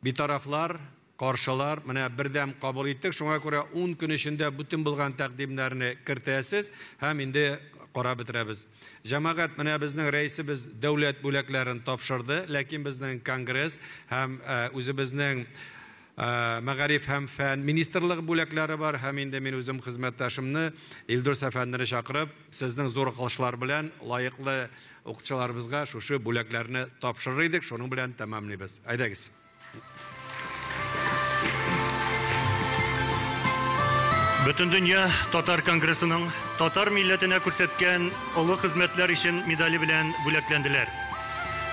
Speaker 3: Битарафлар, каршылар, менә бердәм кабул иттек. Шуңа күрә 10 көн эчендә бүтән булган тәкъдимнәрне кертәсез һәм инде карап бетерәбез. Җәмәгать, менә безнең рәисебез дәүләт бүләкләрен тапшырды, ләкин безнең конгресс һәм үзебезнең мәгариф һәм фән министрлыгы бүләкләре бар, һәм инде мин үзем хезмәттәшемне Илдус әфәндене чакырып, сезнең зур кылышлар белән лаеклы укытучыларыбызга шушы бүләкләрне тапшырыр идек, шуның белән тәмамлыйбыз. Әйдәгез.
Speaker 1: Бүтін дөнья Татар Конгрессының татар милләтенә күрсәткән олы хезмәтләр өчен медале белән бүләкләнделәр.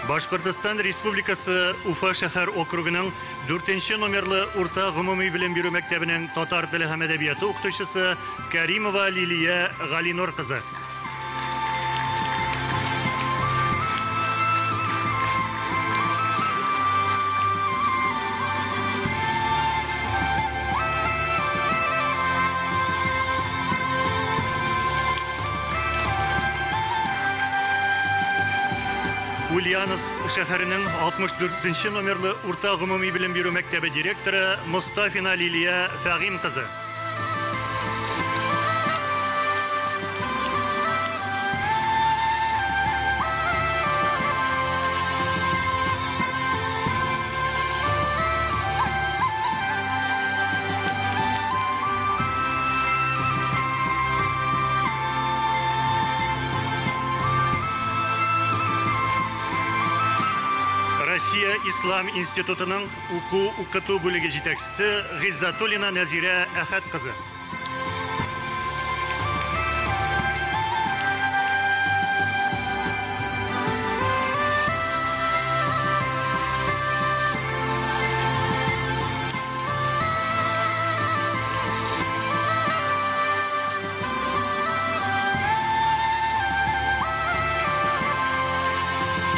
Speaker 1: Башкортстан Республикасы Уфа шәһәр округының 4-нче номерлы урта гомуми белем бирү мәктәбенең татар теле һәм әдәбияты укытучысы Кәримова Лилия Галинур кызы. Ульяновск шәһәренең 64-нче номерлы урта гомуми белем бирү мәктәбе директоры Мустафина Лилия Фәгыйм кызы. Россия Ислам институтының укыту бүлеге җитәкчесе Гиззатуллина Нәзирә Әхәт кызы.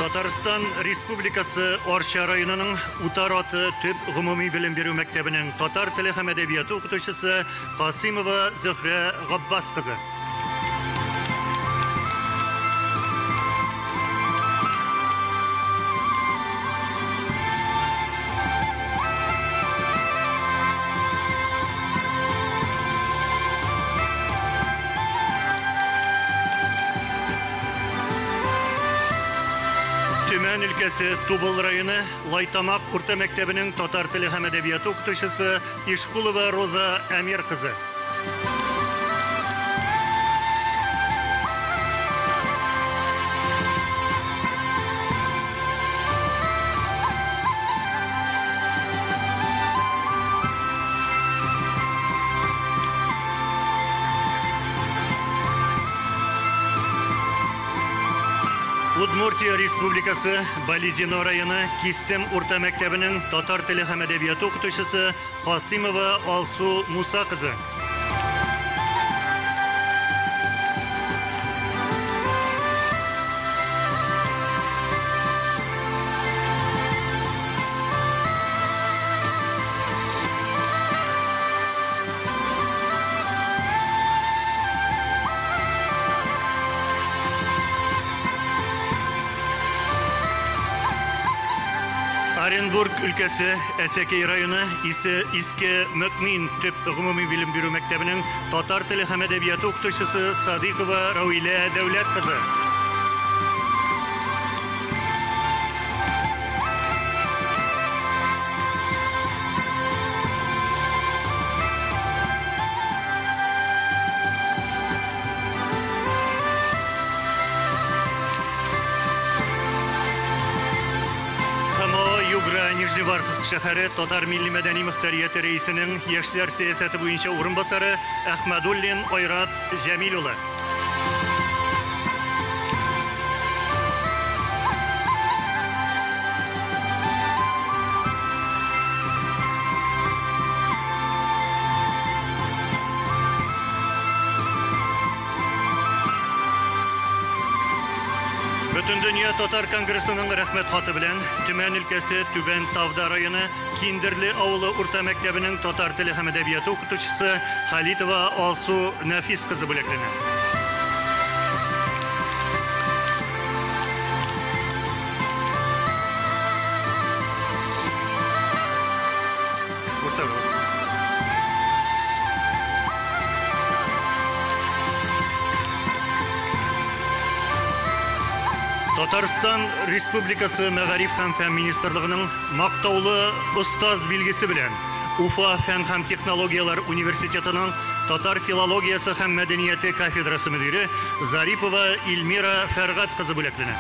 Speaker 1: Татарстан Республикасы Арча районының Утар аты төп гомуми белем бирү мәктәбенең татар теле һәм әдәбияты укытучысы Касимова Зөһрә Габбас кызы. Түмен өлкәсе Тубыл районы Лайтамак урта мәктәбенең татар теле һәм әдәбияты укытучысы Ишкулова Роза Әмир кызы. Удмуртия Республикасы Бализино районы Кистем урта мәктәбенең татар теле һәм әдәбияты укытучысы Касимова Алсу Муса кызы. Оренбург өлкәсе Әсәкәй районы Иске Мөкмин төп гомуми билем бирү мәктәбенең татар теле һәм әдәбияты укытучысы Садыйкова Рауилә Дәүләт кызы. Нижневартовск шәһәре татар милли мәдәни мөхтәрияте рәисенең яшьләр сәясәте буенча урынбасары Әхмәдуллин Айрат Җәмил улы. Бөтен дөнья татар конгрессының рәхмәт хаты белән Түмен өлкәсе Түбән Тавда районы Киндерле авылы урта мәктәбенең татар теле һәм әдәбияты укытучысы Халитова Алсу Нәфис кызы бүләкләнә. Татарстан Республикасы Мәгариф һәм фән министрлыгының мактаулы остаз билгесе белән Уфа фән һәм технологиялар университетының татар филологиясы һәм мәдәнияте кафедрасы мөдире Зарипова Илмира Фәргат кызы бүләкләнә.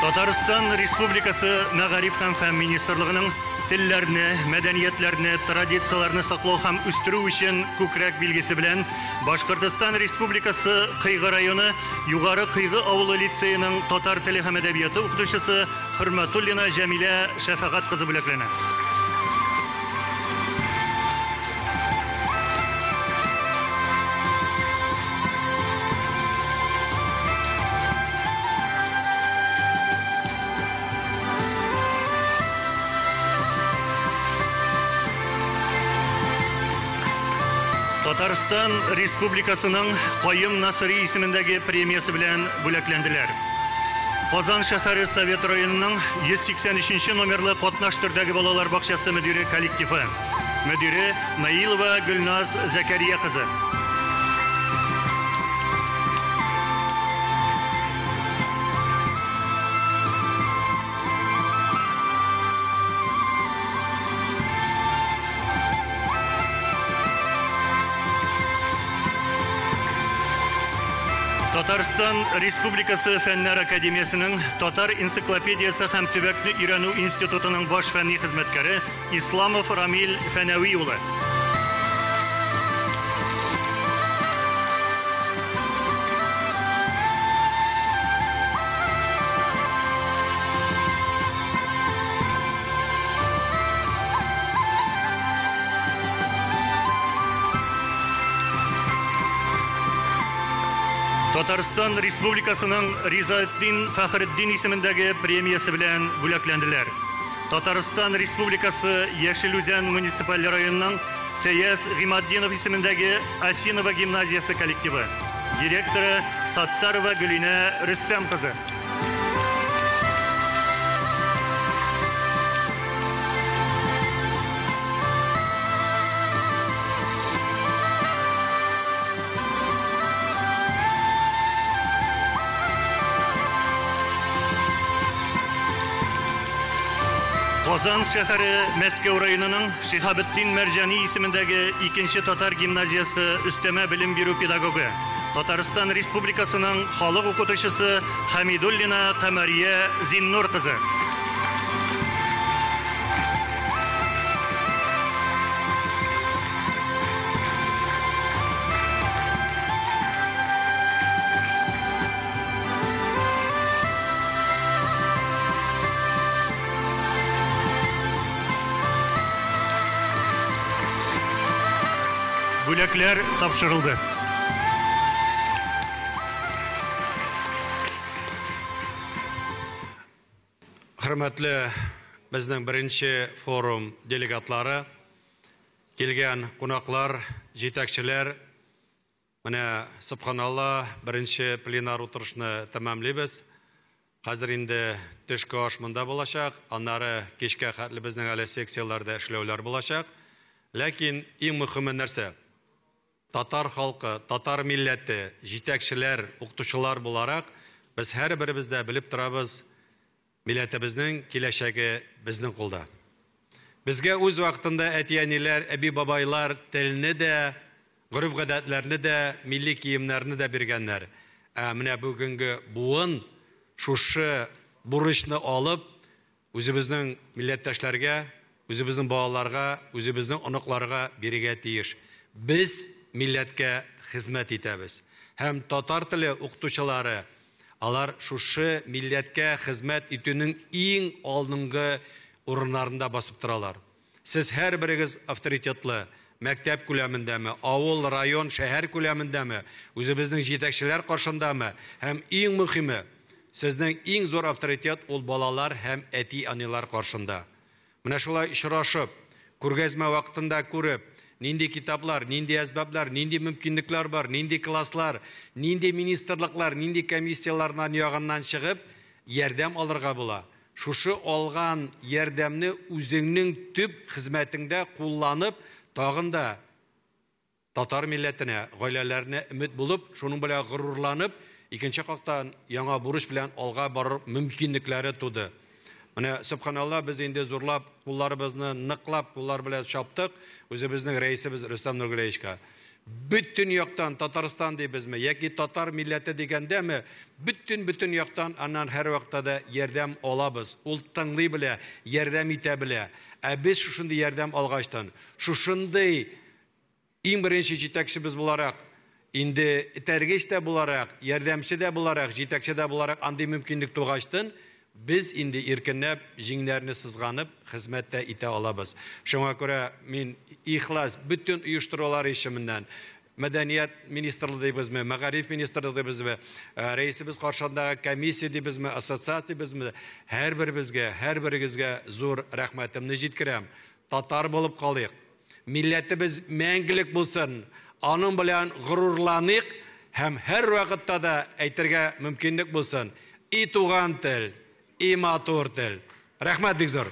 Speaker 1: Татарстан Республикасы Мәгариф һәм фән министрлыгының телләрне, мәдәниятләрне, традицияларны саклау һәм үстерү өчен күкрәк билгесе белән Башкортстан Республикасы Кыйгы районы Югары Кыйгы авылы лицейының татар теле һәм әдәбияты укытучысы Хөрмәтуллина Җәмилә Шәфәгать кызы бүләкләнә. Татарстан Республикасының Кайым Насыри исемендәге премиясы белән бүләкләнделәр. Казан шәһәре Совет районының 183 номерлы катнаш төрдәге балалар бакчасы мөдире коллективы. Мөдире Наилова Гөлназ Зәкәрия кызы. Татарстан Республикасы Фәннәр Академиясының Татар энциклопедиясы һәм төбәкне өйрәнү институтының баш фәнни хезмәткәре Исламов Рамил Фәнәви улы. Татарстан Республикасының Ризаэтдин Фәхретдин исемендәге премиясы белән бүләкләнделәр. Татарстан Республикасы Яшел Үзән муниципаль районының Seyes Гимаддинов исемендәге Асинова гимназиясы коллективы. Директоры Саттарова Гүлинә Рөстәм кызы. Казан шәһәре Мәскәү районының Шиһабетдин Мәрҗани исемендәге 2-нче татар гимназиясы өстәмә белем бирү педагогы, Татарстан Республикасының халык укытучысы Хамидуллина Камария Зиннур кызы. Бүләкләр тапшырылды.
Speaker 3: Хөрмәтле безнең беренче форум делегатлары, килгән кунаклар, җитәкчеләр, менә субханалла беренче пленар утырышны тәмамлыйбыз. Хәзер инде төшке аш монда булачак, аннары кичкә хәтле безнең әле секцияләрдә эшләүләр булачак. Ләкин иң мөһиме нәрсә? Татар халкы, татар милләте, җитәкчеләр, укытучылар буларак, без һәрберебездә белеп торабыз, милләтебезнең киләчәге безнең кулда. Безгә үз вакытында әти-әниләр, әби-бабайлар телне дә, гореф-гадәтләрне дә, милли киемнәрне дә биргәннәр. Менә бүгенге буын шушы бурычны алып, үзебезнең милләттәшләргә, үзебезнең балаларга, үзебезнең оныкларга бирергә тиеш. Без милләткә хезмәт итәбез. Һәм татар теле укытучылары алар шушы милләткә хезмәт итүнең иң алдынгы урыннарында басып торалар. Сез һәрберегез авторитетлы, мәктәп күләмендәме, авыл, район, шәһәр күләмендәме, үзебезнең җитәкчеләр каршындамы, һәм иң мөһиме, сезнең иң зур авторитет ул балалар һәм әти-әниләр каршында. Менә шулай очрашып, күргәзмә вакытында күреп, нинди китаплар, нинди әсбаблар, нинди мөмкинлекләр бар, нинди класслар, нинди министрлыклар, нинди комиссиялардан ягыннан чыгып, ярдәм алырга була. Шушы алган ярдәмне үзеңнең төп хезмәтеңдә кулланып, тагын да татар милләтенә, гаиләләренә өмет булып, шуның белән горурланып, икенче яктан яңа бурыч белән алга барыр мөмкинлекләре туды. Менә субханалла, без инде зурлап, кулларыбызны ныклап, куллар белән чаптык, үзебезнең рәисебез Рөстәм Нургалиевичка. Бөтен яктан Татарстан дибезме, яки татар милләте дигәндәме, бөтен яктан аннан һәр вакытта да ярдәм алабыз. Ул тыңлый белә, ярдәм итә белә. Без шушындый ярдәм алгачтан, шушындый иң беренче җитәкчебез буларак, инде тәргеш тә буларак, ярдәмче дә буларак, җитәкче дә буларак андый мөмкинлек тугачтан, biz инде иркенләп, җиңнәрне сызганып, хезмәттә итә алабыз. Шуңа күрә мин ихлас бөтен оештырулар ишеменнән, Мәдәният министрлыгы дибезме, Мәгариф министрлыгы дибезме, рәисебез каршындагы комиссия дибезме, ассоциация дибезме, һәрберегезгә зур рәхмәтемне җиткерәм. Татар булып калыйк. Милләтебез мәңгелек булсын. Аның белән горурланыйк һәм һәр вакытта да әйтергә мөмкинлек булсын. И туган тел, и матур тел. Рәхмәт бик зур.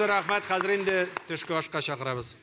Speaker 3: зур рәхмәт. Хәзер инде төшке ашка чакырабыз.